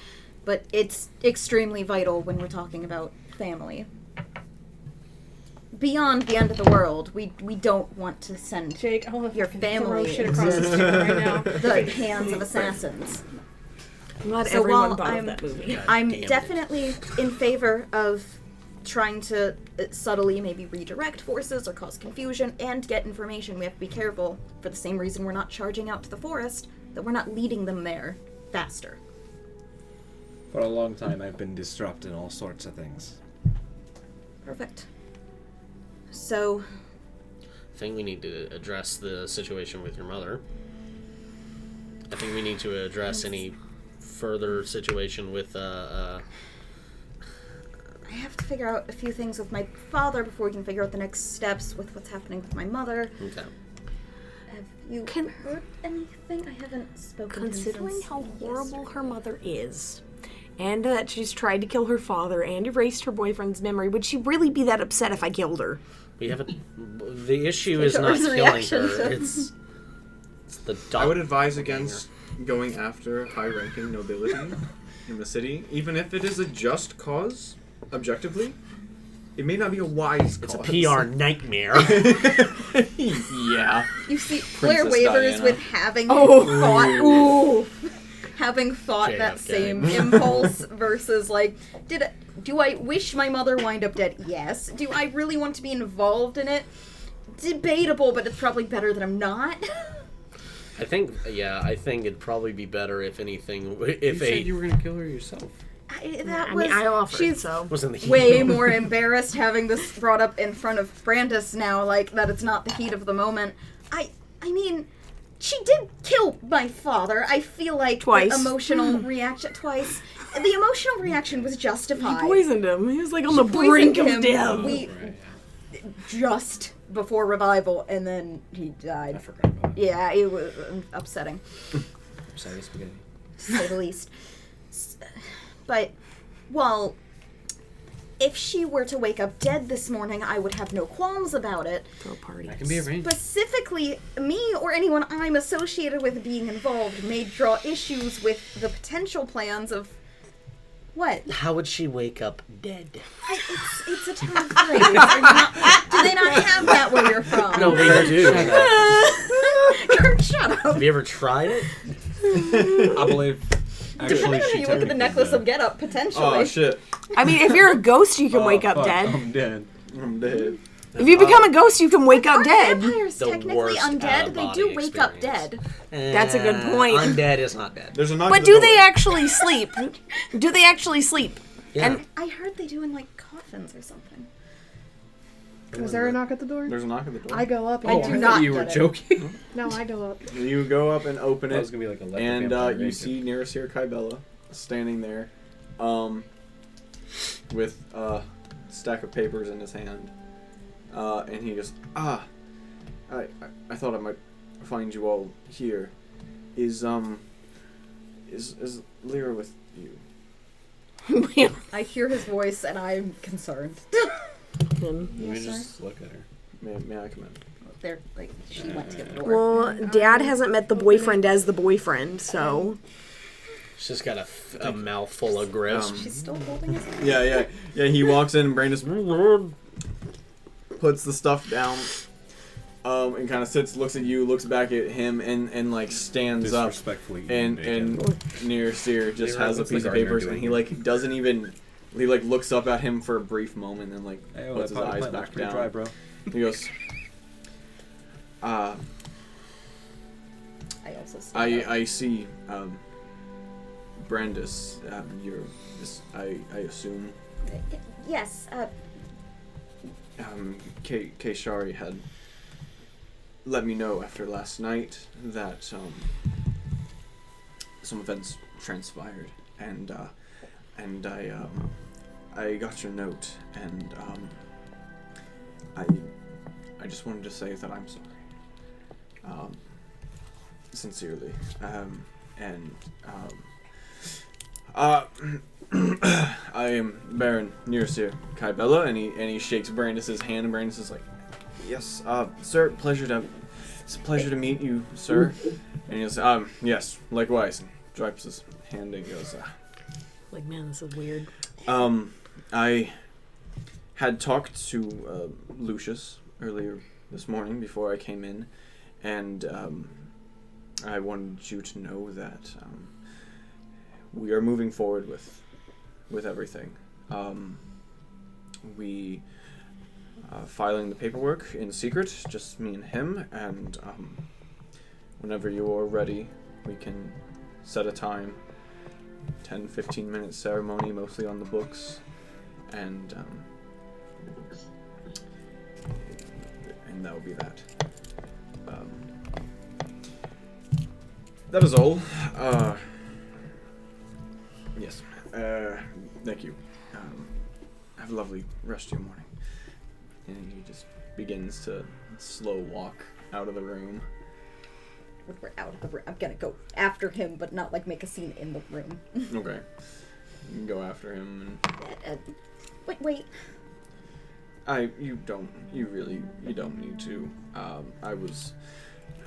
but it's extremely vital when we're talking about family. Beyond the end of the world, we don't want to send Jake, I want to your throw family shit across this table right now. the hands of assassins. I'm glad So everyone while thought I'm- of that movie. I'm damn it. definitely in favor of trying to subtly maybe redirect forces or cause confusion and get information. We have to be careful for the same reason we're not charging out to the forest, that we're not leading them there faster. For a long time, I've been disrupting all sorts of things. Perfect. So, I think we need to address the situation with your mother. I think we need to address any further situation with I have to figure out a few things with my father before we can figure out the next steps with what's happening with my mother. Okay. Have you heard anything? I haven't spoken to him Considering since how horrible yesterday. her mother is, and that she's tried to kill her father and erased her boyfriend's memory, would she really be that upset if I killed her? We haven't. The issue is not His killing reaction her. to- It's the I would dog. advise against going after high-ranking nobility in the city, even if it is a just cause, objectively. It may not be a wise It's a cause. PR nightmare. Yeah. You see, Blaire Princess wavers Diana. with having thought, having thought that JFK. same impulse versus like, do I wish my mother wind up dead? Yes. Do I really want to be involved in it? Debatable, but it's probably better that I'm not. I think it'd probably be better if anything. You If said you were gonna kill her yourself. I offered, she's so. wasn't the way hero. more embarrassed having this brought up in front of Brandis now, like that it's not the heat of the moment. I mean, she did kill my father. I feel like Twice. the emotional reaction twice. The emotional reaction was He justified. poisoned him. He was like on the Poisoned brink of him. death. We just before revival, and then he died. I forgot about it. Yeah, it was upsetting, Sorry, spaghetti. to say the least. But, well, if she were to wake up dead this morning, I would have no qualms about it. Throw a party. That can be arranged. Specifically, me or anyone I'm associated with being involved may draw issues with the potential plans of... What? How would she wake up dead? It's a term of phrase. Do they not have that where you're from? No, we do. Kurt, shut up. Have you ever tried it? I believe. Actually, Depending on she you look at the necklace of Get Up, potentially. Oh shit. I mean, if you're a ghost, you can wake up fuck, dead. I'm dead. I'm dead. If you become a ghost, you can wake up Aren't dead. vampires The technically worst undead? They out-of-body do wake up experience. dead. That's a good point. Undead is not dead. There's a knock But at the do door. they actually sleep? Do they actually sleep? Yeah. And I heard they do in like coffins or something. Was there a knock at the door? There's a knock at the door. I go up. I And do I not thought you were get it. joking. No, I go up. You go up and open That was it, gonna be like a leopard and vampire, you right? see Nerysir Kybella standing there, with a stack of papers in his hand, and he goes, I thought I might find you all here. Is Lyra with you? I hear his voice and I'm concerned. Let me just look at her. May I come in? They're like, she went to the door. well, Dad hasn't met the boyfriend as the boyfriend, so She's got a mouthful of grips. She's still holding his hand. Yeah. He walks in and Brandis puts the stuff down, and kind of sits, looks at you, looks back at him, and like stands up. Disrespectfully. And Nerysir just Lyra, has a what's the piece of gardener papers, doing and he here? like doesn't even. He like looks up at him for a brief moment, and like Hey, puts his eyes back down. Dry, bro. He goes, I also stand up. I see, Brandis, you're this, I assume, Yes, Shari had let me know after last night that, some events transpired, and I got your note, and I just wanted to say that I'm sorry. Sincerely. I am Baron Nearseer Kybella, and he shakes Brandis's hand, and Brandis is like, yes, sir, it's a pleasure to meet you, sir. And he goes, yes, likewise. And drops his hand and goes, Like, man, this is weird. I had talked to Lucius earlier this morning before I came in, and I wanted you to know that we are moving forward with everything. We filing the paperwork in secret, just me and him, and whenever you're ready, we can set a time, 10-15 minute ceremony, mostly on the books, and that will be that. That is all. Yes. Thank you. Have a lovely rest of your morning. And he just begins to slow walk out of the room. When we're out of the room, I'm gonna go after him, but not like make a scene in the room. Okay. You can go after him and... Wait. You don't need to. I was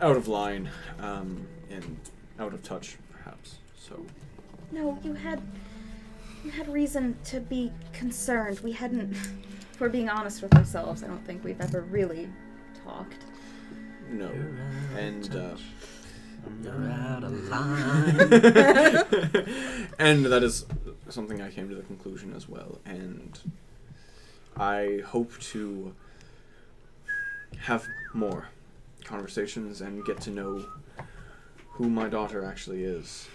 out of line, and out of touch, perhaps, so... No, you had reason to be concerned. We hadn't, if we're being honest with ourselves, I don't think we've ever really talked. No. And, You're out of line. and that is something I came to the conclusion as well, and I hope to have more conversations and get to know who my daughter actually is.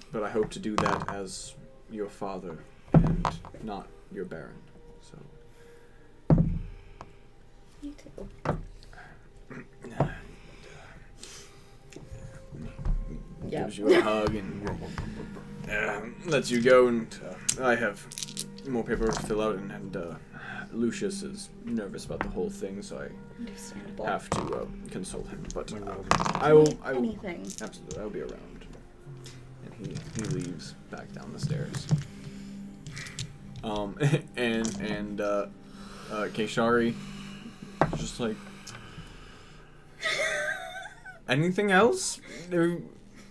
But I hope to do that as your father and not your Baron. So. Me too. Gives you a hug and lets you go, and I have more paperwork to fill out, and Lucius is nervous about the whole thing, so I have to console him. But I will. Anything. Absolutely, I'll be around. And he leaves back down the stairs. And Keishari just like, anything else?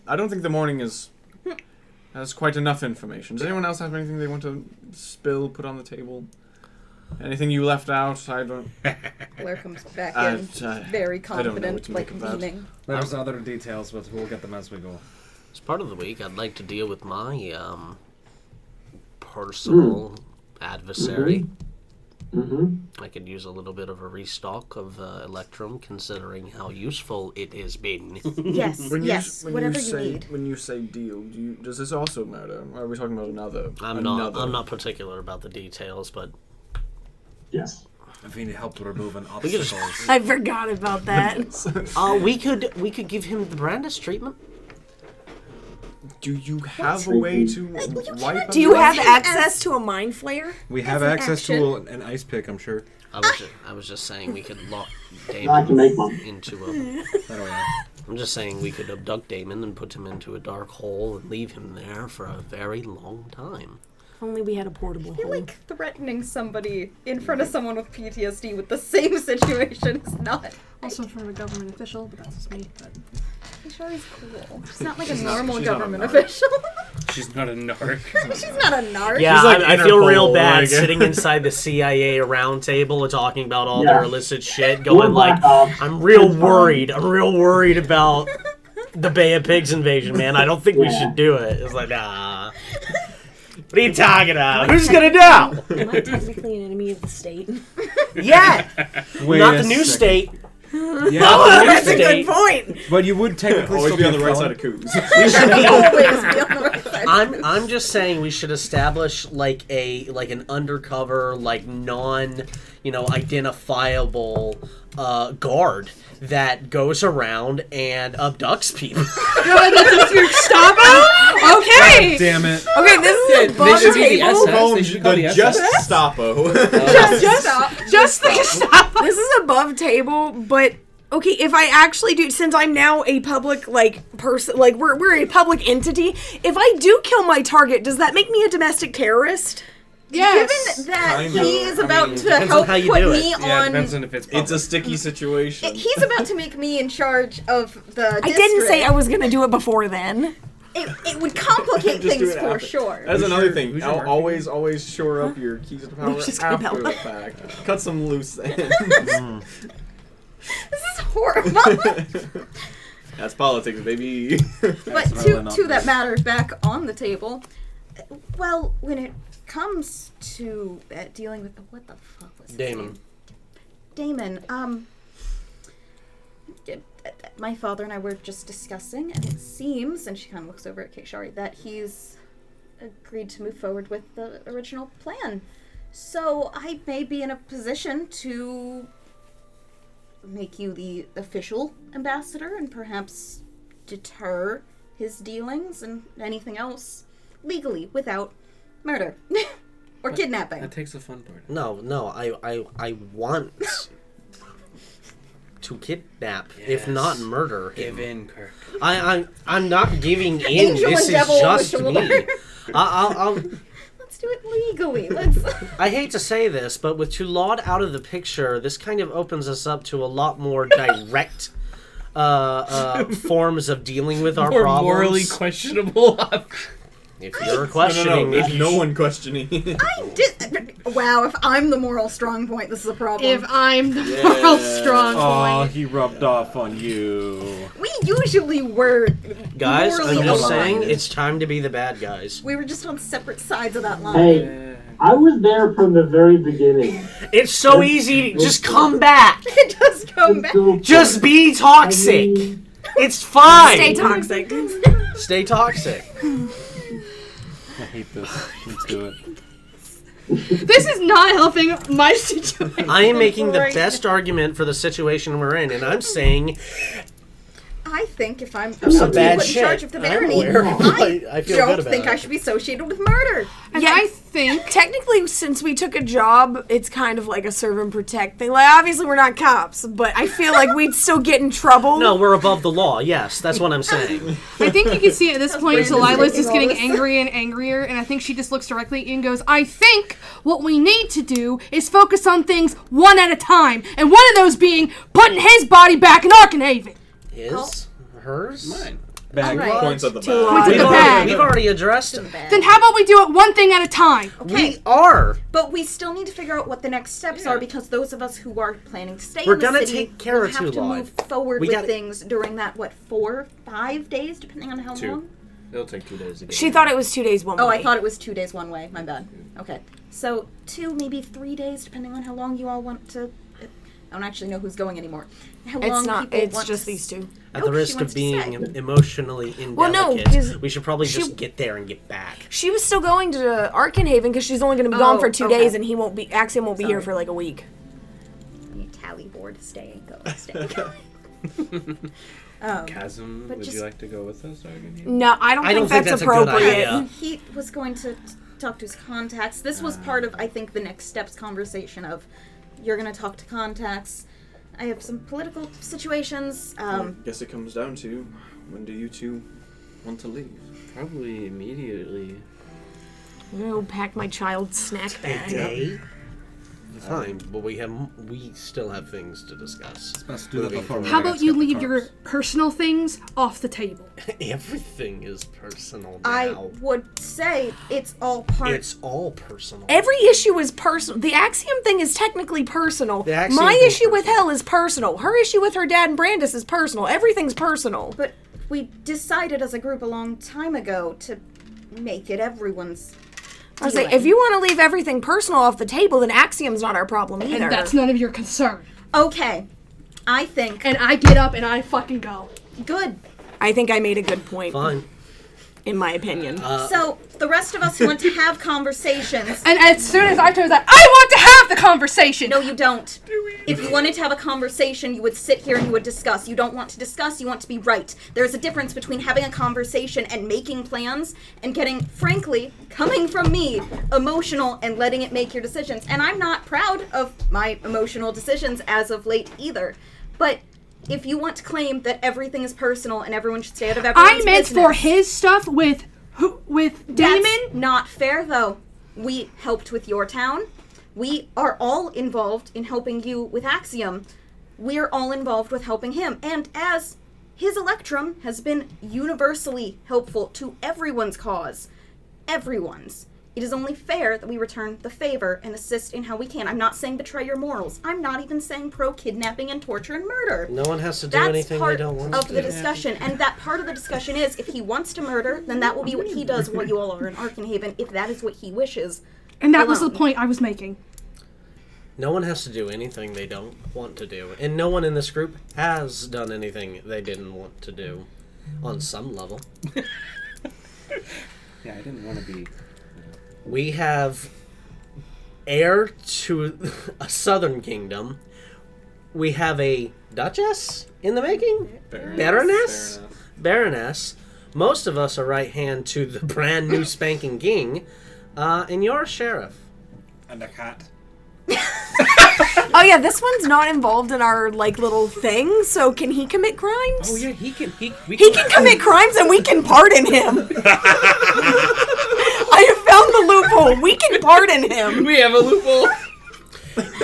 I don't think the morning has quite enough information. Does anyone else have anything they want to spill, put on the table? Anything you left out? I don't... Blaire comes back in, very confident, like meaning. There's other details, but we'll get them as we go. As part of the week, I'd like to deal with my personal adversary. Mm-hmm. I could use a little bit of a restock of Electrum, considering how useful it has been. Yes, whatever you need. When you say deal, does this also matter? Or are we talking about another? I'm not particular about the details, but Yes. If we need help to remove an obstacle. I forgot about that. we could give him the Brandis treatment. Do you have a way to wipe? Do you have access to a mind flayer? We have access to an ice pick, I'm sure. I was just saying we could lock I Damon can make one. into a... I'm just saying we could abduct Damon and put him into a dark hole and leave him there for a very long time. If only we had a portable I feel hole. like threatening somebody in front of someone with PTSD with the same situation is not. Also in front of a government official, but that's just me. But Keishari's cool. She's not like a normal government official. She's not a narc. She's not a narc. Yeah, She's like I feel real Interpol, bad like- sitting inside the CIA round table and talking about all Yeah. their illicit shit, going We're like, black ops. I'm real It's worried. I'm real worried about the Bay of Pigs invasion, man. I don't think we Yeah. should do it. It's like, nah. What are you talking about? Who's gonna know? Am I technically an enemy of the state? Yeah! Wait Not a the new sec. state. Yeah, That's a good point. but you would technically Always still be on the right felon. side of coups. We should be Always be on the right side I'm just saying we should establish like an undercover, like identifiable guard that goes around and abducts people. That's your Gestapo? Okay. Damn it. Okay, this is above they should be the table. SS. They should call the Just SS. Stapo. Just the Gestapo. This is above table, but okay, if I actually do, since I'm now a public person, we're a public entity. If I do kill my target, does that make me a domestic terrorist? Yes. Given that Kind he of. is about to depends help on how you put do me it. Yeah, it on. depends on if it's public. It's a sticky situation. He's about to make me in charge of the I didn't say I was gonna do it before then. It would complicate Just do things it for after. sure. That's another thing. who's your Always shore up your keys to power Just gonna after the help. fact. Cut some loose ends. This is horrible. That's politics, baby. But That's really not to that nice. matter, back on the table. Well, when it comes to dealing with what the fuck was his Damon. name? Damon. My father and I were just discussing, and it seems, and she kind of looks over at Keshari, that he's agreed to move forward with the original plan. So I may be in a position to make you the official ambassador and perhaps deter his dealings and anything else legally without murder or kidnapping. That takes the fun part. No, I want to kidnap, if Yes. not murder Give him. in, Kirk. I'm not giving in. Angel This and is devil on the just shoulder. me. I'll Let's do it legally. Let's. I hate to say this, but with Tulad out of the picture, this kind of opens us up to a lot more direct forms of dealing with our More problems. morally questionable. If you're questioning, There's if no you one questioning. Wow, if I'm the moral strong point, this is a problem. If I'm the moral strong Oh, point. he rubbed off on you. We usually were guys, morally I'm just aligned. saying, it's time to be the bad guys. We were just on separate sides of that line. Hey, I was there from the very beginning. It's so easy. Just come back. Just come back. Just be toxic. It's fine. Stay toxic. Stay toxic. I hate this. Let's do it. This is not helping my situation. I am making the Right. best argument for the situation we're in, and I'm saying I think if I'm some about to be bad put in shit. charge of the I'm barony, aware. I feel don't good about think it. I should be associated with murder. And Yeah. I think Technically, since we took a job, it's kind of like a serve and protect thing. Like, obviously, we're not cops, but I feel like we'd still get in trouble. No, we're above the law. Yes, that's what I'm saying. I think you can see at this point, Brandon's Delilah's making just all getting this. angrier and angrier, and I think she just looks directly and goes, I think what we need to do is focus on things one at a time, and one of those being putting his body back in Arkenhaven. His? Hers? Mine. Bag. Alright. Points at the Too back. long. Points at the bag. We've already addressed To the bag. Then how about we do it one thing at a time? Okay, We are. but we still need to figure out what the next steps are because those of us who are planning to stay We're in the gonna city take care will of have to Tulad. move forward We with gotta- things during that 4-5 days, depending on how 2. long. It'll take 2 days to get She in. thought it was 2 days, 1 Oh, way. I thought it was 2 days one way. My bad. Okay, so 2, maybe 3 days, depending on how long you all want to. I don't actually know who's going anymore. How long It's not. people It's want just to these two. At Oh, the she risk wants of to being stay. emotionally indelicate, Well, no, 'cause we should probably she- just get there and get back. She was still going to Arkenhaven because she's only going to be gone Oh, for 2 okay. days, and he won't be. Axiom won't be here Sorry. for like a week. You tally board, stay, go, stay. Chasm, But would just- you like to go with us, Argan? No, I don't think that's a good appropriate. idea. He was going to talk to his contacts. This was part of, I think, the next steps conversation of you're going to talk to contacts. I have some political situations. Guess it comes down to when do you two want to leave? Probably immediately. I'm gonna go pack my child's snack bag. Fine, but we still have things to discuss. It's best to do that before we How get about you to the leave your cars. personal things off the table? Everything is personal I now. would say it's all part. It's all personal. Every issue is personal. The Axiom thing is technically personal. The Axiom My thing's issue with personal. Hell is personal. Her issue with her dad and Brandis is personal. Everything's personal. But we decided as a group a long time ago to make it everyone's. I was like, dealing. if you want to leave everything personal off the table, then Axiom's not our problem either. And that's none of your concern. Okay, I think And I get up and I fucking go. good. I think I made a good point. Fine. in my opinion. So, the rest of us want to have conversations. And as soon as I chose that, I want to have the conversation! No, you don't. If you wanted to have a conversation, you would sit here and you would discuss. You don't want to discuss, you want to be right. There's a difference between having a conversation and making plans and getting, frankly, coming from me, emotional and letting it make your decisions. And I'm not proud of my emotional decisions as of late either. But if you want to claim that everything is personal and everyone should stay out of everyone's I meant business, for his stuff with Damon. that's not fair, though. We helped with your town. We are all involved in helping you with Axiom. We're all involved with helping him. And as his Electrum has been universally helpful to everyone's cause, everyone's, it is only fair that we return the favor and assist in how we can. I'm not saying betray your morals. I'm not even saying pro-kidnapping and torture and murder. No one has to do anything they don't want to do. That's part of the discussion, and that part of the discussion is if he wants to murder, then that will be what he does while you all are in Arkenhaven, if that is what he wishes. And that was the alone. point I was making. No one has to do anything they don't want to do. And no one in this group has done anything they didn't want to do. On some level. Yeah, I didn't want to be... We have heir to a southern kingdom. We have a duchess in the making? Baroness? Baroness. Most of us are right hand to the brand new spanking king. And you're a sheriff. And a cat. Oh yeah, this one's not involved in our like little thing, so can he commit crimes? Oh yeah, he can. He can commit crimes and we can pardon him. I have found the loophole. We can pardon him. We have a loophole.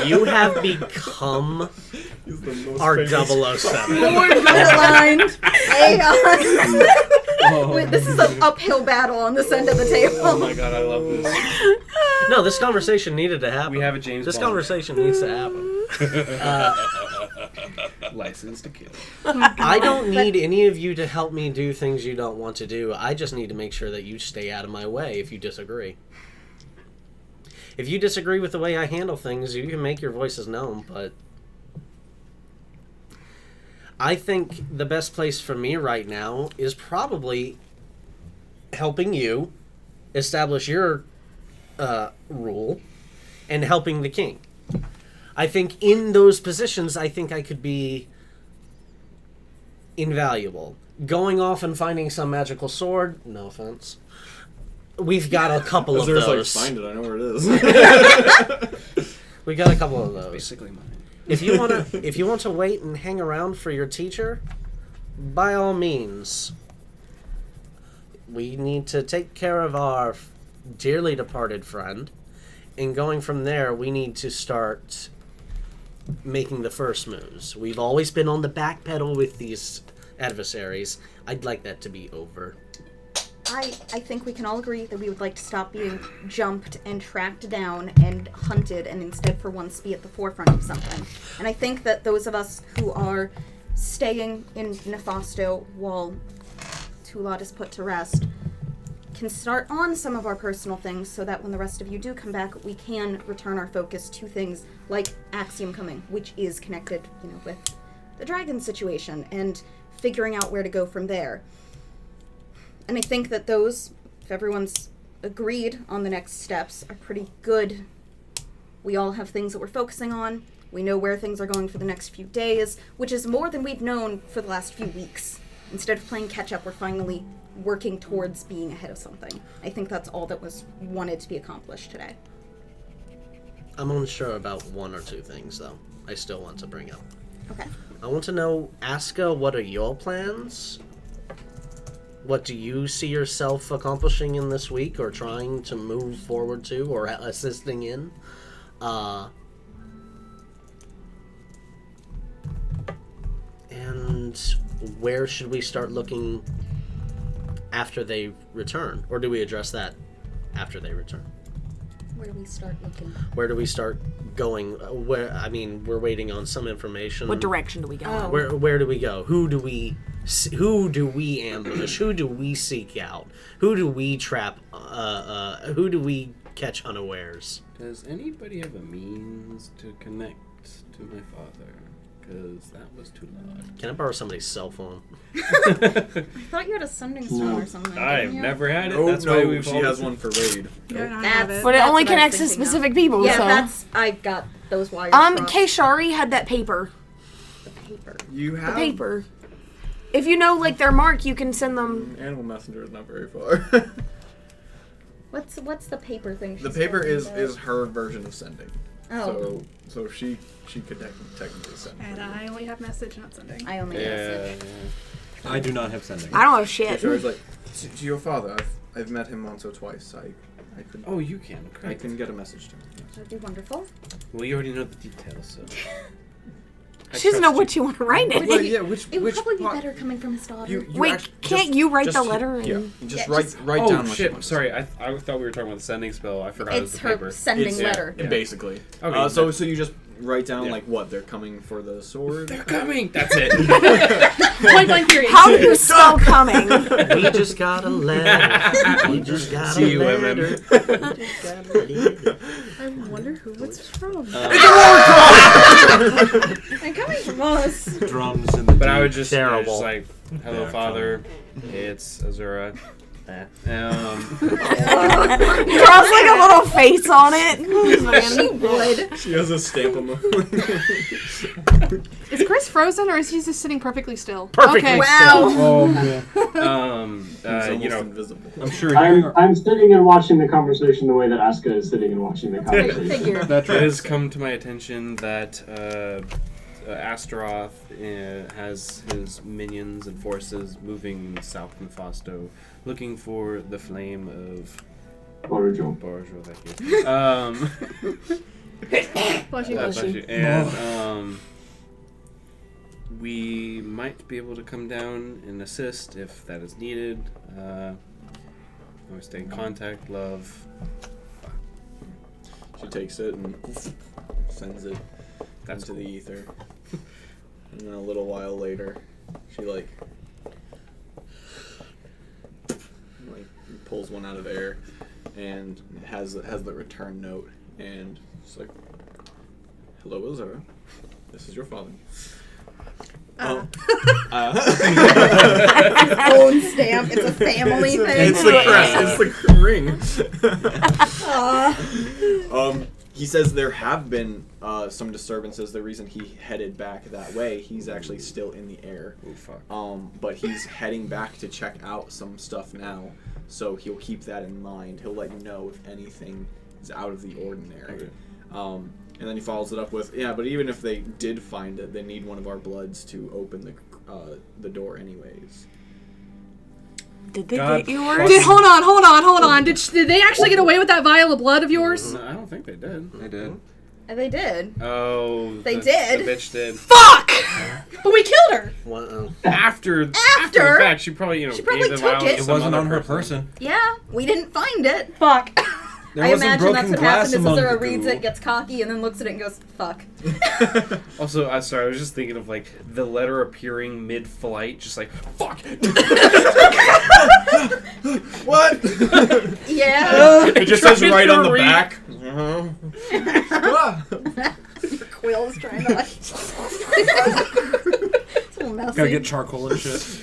You have become our 007. Borderline chaos. Wait, this is an uphill battle on this end of the table. Oh my god, I love this. No, this conversation needed to happen. We have a James This Bond. conversation needs to happen. License to kill. I don't need any of you to help me do things you don't want to do. I just need to make sure that you stay out of my way if you disagree. If you disagree with the way I handle things, you can make your voices known, but I think the best place for me right now is probably helping you establish your rule and helping the king. I think in those positions, I think I could be invaluable. Going off and finding some magical sword, no offense. We've got a couple of those. Like, find it, I know where it is. We got a couple of those. Basically mine. If you want to wait and hang around for your teacher, by all means. We need to take care of our dearly departed friend, and going from there, we need to start making the first moves. We've always been on the back pedal with these adversaries. I'd like that to be over. I think we can all agree that we would like to stop being jumped and tracked down and hunted and instead for once be at the forefront of something. And I think that those of us who are staying in Nefasto while Tulad is put to rest can start on some of our personal things so that when the rest of you do come back, we can return our focus to things like Axiom coming, which is connected, with the dragon situation and figuring out where to go from there. And I think that those, if everyone's agreed on the next steps, are pretty good. We all have things that we're focusing on. We know where things are going for the next few days, which is more than we've known for the last few weeks. Instead of playing catch-up, we're finally working towards being ahead of something. I think that's all that was wanted to be accomplished today. I'm unsure about one or two things, though, I still want to bring up. Okay. I want to know, Aska, what are your plans? What do you see yourself accomplishing in this week or trying to move forward to or assisting in? And where should we start looking after they return? Or do we address that after they return? Where do we start looking? Where do we start going? We're waiting on some information. What direction do we go? Oh. Where do we go? Who do we ambush? Who do we seek out? Who do we trap? Who do we catch unawares? Does anybody have a means to connect to my father? because that was too loud. Can I borrow somebody's cell phone? I thought you had a sending stone or something. I've didn't you? never had it. Oh, That's why no, we've she always- has one for Raid. Yeah, I have That's- it. But it That's only what I was connects to thinking of. specific people, Yeah, so. that's. I got those wires. crossed. Keshari had that paper. The paper. You The have paper. If you know, like, their mark, you can send them. Animal Messenger is not very far. What's the paper thing? The she's paper talking is about? her version of sending. Oh. So she could technically send. And I only have message, not sending. I only Yeah. message. I do not have sending. I don't have shit. Keshari's like, to your father, I've met him once or twice. I could. Oh, you can. I Great. can get a message to him. That'd be wonderful. Well, you already know the details, so. She doesn't know what you want to write in Well, it. yeah, which It would probably be part- better coming from his daughter. You Wait, act- can't just- you write just- the letter? And... Yeah, just Yeah, write just- write Oh down what you shit! want. Sorry, I thought we were talking about the sending spell. I forgot it was It's the her paper. sending It's- letter. Yeah. Basically. Okay, So that- so you just write down Yeah. like what they're coming for the sword. They're coming. That's it. Point blank period. How do you spell coming? We just got a letter. We just got a CUMM. letter. We just got a letter. I wonder who it's from. They're coming from us. Drums in the But I would just, Terrible. just like, hello, Yeah, Father. It's Azura. Draws like a little face on it. She would. She has a stamp on the. Is Chris frozen or is he just sitting perfectly still? Perfectly Okay. Wow. Oh, yeah. He's almost You know, invisible. I'm sure you I'm sitting and watching the conversation the way that Asuka is sitting and watching the conversation. Figure. That's it right. has come to my attention that Astaroth has his minions and forces moving south from Fasto, looking for the flame of Borujo. Brawlerz, thank you. Bless you. Bless you. And we might be able to come down and assist if that is needed. We stay in contact, love. She takes it and sends it That's into the ether. And then a little while later, she like pulls one out of air and has the return note, and it's like, "Hello, Azura. This is your father." Own stamp. It's a family thing. It's the crest. It's the ring. He says there have been some disturbances. The reason he headed back that way, he's actually still in the air. Oh, fuck. But he's heading back to check out some stuff now, so he'll keep that in mind. He'll let you know if anything is out of the ordinary. Okay. And then he follows it up with, yeah, but even if they did find it, they need one of our bloods to open the door anyways. Did they God get you fucking- worse? Hold on. Did they actually get away with that vial of blood of yours? No, I don't think they did. They did. They did. Oh, They the did. The bitch did. Fuck! But we killed her. Wow. After the fact, she probably She probably gave the took vial it. to It some wasn't other on her person. Yeah, we didn't find it. Fuck. There I wasn't imagine broken that's what glass happened. Is among Azura the reads goo. it, gets cocky, and then looks at it and goes, "Fuck." Also, I'm sorry. I was just thinking of like the letter appearing mid-flight, just like fuck. What? Yeah. It just says right on the Read. back. Your quill's trying to like. It's a little messy. Gotta get charcoal and shit.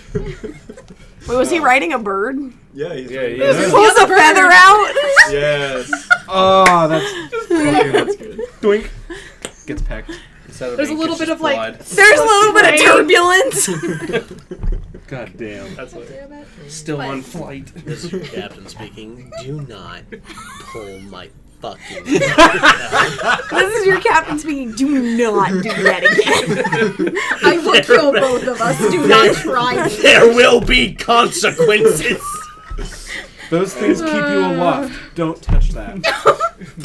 Wait, was he riding a bird? Yeah, he's Yeah, right yeah. there. Pulls a feather out. Yes. Oh, that's Okay, that's good. doink. Gets pecked. Instead of There's a ink, little it's bit just of, like, blood. There's a little bit of turbulence. God damn. That's what, still on flight. This is your captain speaking. Do not pull my fucking. This is your captain speaking. Do not do that again. I will kill both of us. Do not try me. There will be consequences. Those things keep you aloft. Don't touch that.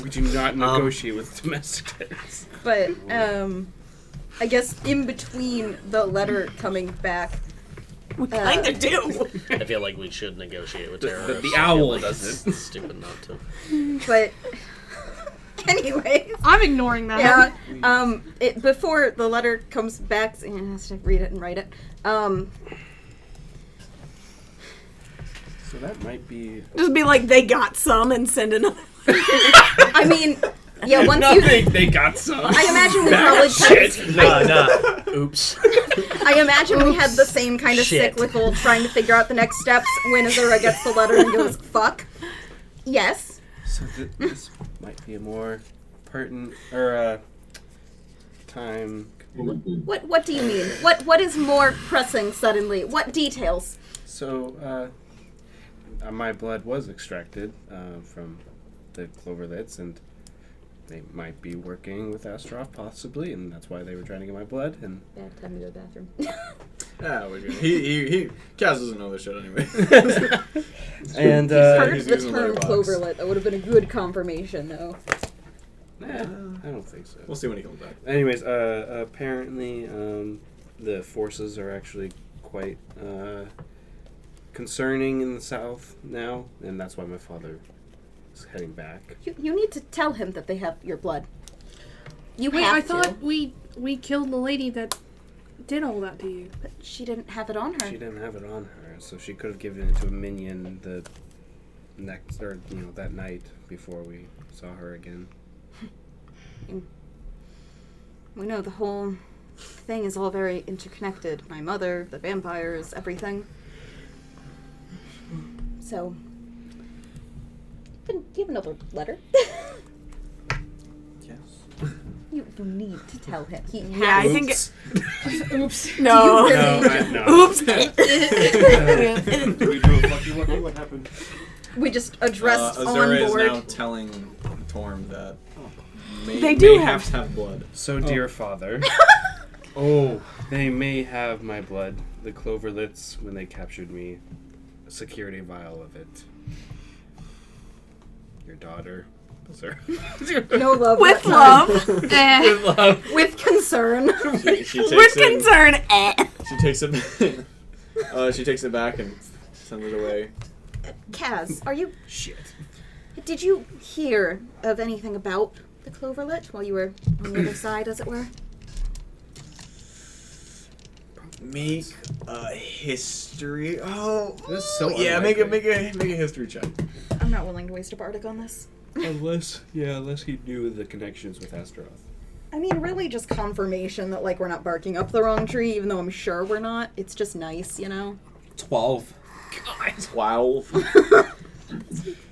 We do not negotiate with domestic terrorists. But I guess in between the letter coming back, We kinda do. I feel like we should negotiate with terrorists. the I feel owl like does it's it. Stupid not to. but anyway. I'm ignoring that. Yeah. Before the letter comes back, he has to read it and write it. So that might be. Just be like, they got some and send another. I mean, Yeah, once No, you. they got some. I imagine we probably Shit. Nah. Oops. I imagine we had the same kind of Shit. cyclical trying to figure out the next steps when Azura gets the letter and goes, fuck. Yes. So this might be a more pertinent or time. What do you mean? What is more pressing suddenly? What details? So my blood was extracted from the Cloverlets, and they might be working with Astaroth possibly, and that's why they were trying to get my blood. And Yeah, time to go to the bathroom. Ah, we're good. He Kaz doesn't know this shit anyway. and Heard he's the using term letterbox. Cloverlet. That would have been a good confirmation, though. I don't think so. We'll see when he comes back. Anyways, apparently the forces are actually quite concerning in the south now, and that's why my father is heading back. You need to tell him that they have your blood. You Wait, have I to. thought we killed the lady that did all that to you. But she didn't have it on her. She didn't have it on her, so she could have given it to a minion the next, or that night before we saw her again. We know the whole thing is all very interconnected. My mother, the vampires, everything. So, do you have another letter? Yes. You need to tell him. He Yeah, I has think. Oops. No. No. Oops. What happened? We just addressed on Azura board. is now telling Torm that They do may have- to have blood. So, dear father, they may have my blood. The Cloverlets, when they captured me, a security vial of it. Your daughter, sir. No love. With that love. time. With concern. She takes With it. concern. She takes it. She takes it back and sends it away. Kaz, are you... Shit. Did you hear of anything about the Cloverlet while you were on the other side, as it were? Make a history. Oh, This is so yeah. unlikely. Make a history check. I'm not willing to waste a bardic on this. Unless he knew the connections with Astaroth. I mean, really just confirmation that, like, we're not barking up the wrong tree, even though I'm sure we're not. It's just nice, you know? 12. 12.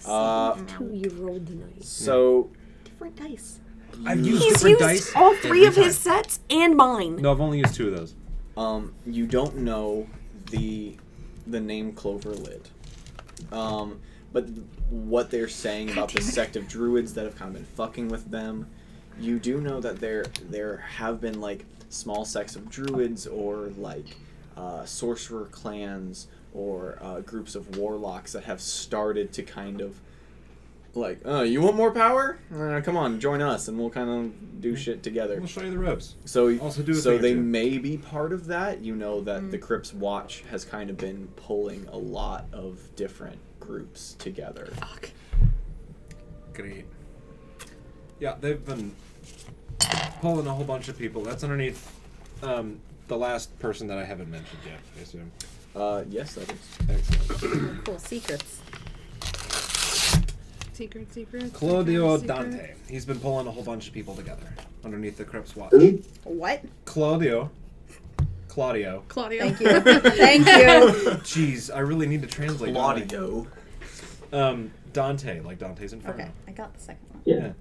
2-year-old tonight. So Different dice. I've used He's different used dice all 3 every of his time. sets and mine. No, I've only used 2 of those. you don't know the name Cloverlit. But what they're saying about the sect of druids that have kind of been fucking with them, you do know that there have been like small sects of druids or like sorcerer clans or groups of warlocks that have started to kind of like, you want more power? Come on, join us, and we'll kind of do shit together. We'll show you the ropes. So, Also do a so thing or they two. may be part of that. You know that the Crips Watch has kind of been pulling a lot of different groups together. Great. Yeah, they've been pulling a whole bunch of people. That's underneath the last person that I haven't mentioned yet, I assume. Yes, that is. Excellent. Cool secrets. Secret. Claudio secret. Dante. He's been pulling a whole bunch of people together underneath the Crips Watch. What? Claudio. Claudio. Thank you. Thank you. Jeez, I really need to translate. don't I? Claudio. Dante, like Dante's Inferno. Okay, I got the second one. Yeah.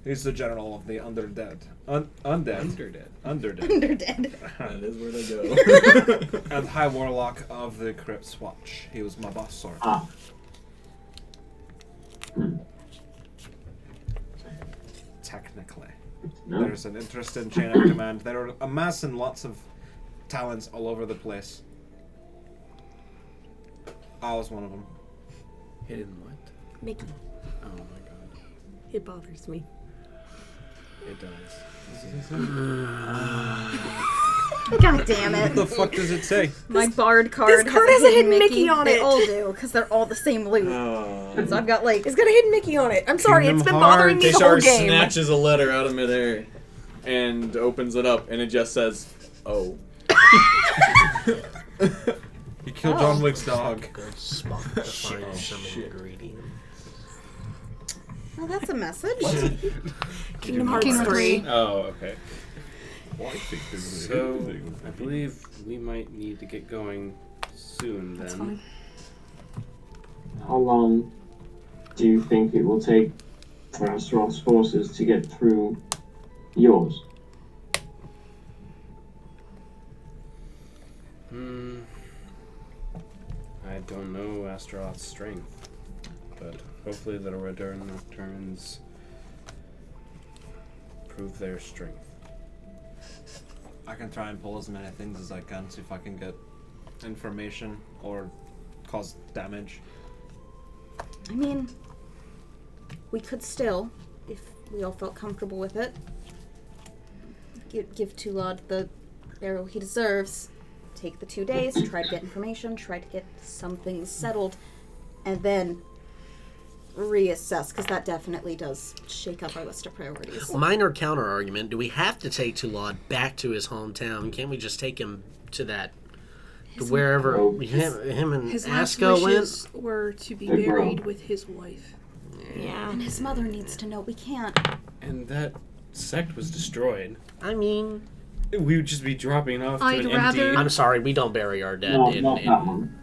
He's the general of the underdead. Undead. Underdead. Underdead. That is where they go. And High Warlock of the Crips Watch. He was my boss sword. Technically. No. There's an interesting chain of command. They're amassing lots of talents all over the place. I was one of them. Hidden what? Mickey. Oh my god. It bothers me. It does. God damn it. What the fuck does it say? My bard card. This card has a hidden Mickey on They it. all do, because they're all the same loot. So I've got like. It's got a hidden Mickey on it. I'm sorry, Kingdom it's been bothering me the whole Teshar game. snatches a letter out of midair and opens it up, and it just says, "Oh." He killed John Wick's dog. Good spot to find some ingredient. Well, that's a message. Kingdom Hearts Kingdom 3. Oh, okay. Well, I think there's So, I believe we might need to get going soon then. That's fine. How long do you think it will take for Astaroth's forces to get through yours? I don't know Astaroth's strength, but hopefully the Nocturnes prove their strength. I can try and pull as many things as I can, see if I can get information or cause damage. I mean, we could still, if we all felt comfortable with it, give Tulad the burial he deserves. Take the 2 days, try to get information, try to get some things settled, and then reassess, because that definitely does shake up our list of priorities. Minor counter argument: do we have to take Tulad back to his hometown? Can't we just take him to that, to wherever him and His last Asko wishes were to be buried with his wife. Yeah. And his mother needs to know we can't. And that sect was destroyed. I mean, We would just be dropping off to I'd an rather- empty... I'm sorry, we don't bury our dead. No, in, not that one.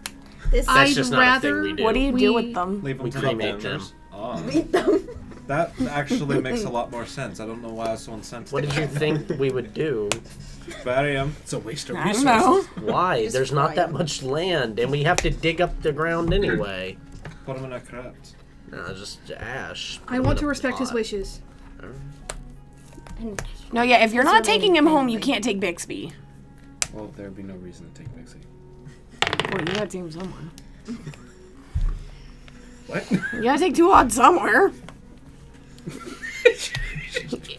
This That's I'd just not a thing rather- we do. What do you do We- with them? Leave them We to cremate the them. Oh. beat them. That actually makes a lot more sense. I don't know why I was so insensitive. What did you think we would do? Bury him. It's a waste of I resources. don't know. Why? Just There's not fry that 'em. much land, and we have to dig up the ground anyway. Put him in a crypt. No, just ash. I want to respect his wishes. And No, yeah, if you're His not taking him home, remaining you family. can't take Bixby. Well, there would be no reason to take Pixie. Well, you gotta take him somewhere. What? You gotta take Tulad somewhere.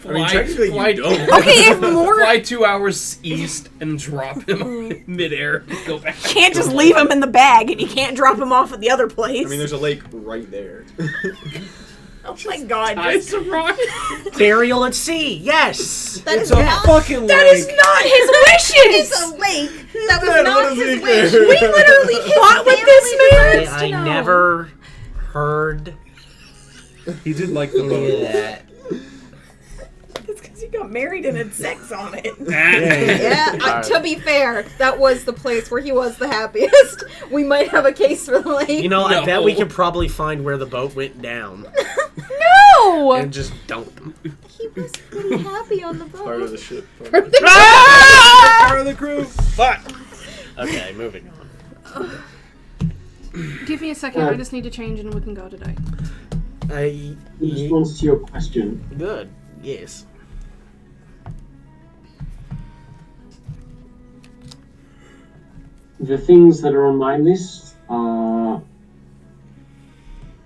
technically you don't. Okay, if more Fly 2 hours east and drop him midair. Go back. can't just leave him in the bag, and you can't drop him off at the other place. I mean, there's a lake right there. oh my god, Tie just, some rock. Burial at sea. Yes. that is It's a not fucking that lake. is not his wishes. it's a lake. That was What not is his he wish. doing? We literally fought with this man. I never heard He did like the any of boat. that. It's because you got married and had sex on it. Yeah, Alright. to be fair, that was the place where he was the happiest. We might have a case for the lake. You know, I No. bet we could probably find where the boat went down No! and just dump them. he was pretty happy on the boat. Part of the ship. Part of the crew. Fuck. Okay, moving on. Give me a second. I just need to change and we can go today. In response to your question, Good. Yes. the things that are on my list are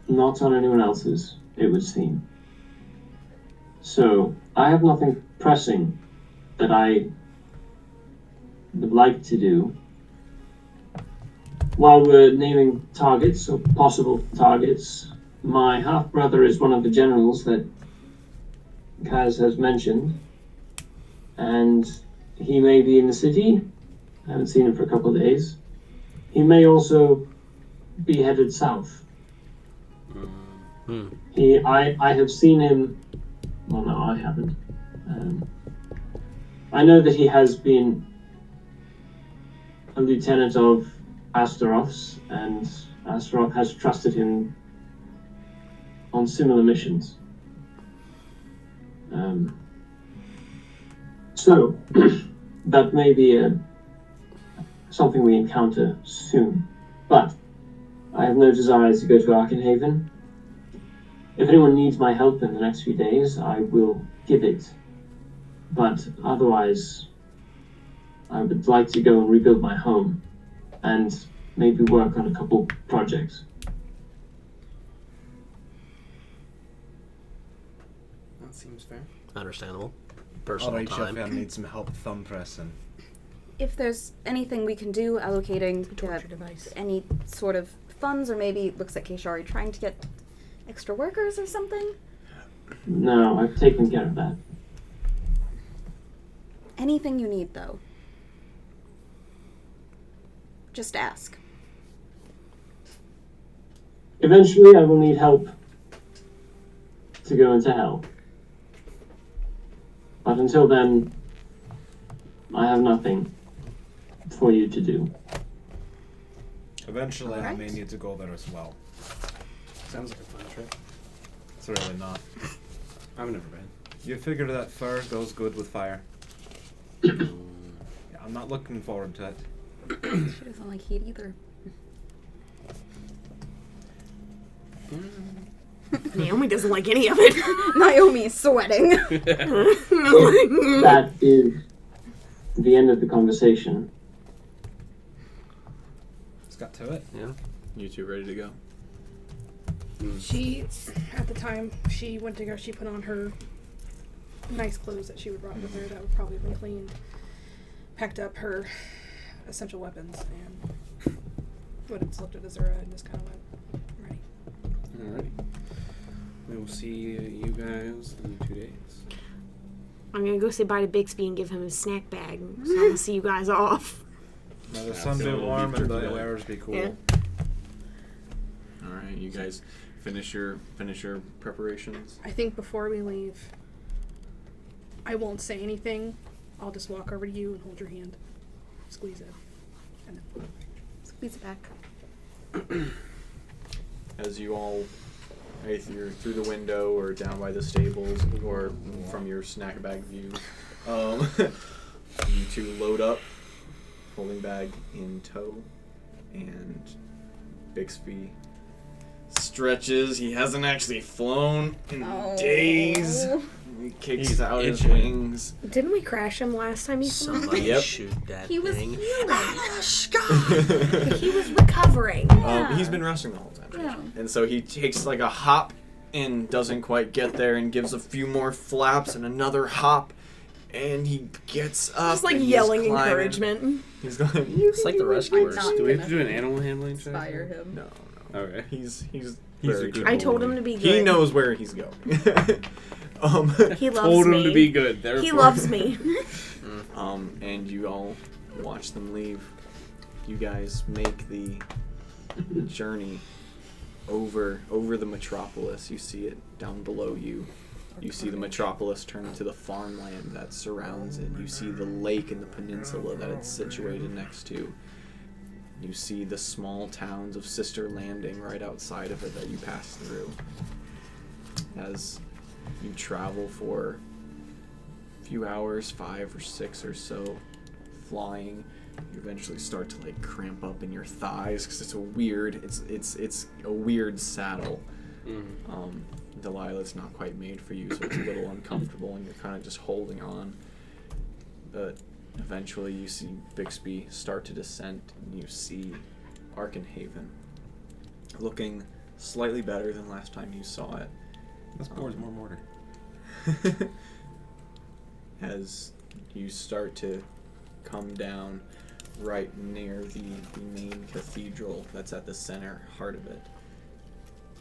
not on anyone else's, it would seem. So, I have nothing pressing that I would like to do. While we're naming targets, or possible targets, my half-brother is one of the generals that Kaz has mentioned, and he may be in the city. I haven't seen him for a couple of days. He may also be headed south. I have seen him. Well, no, I haven't. I know that he has been a lieutenant of Astaroth's, and Astaroth has trusted him on similar missions. So, that may be something we encounter soon. But I have no desire to go to Arkenhaven. If anyone needs my help in the next few days, I will give it. But otherwise, I would like to go and rebuild my home and maybe work on a couple projects. That seems fair. Understandable. Personal Alright, time. Chef, I need some help thumb pressing. If there's anything we can do, allocating Torture device. any sort of funds, or maybe it looks like Keshari trying to get extra workers or something. No, I've taken care of that. Anything you need, though. Just ask. Eventually, I will need help to go into hell. But until then, I have nothing for you to do. Eventually, I may need to go there as well. Sounds like a fun trip. It's really not. I've never been. You figure that fur goes good with fire. Yeah, I'm not looking forward to it. She doesn't like heat either. Naomi doesn't like any of it. Naomi is sweating. That is the end of the conversation. Let's got to it. Yeah. You two ready to go? She, at the time she went to go, she put on her nice clothes that she would brought with her that would probably have been cleaned, packed up her essential weapons, and went and looked at Azura and just kind of went, ready. Alrighty. We will see you guys in 2 days. I'm gonna go say bye to Bixby and give him his snack bag. So I'm gonna see you guys off. May the sun be warm and the wearers be cool. Yeah. All right, you guys finish your preparations. I think before we leave, I won't say anything. I'll just walk over to you and hold your hand, squeeze it, and then Squeeze it back. As you all, either through the window or down by the stables or from your snack bag view, you two load up, holding bag in tow, and Bixby stretches. He hasn't actually flown in days. He kicks out his wings. Didn't we crash him last time he flew? Somebody Yep. shoot that He was thing. He was recovering. He's been resting the whole time. Yeah. And so he takes like a hop and doesn't quite get there and gives a few more flaps and another hop. And he gets up. Just like and he's yelling climbing. encouragement. He's going. It's like the rescuers. not Do we have to gonna do an animal handling check? Inspire him. No. Okay. He's a very good I told him to be good. He knows where he's going. He loves Told me. him to be good. Therefore. He loves me. And you all watch them leave. You guys make the journey over the metropolis. You see it down below you. You see the metropolis turn into the farmland that surrounds it. You see the lake and the peninsula that it's situated next to. You see the small towns of Sister Landing right outside of it that you pass through. As you travel for a few hours, 5 or 6 or so, flying, you eventually start to like cramp up in your thighs because it's a weird saddle. Delilah's not quite made for you, so it's a little uncomfortable and you're kind of just holding on. But eventually you see Bixby start to descend and you see Arkenhaven looking slightly better than last time you saw it. This pours more mortar. As you start to come down right near the main cathedral that's at the center heart of it,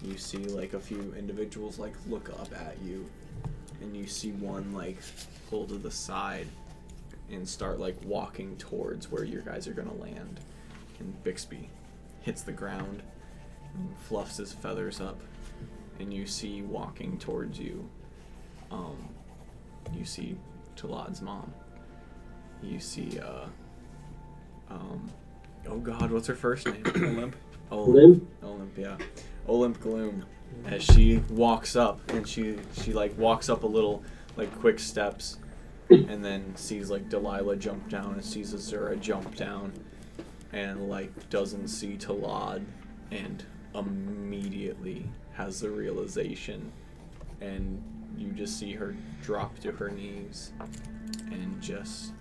you see like a few individuals like look up at you, and you see one like pull to the side and start like walking towards where you guys are gonna land. And Bixby hits the ground and fluffs his feathers up, and you see walking towards you, you see Talad's mom. You see oh god, what's her first name? Olymp. Olymp, yeah. Olymp Gloom. As she walks up, and she like walks up a little, like quick steps, and then sees like Delilah jump down and sees Azura jump down, and like doesn't see Talad, and immediately has the realization, and you just see her drop to her knees and just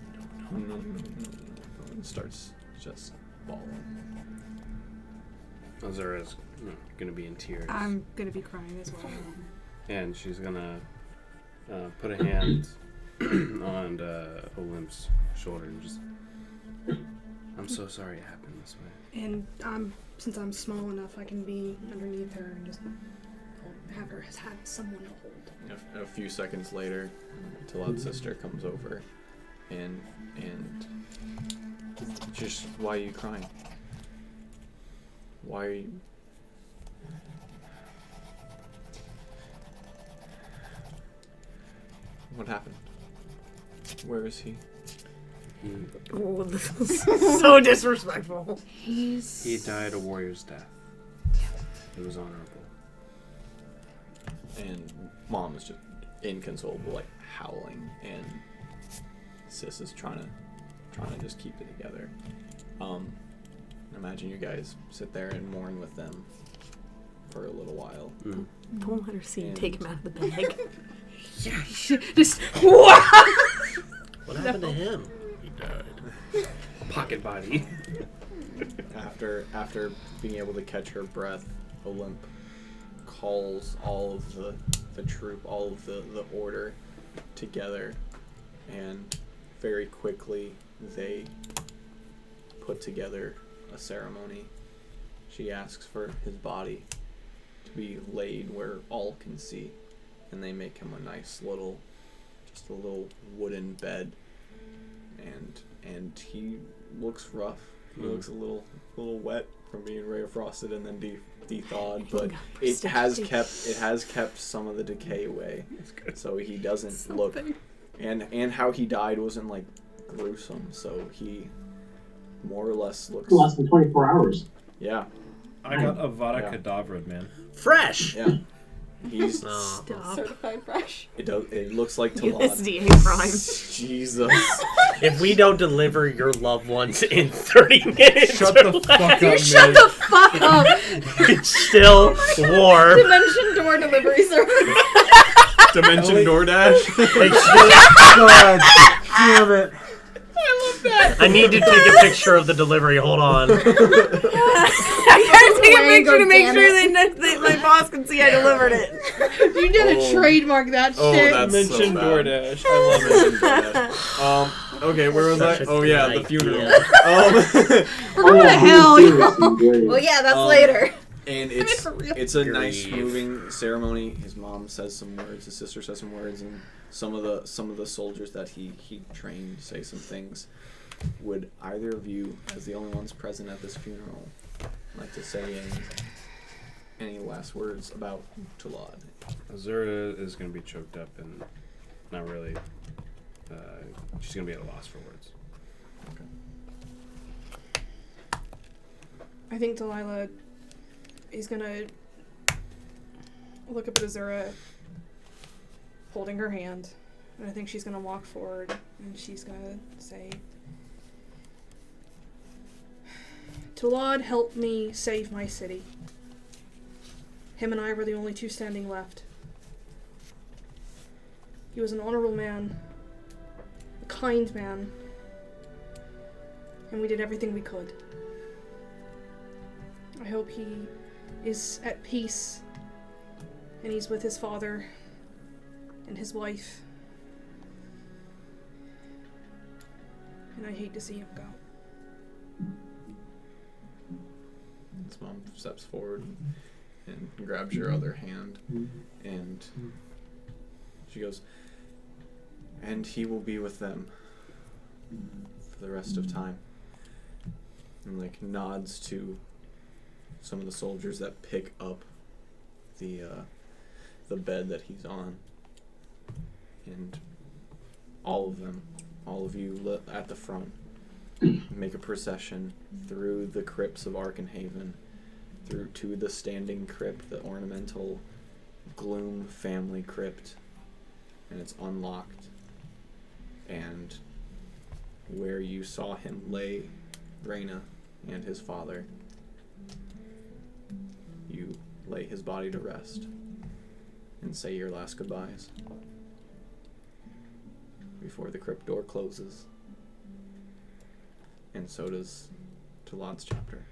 and starts just bawling. Azura's gonna be in tears. I'm gonna be crying as well. And she's gonna put a hand on Olymp's shoulder and just, I'm so sorry it happened this way. And since I'm small enough, I can be underneath her and just have her have someone to hold. A few seconds later, Talad's sister comes over, and just, why are you crying? Why are you... What happened? Where is he? Oh, this is so disrespectful. He died a warrior's death. It was honorable. And Mom is just inconsolable, like howling, and Sis is trying to just keep it together. Imagine you guys sit there and mourn with them for a little while. Don't let her see you And- take him out of the bag. Just What happened to him? He died. Pocket body. After being able to catch her breath, Olymp calls all of the troop, all of the order together, and very quickly they put together a ceremony. She asks for his body to be laid where all can see, and they make him a nice little wooden bed, and he looks rough. He looks a little wet from being ray frosted and then de-thawed, but it has kept some of the decay away, so he doesn't look. And how he died wasn't like gruesome, so he more or less looks. Less than 24 hours. Yeah, I got Avada Yeah. Kedavra, man. Fresh! yeah. He's Stop. certified fresh. it looks like USDA Talad. Prime. Jesus. If we don't deliver your loved ones in 30 minutes, Shut the fuck up, man. Shut the fuck up! it's still warm. Dimension door delivery service. Dimension DoorDash. It's still- God damn it. I need to take a picture of the delivery. Hold on. I gotta take a Way picture to make damn sure it. they know that my boss can see I delivered it. You did trademark that Oh, shit. that's Mention so bad. DoorDash. I love it. Okay, where was I? Such a Oh yeah, good the funeral. idea. We're going to hell, y'all. Well, yeah, that's Um, later. And for real. it's a nice Grieve. moving ceremony. His mom says some words, his sister says some words, and some of the soldiers that he trained say some things. Would either of you, as the only ones present at this funeral, like to say any last words about Talad? Azura is going to be choked up and not really. She's going to be at a loss for words. I think Delilah is gonna look up at Azura, holding her hand, and I think she's gonna walk forward and she's gonna say, Talad helped me save my city. Him and I were the only two standing left. He was an honorable man, a kind man, and we did everything we could. I hope he is at peace and he's with his father and his wife. And I hate to see him go. His mom steps forward and grabs your other hand, and she goes, and he will be with them for the rest of time. And like nods to some of the soldiers that pick up the bed that he's on, and all of them, all of you at the front, make a procession through the crypts of Arkenhaven, through to the standing crypt, the ornamental Gloom family crypt, and it's unlocked. And where you saw him lay Reyna and his father, you lay his body to rest and say your last goodbyes before the crypt door closes. And so does Talad's chapter.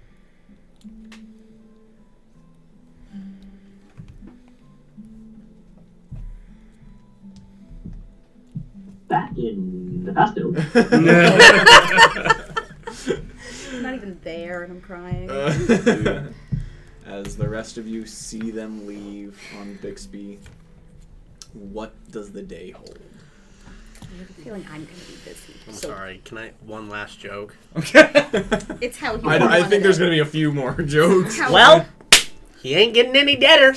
Back in the Nefasto. I'm not even there and I'm crying. As the rest of you see them leave on Bixby, what does the day hold? I have a feeling I'm going to be busy. I'm sorry. Can I one last joke? It's how he I think there's going to be a few more jokes. How Well, He ain't getting any deader.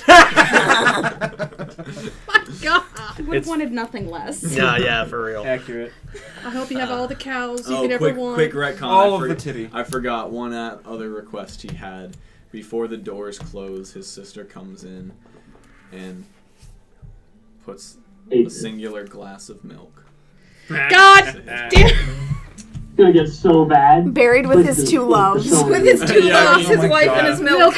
God. I would have wanted nothing less. No, yeah, for real. Accurate. I hope you have all the cows you Oh, could ever want. quick retcon. All of the titty. I forgot one other request he had. Before the doors close, his sister comes in and puts a singular glass of milk. God damn. It's gonna get so bad. Buried with his two loves. With his two Yeah, loves, oh his my wife God. and his milk.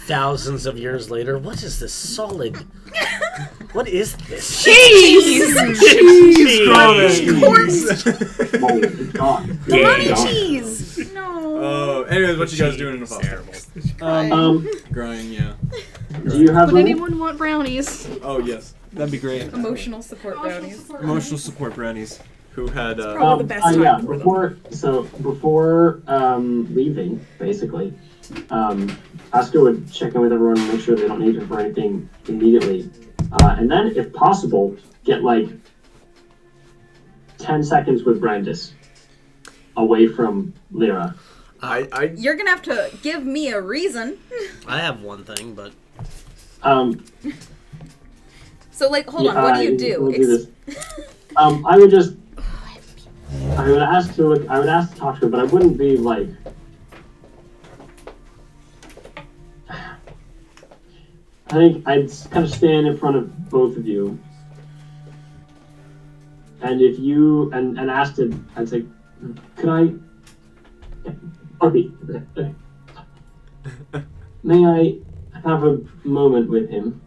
Thousands of years later, what is this solid? What is this? Cheese! Oh, it's gone. Bologna It's gone. cheese! No. Oh, anyways, what you guys doing in the foster? Crying, yeah. Do you have Would money? anyone want brownies? Oh, yes. That'd be great. Emotional support brownies. Emotional support brownies. Who had, Probably the best time yeah, for them. before leaving, basically, Oscar would check in with everyone and make sure they don't need her for anything immediately. And then, if possible, get like 10 seconds with Brandis away from Lyra. You're gonna have to give me a reason. I have one thing, but So, like, hold on, what do you do? We'll do this. I would just, I would ask to talk to her, but I wouldn't be like, I think I'd kind of stand in front of both of you, and if you and asked it, I'd say, could I, Barbie, may I have a moment with him?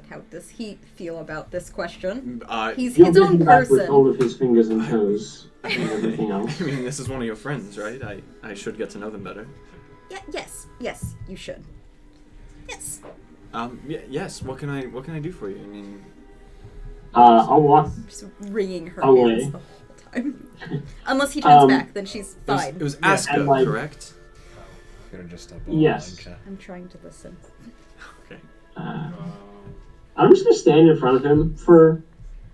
How does he feel about this question? He's He'll his bring own you back with person. all of his fingers and toes and everything else. I mean, this is one of your friends, right? I should get to know them better. Yeah, yes, you should. Yes. Yes. What can I do for you? I mean, I'll walk. Just wringing her Away. hands the whole time. Unless he turns back, then she's it was, fine. it was Aska, and, like- correct? You're just a Yes. I'm trying to listen. Okay. I'm just gonna stand in front of him for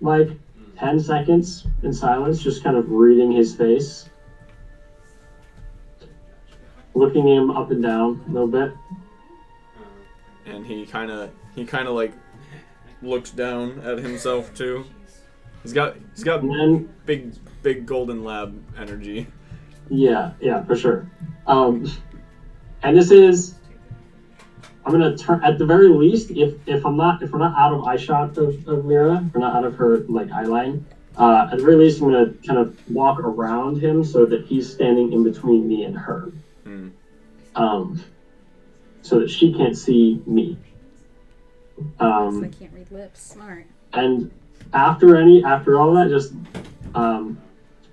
like 10 seconds in silence, just kind of reading his face, looking him up and down a little bit. And he kind of like looks down at himself too. He's got And then, big golden lab energy. yeah, for sure. And this is, I'm gonna turn at the very least, if we're not out of eye shot of Lyra, we're not out of her like eye line. At the very least, I'm gonna kind of walk around him so that he's standing in between me and her, so that she can't see me. So I can't read lips. Smart. And after all that, just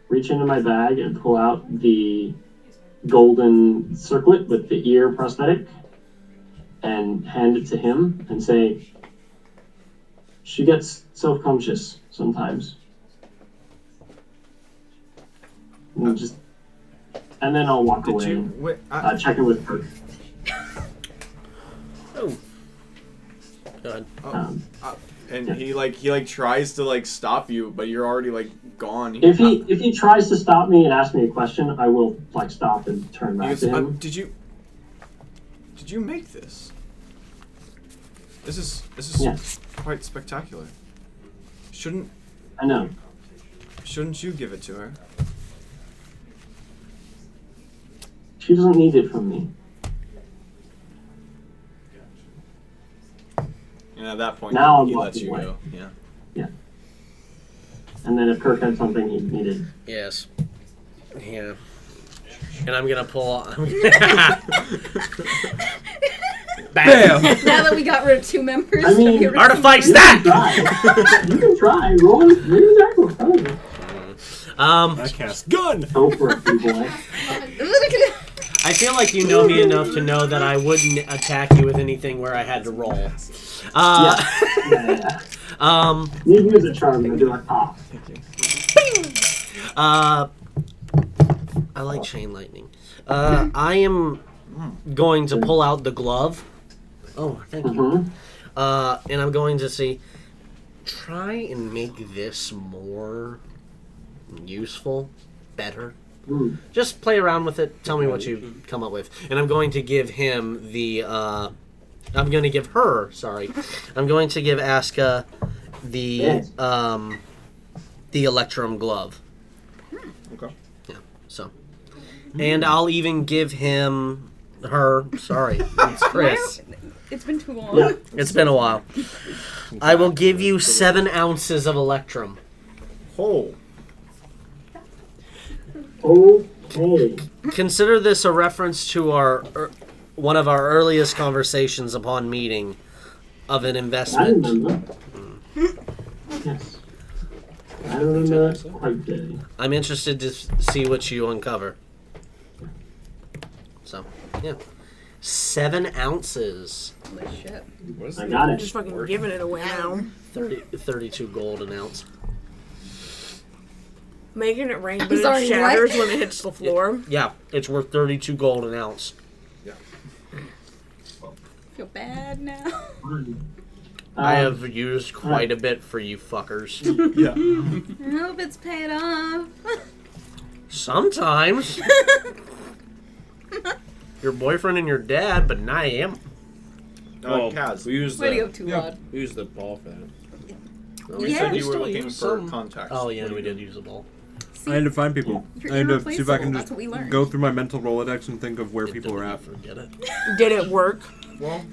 reach into my bag and pull out the golden circlet with the ear prosthetic and hand it to him and say, she gets self-conscious sometimes. And then I'll walk Did away you? and Wait, check in with her. Oh. Go ahead. and yeah. he tries to like stop you, but you're already like gone. If he tries to stop me and ask me a question, I will like stop and turn back to him. Did you make this? This is Yes. quite spectacular. Shouldn't I know. you give it to her? She doesn't need it from me. And at that point, Now he I'm lets you walking go. Yeah. And then if Kirk had something he needed. Yes. Yeah. And I'm gonna pull. Bam! Now that we got rid of two members, I mean, we were- Artifice that! You can try. Roll it. Maybe that will tell you. I cast gun! Go for it, big boy. I feel like you know me enough to know that I wouldn't attack you with anything where I had to roll. Yeah. You use a charm and do like pop. I like chain lightning. I am going to pull out the glove. Oh, thank you. Mm-hmm. And I'm going to see. Try and make this more useful, better. Just play around with it. Tell me what you come up with. And I'm going to give him the... I'm going to give her... Sorry. I'm going to give Aska the Electrum glove. Okay. Yeah, so... And I'll even give him... Her... Sorry. It's Chris. It's been too long. Yeah. It's been a while. I will give you 7 ounces of Electrum. Oh. Okay. Consider this a reference to our one of our earliest conversations upon meeting of an I investment. remember. Yes. I remember that quite good. I'm interested to see what you uncover. So, yeah. 7 ounces. Holy shit. I got I'm it. just fucking giving it away now. 32 gold an ounce. Making it rain, but Sorry, it shatters when it hits the floor. Yeah, it's worth 32 gold an ounce. I feel bad now. I have used quite a bit for you fuckers. Yeah. I hope it's paid off. Sometimes. Your boyfriend and your dad, but not him. Kaz. We used Way to go, the too loud. we used the ball for that. You Yeah. said We you were still looking use for some. contacts. Oh, yeah, What do we you did do? use a ball. I had to find people. You're I had to see if I can irreplaceable, just that's what we learned. go through my mental Rolodex and think of where people are at. Forget it. Did it work? Well,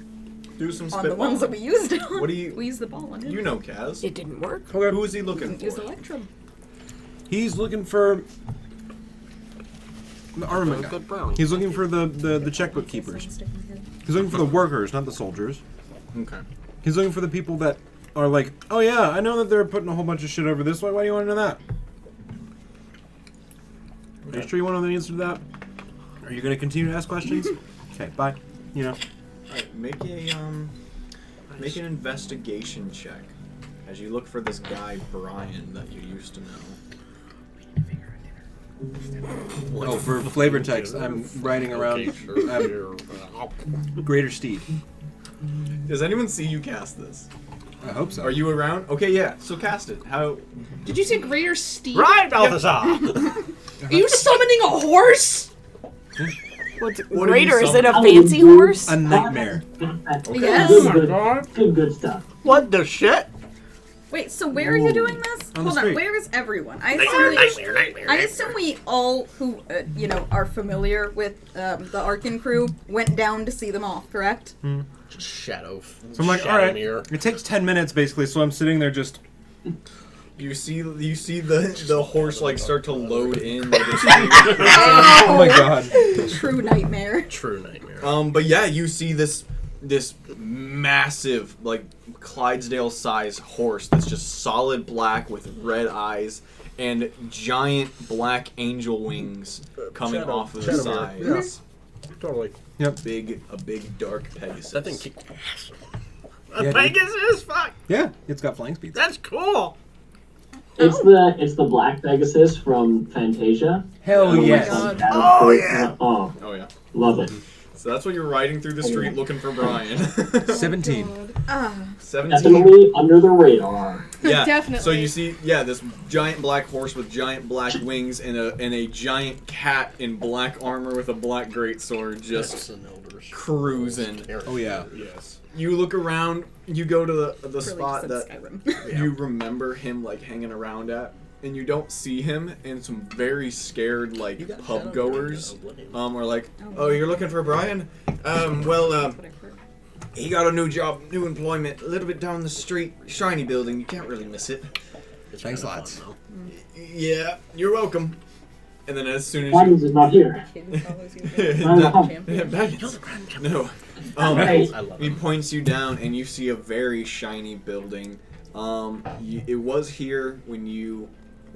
do some On spit. the ones that we used it on. What do you- We used the ball on him. You know, Kaz. It didn't work. Who is he looking Didn't use for? Electrum. He's looking for the armament guy. Good brown. He's looking for the checkbook keepers. He's looking for the workers, not the soldiers. Okay. He's looking for the people that are like, oh yeah, I know that they're putting a whole bunch of shit over this way. Why do you want to know that? Are you sure you want to know the answer to that? Are you going to continue to ask questions? Okay, bye. You know. Alright, make an investigation check as you look for this guy Brian that you used to know. Oh, for flavor text, I'm riding around Greater Steed. Does anyone see you cast this? I hope so. Are you around? Okay, yeah. So cast it. How? Did you say Greater Steed? Right, Balthazar! Are you summoning a horse? What's What are greater? you Is it a summoning? fancy horse? A nightmare. Yes. Good stuff. What the shit? Wait, so where are you doing this? On the Hold on, street. where is everyone? I Nightmare. assume we all who, are familiar with the Arkin crew went down to see them off, correct? Just shadow. So I'm like, shadow alright, mirror. it takes 10 minutes basically, so I'm sitting there just... You see the horse like start to load in. Oh my god. True nightmare. True nightmare. But yeah, you see this massive, like Clydesdale size horse that's just solid black with red eyes and giant black angel wings coming Shadow- off of the shadow sides. mirror. Totally. A big dark Pegasus. That thing kicked ass. A Yeah, dude. Pegasus? Fuck. Yeah, it's got flying speeds. That's cool. It's the Black Pegasus from Fantasia. Hell Oh my yes. God. Oh, yeah. Oh, Oh yeah. love it. So that's what you're riding through the street looking for Brian. 17. 17. Definitely under the radar. Yeah. Definitely. So you see, this giant black horse with giant black wings and a giant cat in black armor with a black greatsword just cruising. Oh yeah. Yes. You look around. You go to the Really spot said that Skyrim. you remember him like hanging around at, and you don't see him. And some very scared like pub goers are like, "Oh, you're looking for Brian? Well, That's what I've heard. he got a new job, new employment, a little bit down the street, shiny building. You can't really miss it." Thanks lots. Yeah, you're welcome. And then as soon as Baggins is not here. Kid follows you. No. Hey. I love He it. points you down, and you see a very shiny building. It was here when you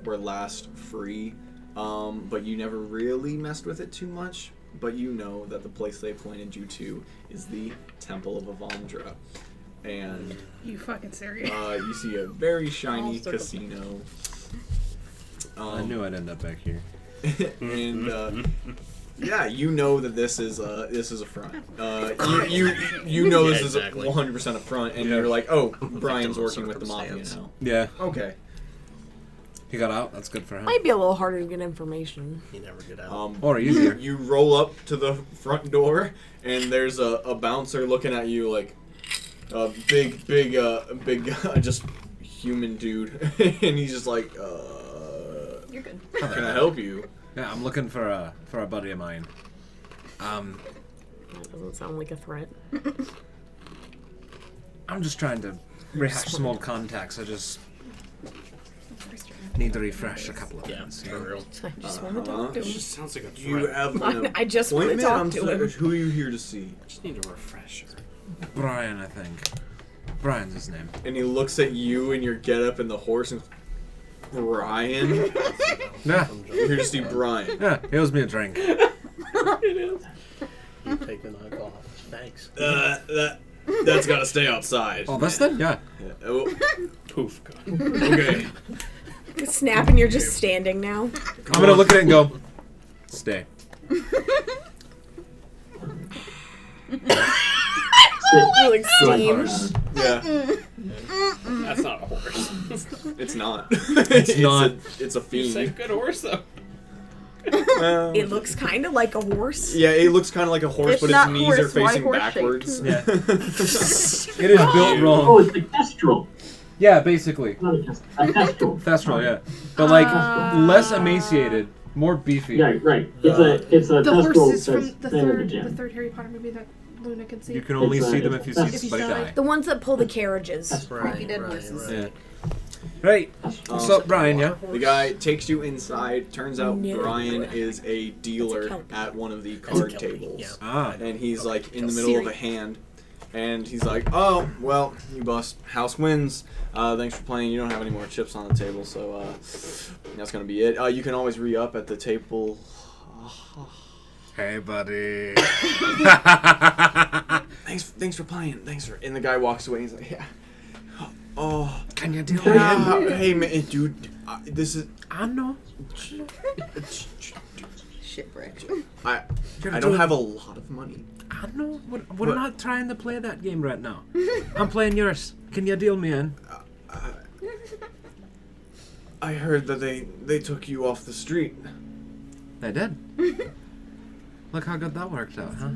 were last free, but you never really messed with it too much. But you know that the place they pointed you to is the Temple of Avandra. And You fucking serious? you see a very shiny All circled. casino. I knew I'd end up back here. And yeah, you know that this is a front. You know this is exactly. 100% a front, and Yeah. you're like, oh, Brian's Victim of working with the mafia circumstance. now. Yeah. Okay. He got out. That's good for him. Might be a little harder to get information. You never get out. Or easier. You roll up to the front door, and there's a bouncer looking at you like a big, just human dude, and he's just like, You're good. "Can I help you?" Yeah, I'm looking for a buddy of mine. That doesn't sound like a threat. I'm just trying to rehash some old contacts. I just need to refresh a couple of things. For real. I just want to talk to It him. just sounds like a threat. You have an I just want to appointment. talk to him. Who are you here to see? Just need a refresher. Brian, I think. Brian's his name. And he looks at you and your getup and the horse and Brian. Yeah, You're here to see Brian. yeah. He owes me a drink. You take the knife off. Thanks. That's got to stay outside. Oh, this thing? Yeah. Yeah. Oh, Poof. God. okay. Snap, and you're just standing now. I'm gonna look at it and go, stay. You like steam. Yeah. That's not a horse. It's not. It's not. It's a You say fiend. good horse though. It looks kind of like a horse. Yeah, it looks kind of like a horse, It's but its not knees are horse, why facing horse-shaped? backwards. Yeah. It is built Oh, wrong. it's like Kestrel. Yeah, basically. Not a Kestrel. Thestral, yeah. But like less emaciated, more beefy. Yeah, right. It's a The Kestrel horses that's from the staying in the third gym. Harry Potter movie that Luna can see. You can only It's, see them if you see if somebody die. die. The ones that pull the carriages. Creepy dead horses. Yeah. Right. What's up, Brian? Yeah. The guy takes you inside. Turns out No. Brian is a dealer Kelpie. at one of the That's a card Kelpie, tables. yeah. Ah. And he's like in the middle of a hand. And he's like, "Oh, well, you bust. House wins. Thanks for playing. You don't have any more chips on the table, so that's going to be it. You can always re-up at the table." Hey, buddy. Thanks for playing. Thanks for. And the guy walks away. And he's like, "Yeah. Oh, Can you deal yeah, with him? hey man, dude, this is I know. Shipwreck. I don't have a lot of money. I know. We're What? not trying to play that game right now. I'm playing yours. Can you deal me in? I heard that they took you off the street. They did. Look how good that worked out, huh?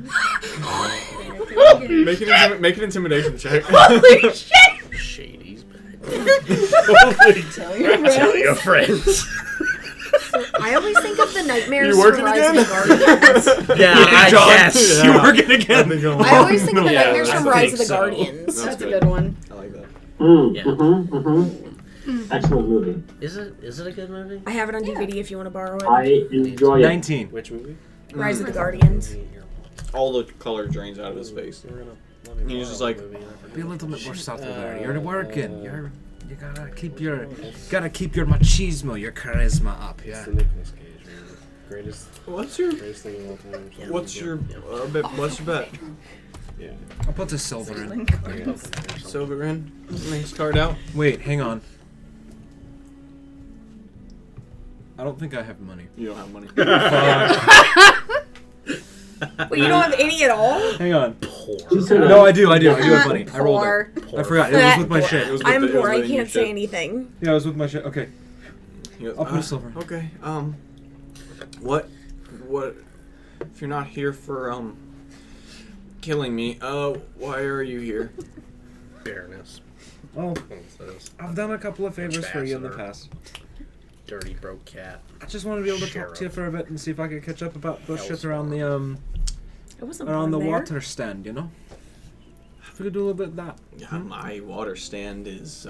Make an intimidation check. Holy shit! Shady's back. Tell your friends. Tell your friends. I always think of the nightmares You working from Rise again? of the Guardians. Yeah, I guess. Yeah. You working again? I always think of the Yeah, nightmares I from Rise think of the so. Guardians. That's a good one. I like that. Excellent movie. Is it a good movie? I have it on DVD if you want to borrow it. I enjoy it. 19. Which movie? Rise of the Guardians. All the color drains out of his face. He's just like, Be a little bit more subtle there. You're working. You gotta keep your machismo, your charisma up. It's Yeah. the Nicolas Cage movie. Greatest What's your thing of all time. what's your bet? Yeah. I'll put the silver in. Silver in. Next card out. Wait, hang on. I don't think I have money. You don't have money. Wait, you don't have any at all? Hang on. Poor. No, I do have money. I rolled it. Poor. I forgot. It was with my shit. It was with I'm the- it was poor. I letting you can't say shit. anything. Yeah, it was with my shit. Okay. He goes, I'll put a silver. Okay. What? If you're not here for killing me, why are you here? Fairness. Oh, I've done a couple of favors for you in the Ambassador. past. Dirty broke cat. I just want to be able to talk to you for a bit and see if I could catch up about the shit around the It wasn't around the born there. water stand, you know? If we could do a little bit of that. Yeah, my water stand is,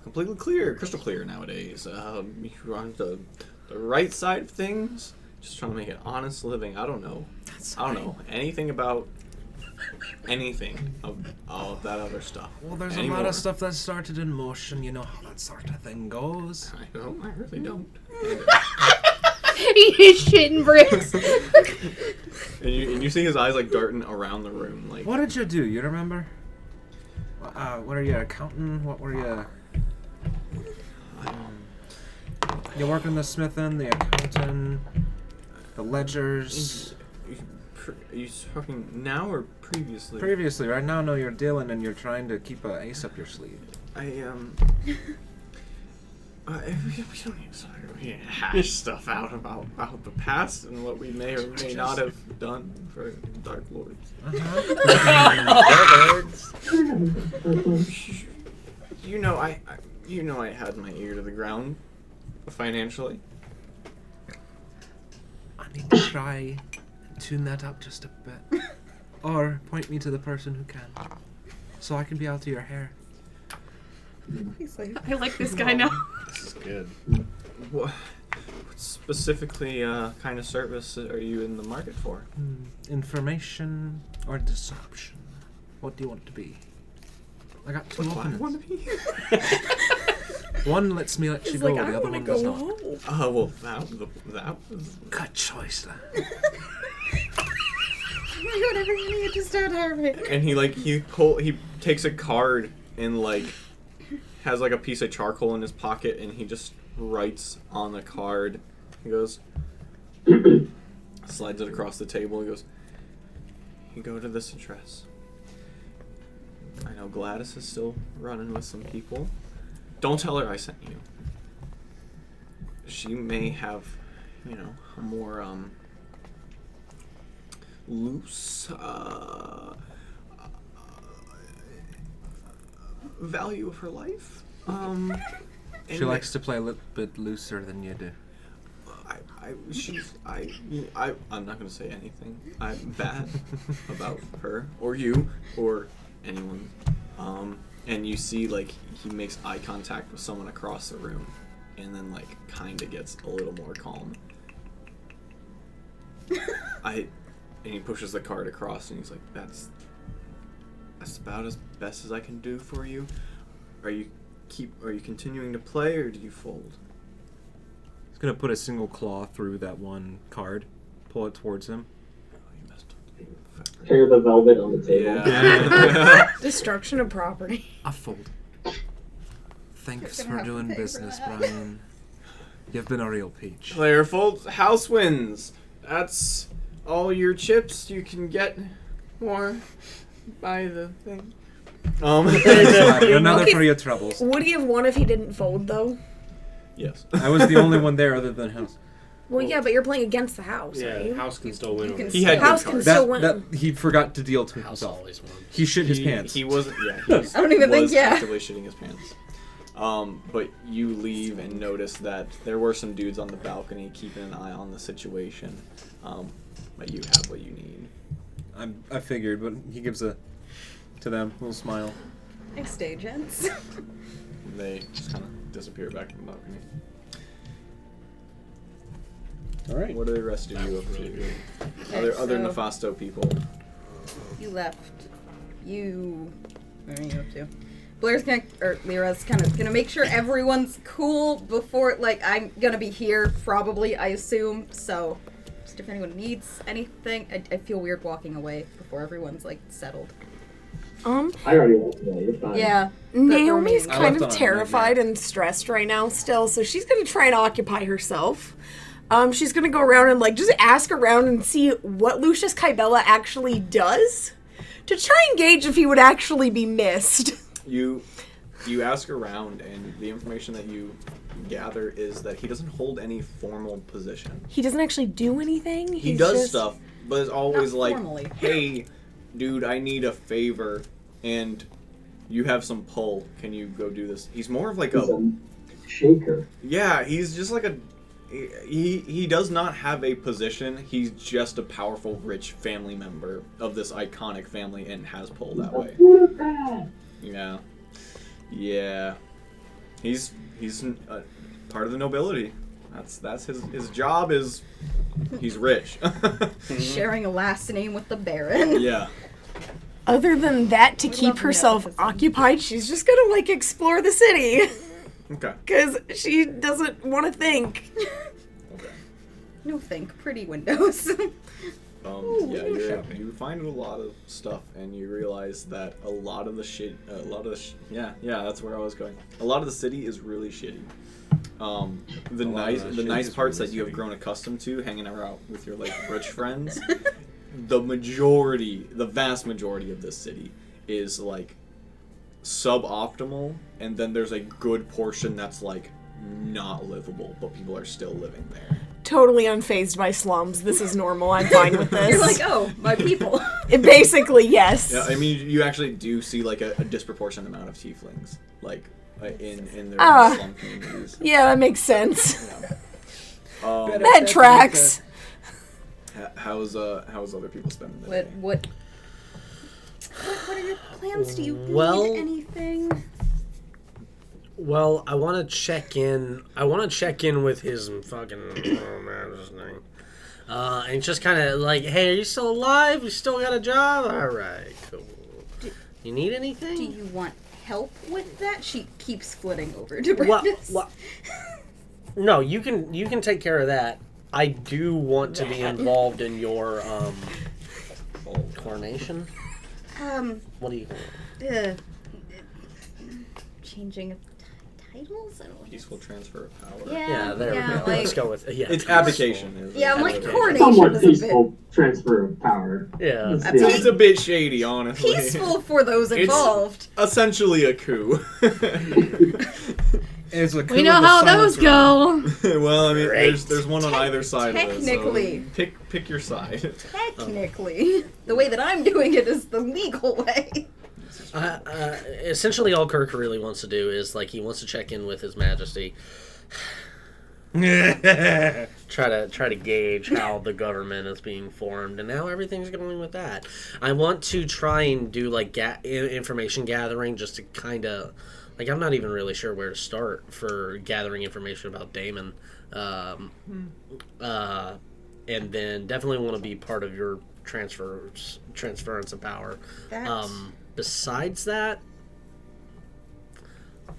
completely clear, crystal clear nowadays. You're on the right side of things. Just trying to make an honest living. I don't know anything about anything of all of that other stuff. Well, there's a anymore. lot of stuff that's started in motion. You know how that sort of thing goes. I really don't. He's shitting bricks. And you see his eyes like darting around the room, like. What did you do? You remember? What are you, accountant? What were you? You work in the smithing, the accountant, the ledgers. Are you talking now or previously? Previously, right now, no, you're dealing and you're trying to keep an ace up your sleeve. We don't need to hash stuff out about the past and what we may or may not have done for Dark Lords. You know, I had my ear to the ground financially. I need to try and tune that up just a bit. Or point me to the person who can. So I can be out of your hair. I like this guy now. This is good. What specifically kind of service are you in the market for? Information or disruption? What do you want to be? I got two What do I openings. want to be? One lets me let you He's go, like, I the other want to one go does not. home. Well, that was... Good choice, lad. Whatever you need to start harvesting. And he takes a card and has a piece of charcoal in his pocket and he just writes on the card. He goes, slides it across the table. He goes, you go to this address. I know Gladys is still running with some people. Don't tell her I sent you. She may have, a more loose value of her life. She likes to play a little bit looser than you do. I'm not gonna say anything bad about her or you or anyone. And you see he makes eye contact with someone across the room, and then kind of gets a little more calm. And he pushes the card across, and he's like, "That's about as best as I can do for you. Are you continuing to play, or do you fold?" He's gonna put a single claw through that one card, pull it towards him. Oh, you messed up. Tear the velvet on the table. Yeah. Destruction of property. I fold. Thanks You're for gonna have to doing pay for business, that. Brian. You've been a real peach. Player folds. House wins. That's all your chips. You can get more by the thing. Another Okay. for your troubles. Would he have won if he didn't fold, though? Yes. I was the only one there other than him. Well, yeah, but you're playing against the house, Yeah, aren't the you? house can still win. You can over He had House good can cards. still win. That he forgot to deal to House himself. always won. He shit his pants. He wasn't. Yeah. He was, I don't even think, was yeah. actively shitting his pants. But you leave and notice that there were some dudes on the balcony keeping an eye on the situation. But you have what you need. I figured, but he gives to them a little smile. Next day, gents. They just kind of disappear back in the balcony. All right. What are the rest of you up to? Okay, Other so- Nefasto people. You left. What are you up to? Blair's Lyra's kind of gonna make sure everyone's cool before, I'm gonna be here probably, I assume, so just if anyone needs anything, I feel weird walking away before everyone's, settled. I already left today. You're fine. Yeah. Naomi's I kind left of on a terrified and stressed right now still, so she's going to try and occupy herself. She's going to go around and, just ask around and see what Lucius Kybella actually does to try and gauge if he would actually be missed. You ask around, and the information that you gather is that he doesn't hold any formal position. He doesn't actually do anything. He He's does just- stuff, but it's always Not formally. hey, dude, I need a favor, and you have some pull. Can you go do this? He's more of He's a shaker. yeah, he's just he does not have a position. He's just a powerful, rich family member of this iconic family and has pull that way. Yeah. He's part of the nobility. That's his job is he's rich. Sharing a last name with the Baron. Yeah. Other than that, to We keep love herself nepotism. occupied, she's just going to, explore the city. Okay. Because she doesn't want to think. Okay. No think, pretty windows. Yeah, you find a lot of stuff, and you realize that a lot of the that's where I was going. A lot of the city is really shitty. The nice parts that you have grown accustomed to, hanging around with your rich friends. The vast majority of this city is suboptimal, and then there's a good portion that's not livable, but people are still living there. Totally unfazed by slums. This is normal. I'm fine with this. You're like, oh, my people. Basically, yes. Yeah, I mean, you actually do see like a disproportionate amount of tieflings, like in their slum communities. Yeah, that makes sense. Yeah. That tracks. How's other people spending their day? What are your plans? Do you Well- need anything? Well, I want to check in. I want to check in with his fucking thing. And just kind of like, hey, are you still alive? You still got a job? All right, cool. You need anything? Do you want help with that? She keeps flitting over to Brandis. No, you can take care of that. I do want to be involved in your coronation. What do you? Changing of titles? I don't know. Peaceful transfer of power. Yeah, there we go. like- Let's go with It's abdication. Isn't it? Yeah, I'm like Okay. coronation Somewhat is a bit peaceful transfer of power. Yeah. Let's That's see. It's a bit shady, honestly. peaceful for those involved. Essentially a coup. It's a We know how those go. Well, I mean, Great. there's one on either side of it. Technically. So pick your side. Technically, the way that I'm doing it is the legal way. Essentially, all Kirk really wants to do is like he wants to check in with His Majesty. try to gauge how the government is being formed and how everything's going with that. I want to try and do like information gathering just to kind of like I'm not even really sure where to start for gathering information about Damon. And then definitely want to be part of your transference of power. That's... Besides that,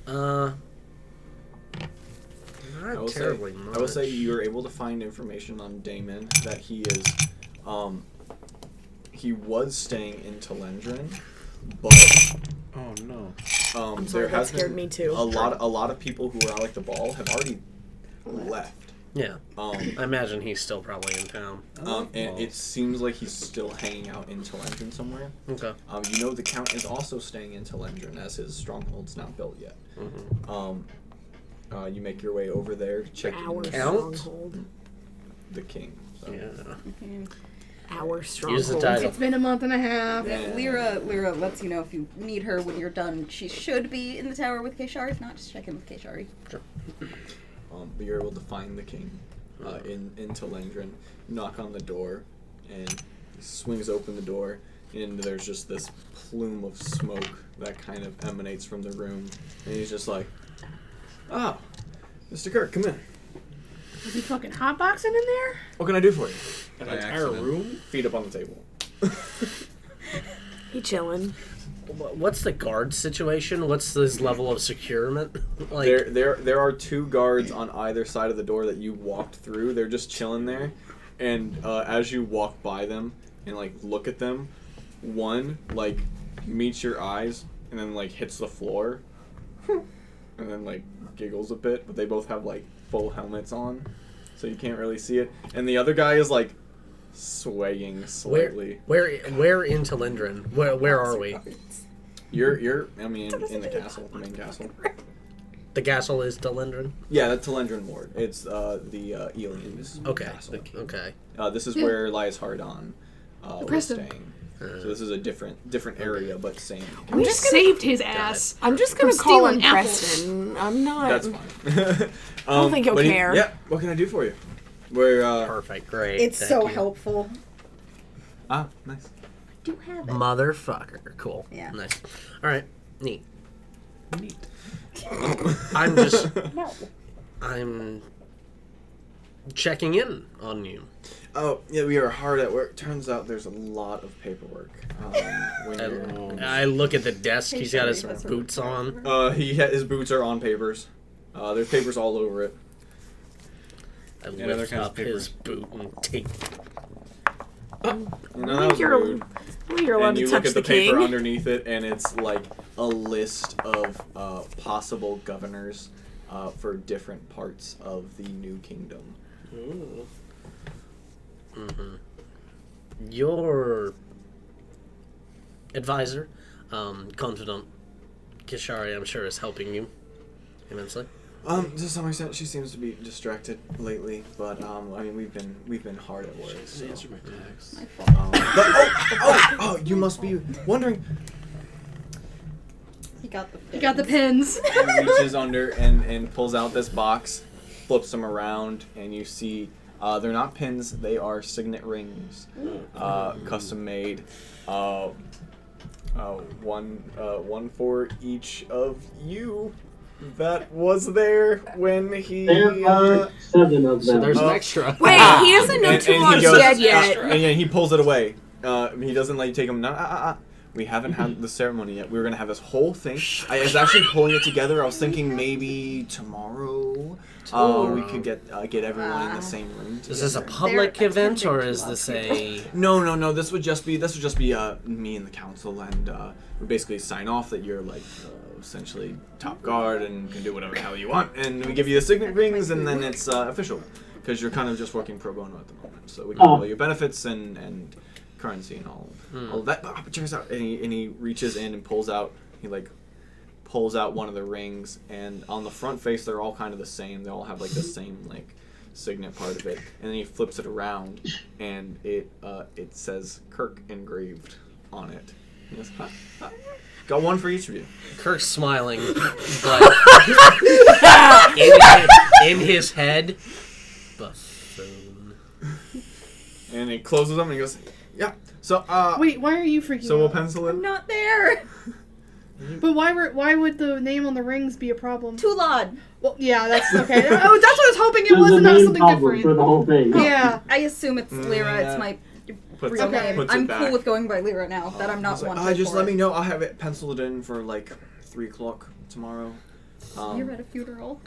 not terribly much. I will say you were able to find information on Damon that he is, he was staying in Telendrin, but Oh no. I'm there sorry, that has scared been me too. a lot of people who were out at the ball have already left. Yeah, I imagine he's still probably in town. And it seems like he's still hanging out in Telendrin somewhere. Okay. You know the Count is also staying in Telendrin as his stronghold's not built yet. Mm-hmm. You make your way over there, check Our in stronghold. the king. So. Yeah. Our Use the stronghold. title. It's been a month and a half. Yeah. Lyra lets you know if you need her when you're done. She should be in the tower with Keshari. If not, just check in with Keshari. But you're able to find the king in Telendrin, knock on the door, and he swings open the door, and there's just this plume of smoke that kind of emanates from the room, and he's just like, "Oh, Mr. Kirk, come in. Was he fucking hotboxing in there? What can I do for you?" An By entire accident. room? Feet up on the table. He chilling. What's the guard situation? What's his level of securement? Like, There are two guards on either side of the door that you walked through. They're just chilling there, and as you walk by them and like look at them, one like meets your eyes and then like hits the floor, and then like giggles a bit. But they both have like full helmets on, so you can't really see it. And the other guy is like swaying slightly. where in Telendrin? Where are we? You're I mean in the castle, the main castle. The castle is Telendrin. Yeah, the Telendrin ward. It's the Elian's Okay. castle. Okay. This is where Elias Hardon was Impressive. staying. So this is a different area, but same. We just saved his ass. I'm just gonna From call him stealing apples. Preston. I'm not. That's fine. I don't think he'll care. Yeah. What can I do for you? We're Perfect. Great. It's Thank so you. helpful. Nice. Do have it. Motherfucker. Cool. Yeah. Nice. All right. Neat. Neat. I'm just. No. I'm checking in on you. Oh yeah, we are hard at work. Turns out there's a lot of paperwork. When you're, I look at the desk. Hey, He's got his Shelly, that's boots what- on. his boots are on papers. There's papers all over it. I other lift kinds of up his boot and take. You know, I that was think you're, rude. I think you're allowed And to you touch look at the the paper king. underneath it, and it's like a list of possible governors for different parts of the new kingdom. Mm-hmm. Your advisor, confidant, Kishari, I'm sure, is helping you immensely. To some extent, she seems to be distracted lately, but I mean, we've been hard at work. So. Answer my text. You must be wondering. He got the You got the pins. He reaches under and pulls out this box, flips them around, and you see they're not pins; they are signet rings, custom made. One for each of you. That was there when he. There are 7 of So them. there's an extra. Wait, he doesn't know And too he much goes, dead yet. And he pulls it away. He doesn't let you take them. No, we haven't had the ceremony yet. We were gonna have this whole thing. I was actually pulling it together. I was thinking maybe tomorrow. We could get everyone in the same room. Is this a together. public They're event or attending is to this us. a? No. This would just be me and the council, and we basically sign off that you're like essentially top guard and can do whatever the hell you want, and we give you the signet rings, and then it's official because you're kind of just working pro bono at the moment, so we can all your benefits and currency and all of that. But check this out, and he reaches in and pulls out. He like pulls out one of the rings, and on the front face they're all kind of the same. They all have like the same like signet part of it, and then he flips it around, and it says Kirk engraved on it. He goes, "Huh? Got one for each of you." Kirk's smiling, but in his head, buffoon. And he closes them and he goes, "Yeah." So Wait, why are you freaking so we'll out? pencil I'm it. not there. But why would the name on the rings be a problem? Tulad. Well, yeah, that's okay. Oh, that's what I was hoping it There's was, the and not main something problem for different. the whole thing. Yeah. I assume it's Lyra. yeah. It's my Puts real it- name. puts it I'm back. cool with going by Lyra now. That I'm not He's like, wanted just for let it. me know. I'll have it penciled in for like 3 o'clock tomorrow. You're at a funeral.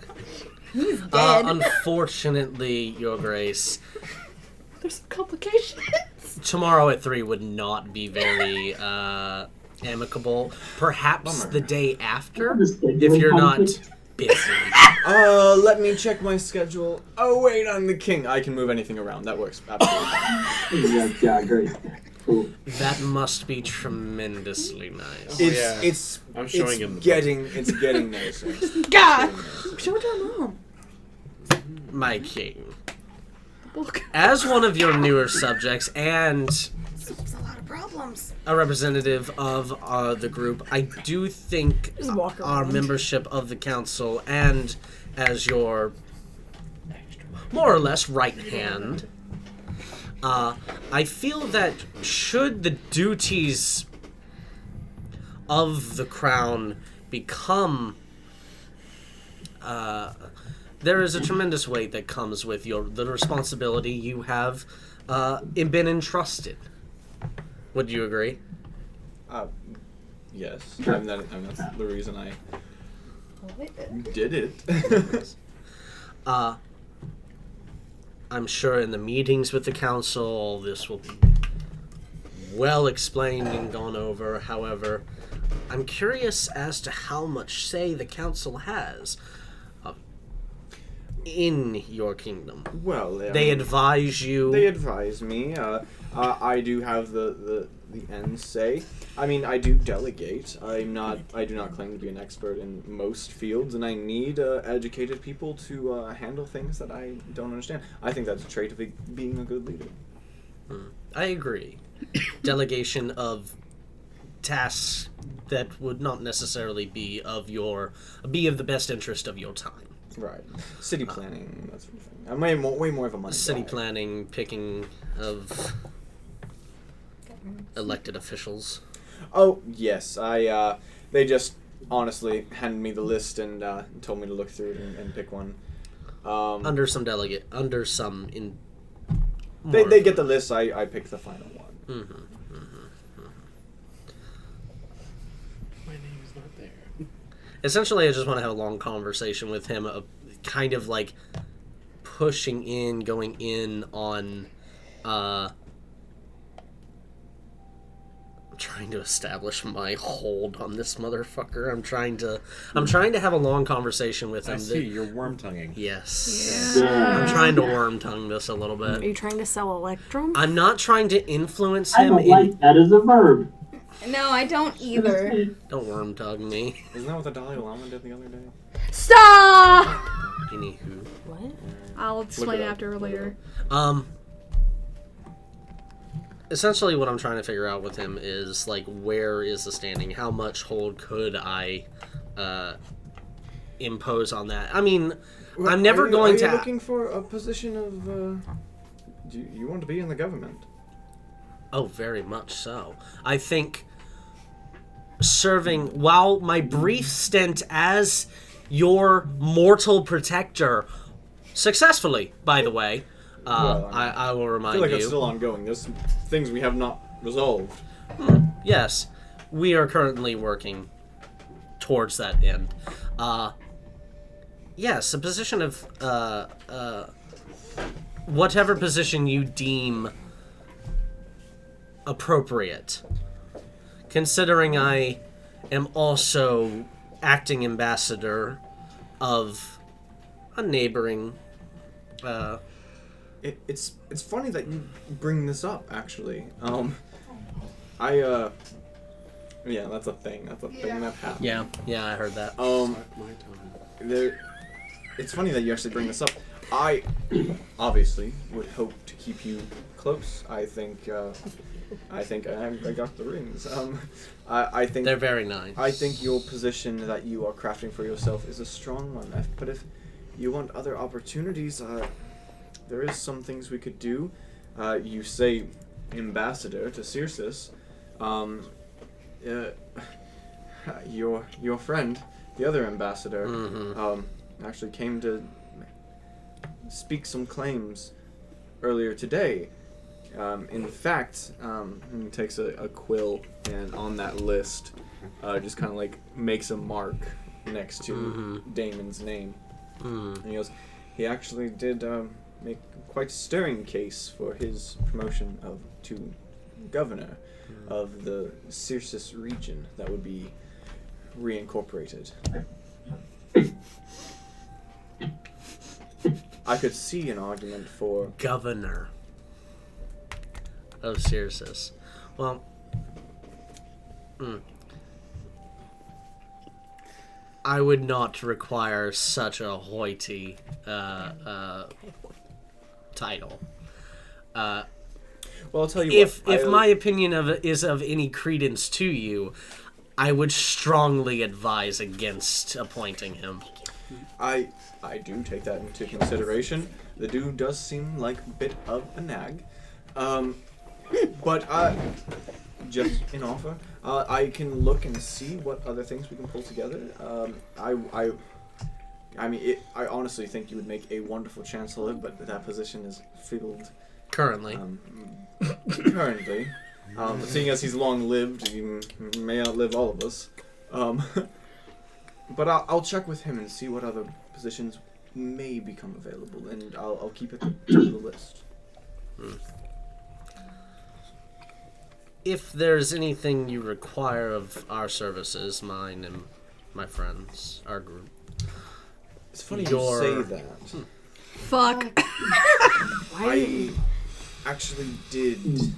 He's dead. Unfortunately, Your Grace, There's some complications. tomorrow at 3 would not be very amicable. Perhaps Bummer. the day after, The scheduling if you're not conflict. busy. Let me check my schedule. Oh wait, I'm the king. I can move anything around. That works absolutely fine. Yeah, great. Cool. That must be tremendously nice. It's I'm showing him the it's getting nicer. God. Show it to our mom. My king. Book. As one of your newer subjects and Solves a lot of problems. a representative of the group, I do think Just walk our around. membership of the council and as your more or less right hand, I feel that should the duties of the crown become there is a tremendous weight that comes with the responsibility you have been entrusted. Would you agree? Yes. That's the reason I did it. I'm sure in the meetings with the council, all this will be well explained and gone over. However, I'm curious as to how much say the council has in your kingdom. Well, They advise you. They advise me. I do have the end say. I mean, I do delegate. I do not claim to be an expert in most fields, and I need educated people to handle things that I don't understand. I think that's a trait of being a good leader. I agree. Delegation of tasks that would not necessarily be of the best interest of your time. Right. City planning, that sort of thing. I'm way more of a money City guy. planning, picking of elected officials. Oh yes, they just honestly handed me the list and told me to look through it and pick one. Under some delegate, under some in. They get the list. I pick the final one. My name is not there. Essentially, I just want to have a long conversation with him, kind of like pushing in, going in on. I'm trying to establish my hold on this motherfucker. I'm trying to have a long conversation with him. I see, you're worm tonguing. Yes. Yeah. I'm trying to worm tongue this a little Are bit. you trying to sell Electrum? I'm not trying to influence I him don't in. like that as a verb. No, I don't either. Don't worm tongue me. Isn't that what the Dalai Lama did the other day? Stop! Anywho. What? I'll explain it up. after later. Essentially what I'm trying to figure out with him is, like, where is the standing? How much hold could I impose on that? I mean, I'm never going to... Are you looking for a position of... Do you want to be in the government? Oh, very much so. I think serving... While my brief stint as your mortal protector, successfully, by the way, Well, I will I remind feel like you... it's still ongoing. There's things we have not resolved. Yes, we are currently working towards that end. Yes, a position of whatever position you deem appropriate. Considering I am also acting ambassador of a neighboring. It's funny that you bring this up. Actually, yeah, that's a thing. That's a thing that happened. Yeah, I heard that. It's funny that you actually bring this up. I obviously would hope to keep you close. I think I got the rings. I think They're very nice. I think your position that you are crafting for yourself is a strong one. But if you want other opportunities, there is some things we could do. You say ambassador to Circe. Your friend, the other ambassador, actually came to speak some claims earlier today. In fact, he takes a quill and on that list, just kind of like makes a mark next to Damon's name. And he goes, he actually did make quite a stirring case for his promotion to governor of the Circe region that would be reincorporated. I could see an argument for governor of Circe. Well, I would not require such a hoity title. Well, I'll tell you if my opinion of it is of any credence to you, I would strongly advise against appointing him. I do take that into consideration. The dude does seem like a bit of a nag. But just an offer. I can look and see what other things we can pull together. I honestly think you would make a wonderful chancellor, but that position is filled Currently. Currently. Seeing as he's long-lived, he may outlive all of us. But I'll check with him and see what other positions may become available, and I'll keep it to the list. If there's anything you require of our services, mine and my friends, our group. It's funny you say that. Fuck. I actually did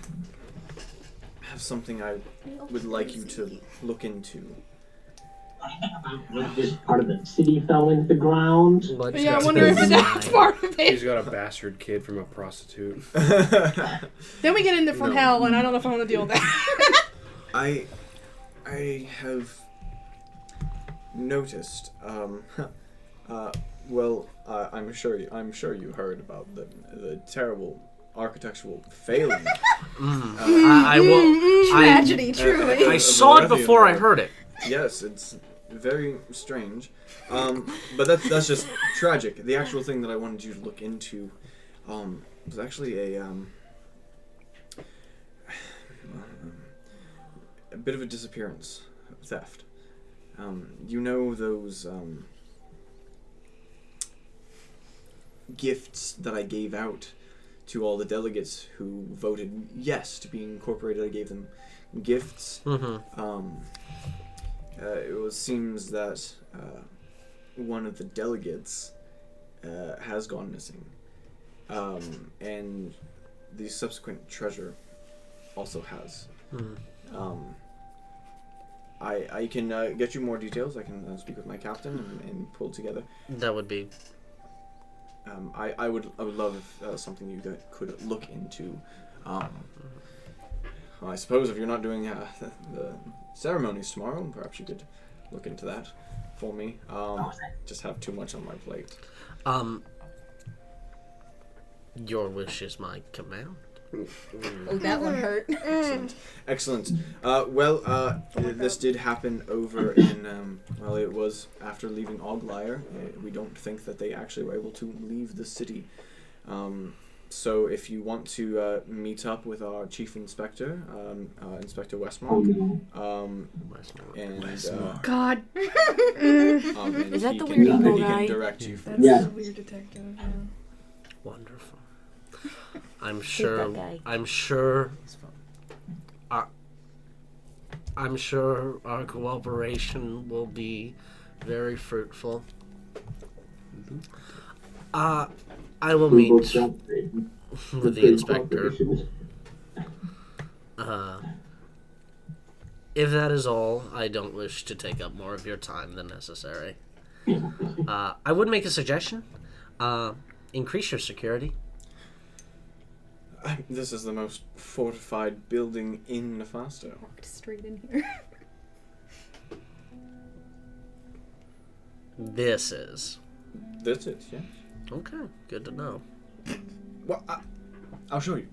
have something I would like you to look into. When this part of the city fell into the ground. Yeah, I wonder if that's part of it. He's got a bastard kid from a prostitute. Then we get into from hell, and I don't know if I want to deal with that. I have noticed. I'm sure you heard about the terrible architectural failing. Tragedy, truly. I saw it before I heard it. Yes, it's very strange. But that's just tragic. The actual thing that I wanted you to look into was actually a bit of a disappearance, theft. You know those gifts that I gave out to all the delegates who voted yes to be incorporated? I gave them gifts. It seems that one of the delegates has gone missing, and the subsequent treasure also has. I can get you more details. I can speak with my captain and pull together. That would be. I would love if something you could look into. I suppose if you're not doing the ceremonies tomorrow, perhaps you could look into that for me. Just have too much on my plate. Your wish is my command. Oh, that one hurt. Excellent. This did happen over in, it was after leaving Oglyre. We don't think that they actually were able to leave the city. So if you want to meet up with our chief inspector, Inspector Westmark, God. Is that the weird evil he guy? can direct you. That's Yeah. a weird detective. Yeah. Wonderful. I'm sure our cooperation will be very fruitful. I will We meet both jumped right. with the inspector. If that is all, I don't wish to take up more of your time than necessary. I would make a suggestion. Increase your security. This is the most fortified building in Nefasto. Walked straight in here. This is. That's it, yeah. Okay, good to know. Well, I'll show you.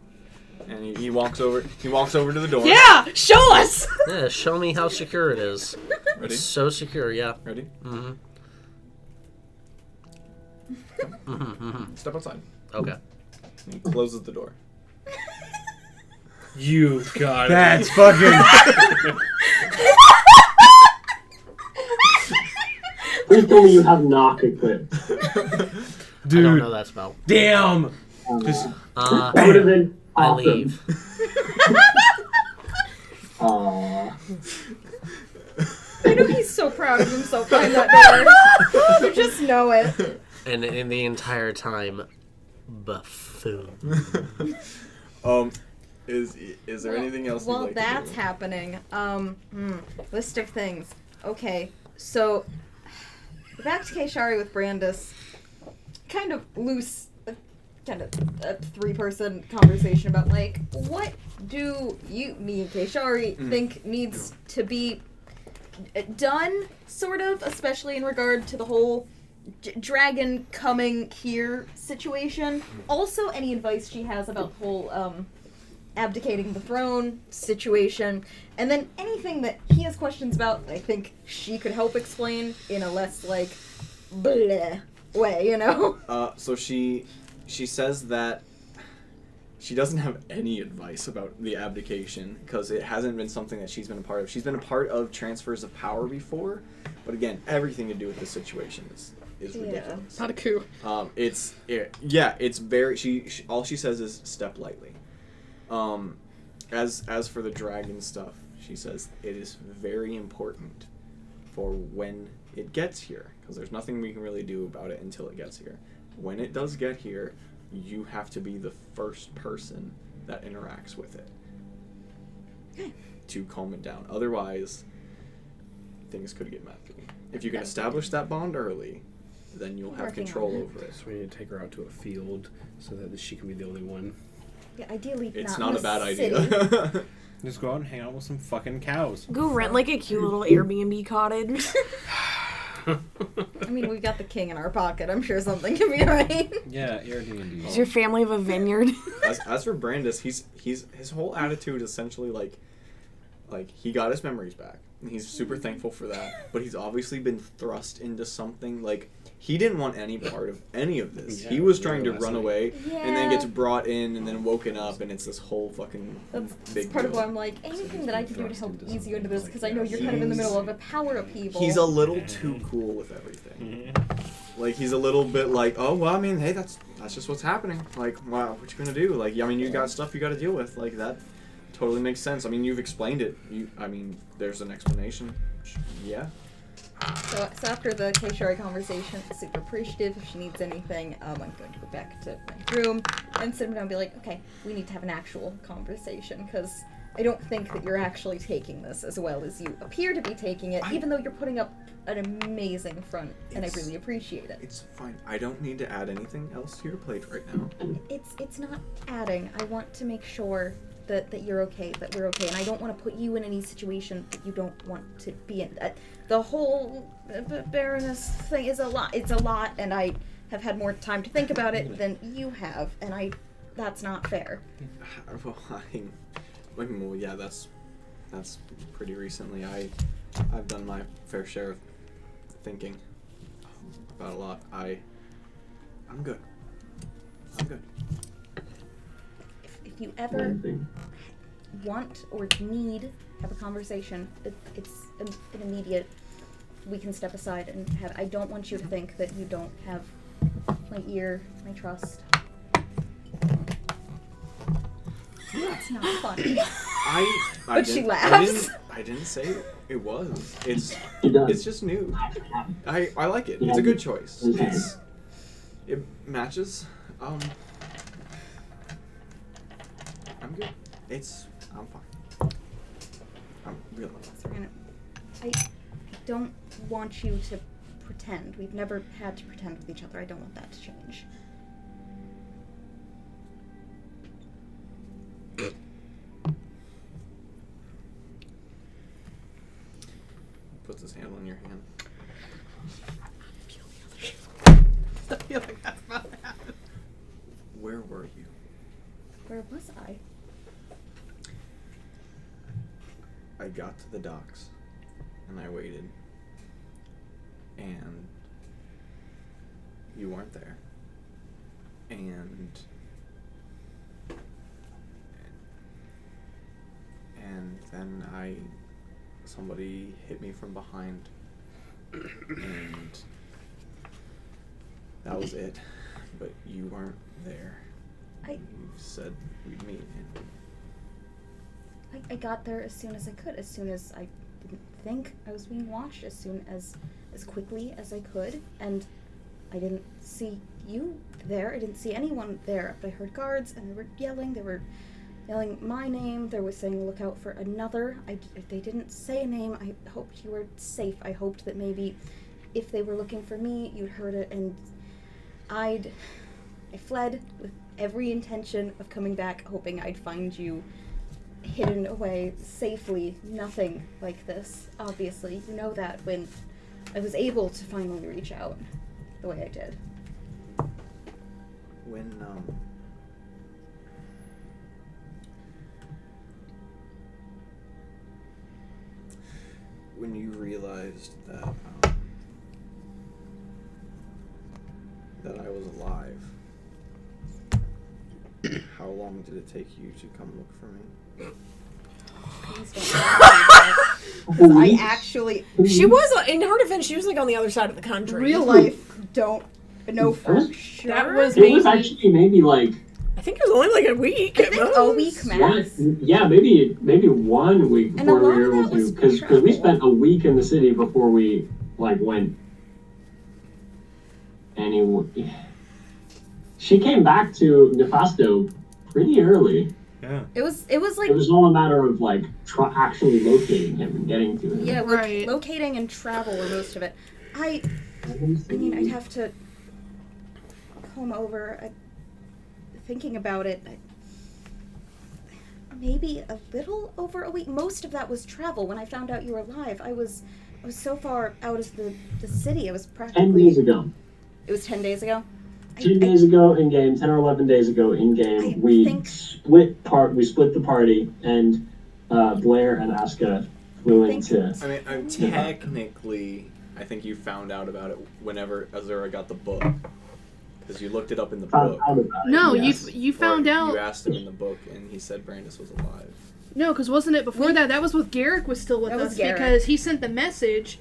And he walks over. He walks over to the door. Yeah, show us. Yeah, show me how secure it is. Ready? It's so secure, yeah. Ready? Mm-hmm. Step outside. Okay. And he closes the door. You got it. That's fucking. Please tell me you have knock equipped. I don't know that spell. Damn. Just Uh, That would have been I awesome. leave. Aww. I know he's so proud of himself behind that door. You just know it. And in the entire time, buffoon. Is there anything else? Well, you'd like that's to do? happening. List of things. Okay, so back to Kaishari with Brandis. Kind of loose, kind of a three-person conversation about like what do you, me and Kaishari, think needs to be done, sort of, especially in regard to the whole dragon coming here situation. Also, any advice she has about the whole abdicating the throne situation, and then anything that he has questions about, I think she could help explain in a less like bleh way, you know. So she says that she doesn't have any advice about the abdication because it hasn't been something that she's been a part of. She's been a part of transfers of power before, but again, everything to do with this situation is ridiculous. Not a coup. It's very. She all she says is step lightly. As for the dragon stuff, she says it is very important for when it gets here, because there's nothing we can really do about it until it gets here. When it does get here, you have to be the first person that interacts with it to calm it down. Otherwise, things could get messy. If you can establish that bond early, then you'll have Working control on it. over it. So we need to take her out to a field so that she can be the only one. Yeah, ideally It's not not in a bad city. idea. just go out and hang out with some fucking cows. Go rent like a cute little Airbnb cottage. I mean, we've got the king in our pocket. I'm sure something can be right. Yeah, Airbnb. Does your family have a vineyard? As for Brandis, he's his whole attitude essentially like he got his memories back. And he's super thankful for that. But he's obviously been thrust into something like he didn't want any part of any of this. Yeah, he was trying to run honestly. away and then Yeah. gets brought in and then woken up and it's this whole fucking That's big part of deal. why I'm like, anything that I can do to thrust help into ease you into something this, because I know you're kind of in the middle of a power upheaval. He's a little too cool with everything. Like he's a little bit like, oh well, I mean, hey, that's just what's happening. Like, wow, what you gonna do? Like, I mean, you got stuff you got to deal with. Like that totally makes sense. I mean, you've explained it. I mean, there's an explanation. Yeah. So after the Kaishari conversation, super appreciative. If she needs anything, I'm going to go back to my room and sit him down and be like, okay, we need to have an actual conversation, because I don't think that you're actually taking this as well as you appear to be taking it, even though you're putting up an amazing front, and I really appreciate it. It's fine. I don't need to add anything else to your plate right now. It's not adding. I want to make sure that you're okay, that we're okay, and I don't want to put you in any situation that you don't want to be in. The whole Baroness thing is a lot. It's a lot, and I have had more time to think about it than you have, and that's not fair. Well, yeah, that's pretty recently. I've done my fair share of thinking about a lot. I'm good. If you ever want or need have a conversation, it's an immediate. We can step aside and have. I don't want you to think that you don't have my ear, my trust. That's not funny. But she laughs. I didn't say it was. It's just new. I like it. It's a good choice. It matches. I'm good. I'm fine. I'm real. I don't want you to pretend. We've never had to pretend with each other. I don't want that to change. Puts his hand on your hand. I feel like that's about to happen. Where were you? Where was I? I got to the docks, and I waited, and you weren't there, and then somebody hit me from behind, and that was it. But you weren't there. You said we'd meet. I got there as soon as I could, as soon as I didn't think I was being watched, as quickly as I could, and I didn't see you there. I didn't see anyone there. But I heard guards, and they were yelling my name. They were saying, look out for another. They didn't say a name. I hoped you were safe. I hoped that maybe if they were looking for me, you'd heard it, and I fled with every intention of coming back, hoping I'd find you hidden away safely. Nothing like this, obviously. You know that when I was able to finally reach out the way I did. When you realized that I was alive, how long did it take you to come look for me? Please don't. I actually. She was, in her defense, she was like on the other side of the country. Real life, don't know for sure. That was It was actually maybe like. I think it was only like a week. I think a week max. Yeah, maybe 1 week And before a we lot were of able that was to, because we travel. spent a week in the city before we went. Anyway, she came back to Nefasto pretty early. Yeah. It was like It was all a matter of actually locating him and getting to him. yeah, Right. locating and travel were most of it. I mean, I'd have to comb over. Thinking about it, maybe a little over a week. Most of that was travel. When I found out you were alive, I was so far out of the city. I was 10 practically. days ago. It was 10 days ago. 10 days ago in game, 10 or 11 days ago in game, we split the party, and Blaire and Asuka flew into. I mean, technically, I think you found out about it whenever Azura got the book. Because you looked it up in the book. No, yes. you found out. You asked him in the book, and he said Brandis was alive. No, because wasn't it before that? That was with Garrick was still with That was us Garrick. because he sent the message,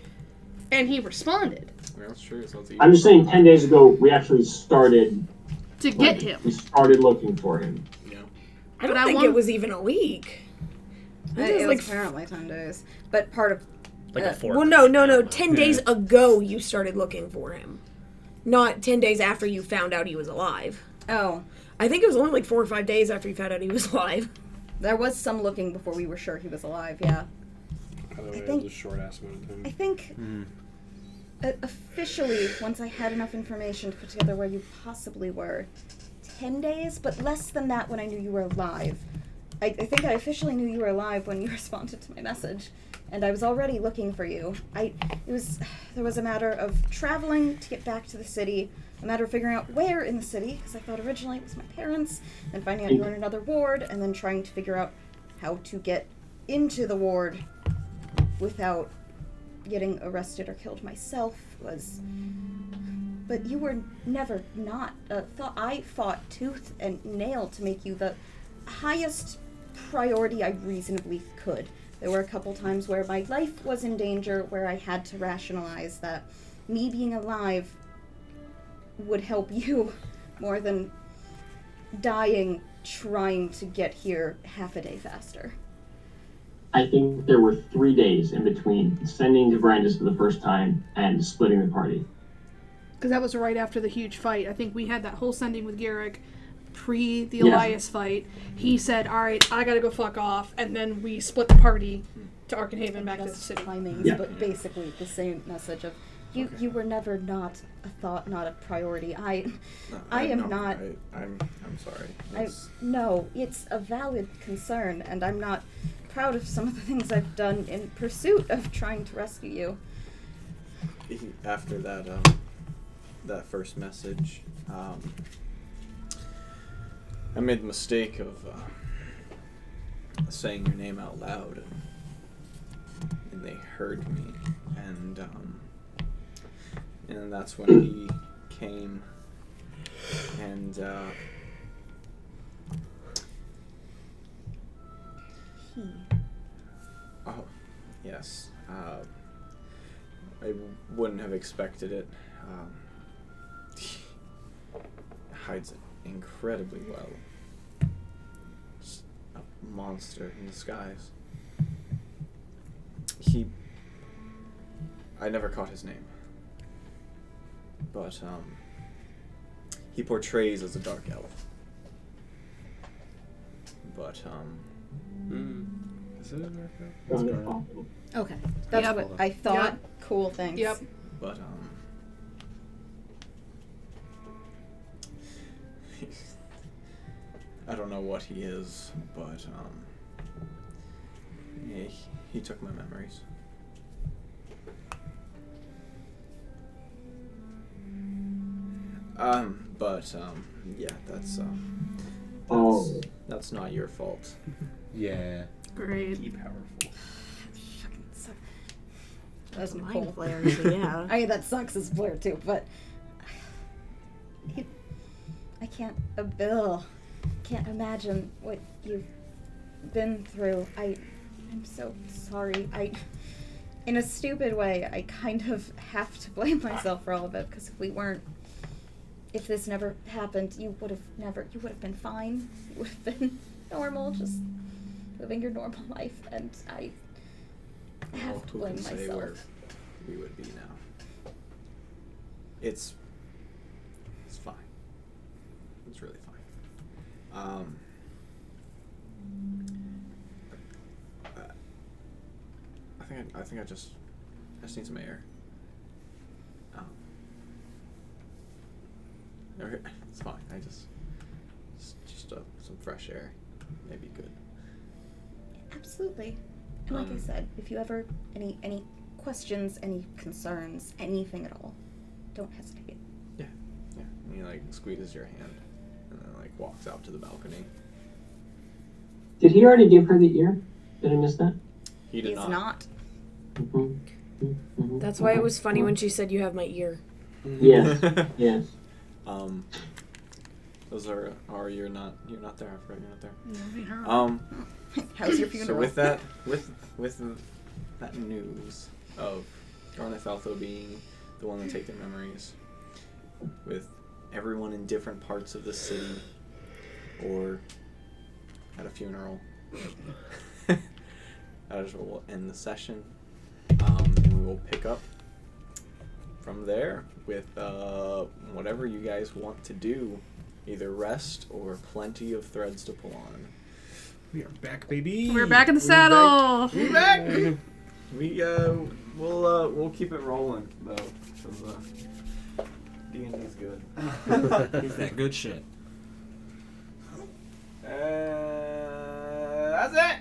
and he responded Well, that's true. So it's I'm just saying, 10 days ago, we actually started. to get him. We started looking for him. I don't But I think want- it was even a week. I think It was like apparently 10 days. But part of Like a 4. well, no. 10 days ago, you started looking for him. Not 10 days after you found out he was alive. oh, I think it was only like 4 or 5 days after you found out he was alive. There was some looking before we were sure he was alive, yeah. By the way, think- it was a short ass amount of time. I think officially, once I had enough information to put together where you possibly were, 10 days, but less than that when I knew you were alive. I think I officially knew you were alive when you responded to my message, and I was already looking for you. There was a matter of traveling to get back to the city, a matter of figuring out where in the city, because I thought originally it was my parents, then finding out you were in another ward, and then trying to figure out how to get into the ward without getting arrested or killed myself was... But you were never not. I fought tooth and nail to make you the highest priority I reasonably could. There were a couple times where my life was in danger, where I had to rationalize that me being alive would help you more than dying trying to get here half a day faster. I think there were 3 days in between sending to Brandis for the first time and splitting the party. Because that was right after the huge fight. I think we had that whole sending with Garrick pre the Yeah. Elias fight. He said, all right, I gotta go fuck off. And then we split the party to Arkenhaven back to the Just city. timings, Yeah. but basically the same message of you were never not a thought, not a priority. I am not. I'm sorry. No, it's a valid concern, and I'm not proud of some of the things I've done in pursuit of trying to rescue you. After that, that first message, I made the mistake of saying your name out loud, and they heard me, and that's when he came, and oh, yes, I wouldn't have expected it. Hides it incredibly well. Just a monster in disguise. I never caught his name, but he portrays as a dark elf. But is it a dark elf? Okay, that's Yep. what I thought. Yep. Cool, thanks. Yep. But I don't know what he is, but yeah, he took my memories. Yeah, that's not your fault. Yeah. Great. Be powerful. That's Mind Blaire, so yeah. that sucks as Blaire too, but I can't, Bill, can't imagine what you've been through. I'm so sorry. In a stupid way, I kind of have to blame myself for all of it, because if this never happened, you would have been fine. You would have been normal, just living your normal life, and I have to Who blame can say where myself. we would be now? It's fine. It's really fine. I think I just need some air. It's fine. I just some fresh air, maybe good. Absolutely. And like I said, if you ever any questions, any concerns, anything at all, don't hesitate. Yeah. And he like squeezes your hand, and then like walks out to the balcony. Did he already give her the ear? Did I miss that? He did He's not. That's why it was funny when she said, "You have my ear." Yes. Yes. Those are you're not there. I forgot you're not there. How's your So funeral? with that that news of Garnet Faltho being the one to take their memories, with everyone in different parts of the city or at a funeral, that is where we'll end the session, and we will pick up from there with whatever you guys want to do, either rest or plenty of threads to pull on. We are back, baby. We're back in the saddle. We back. We'll keep it rolling though, because D&D's good. He's that good shit. That's it.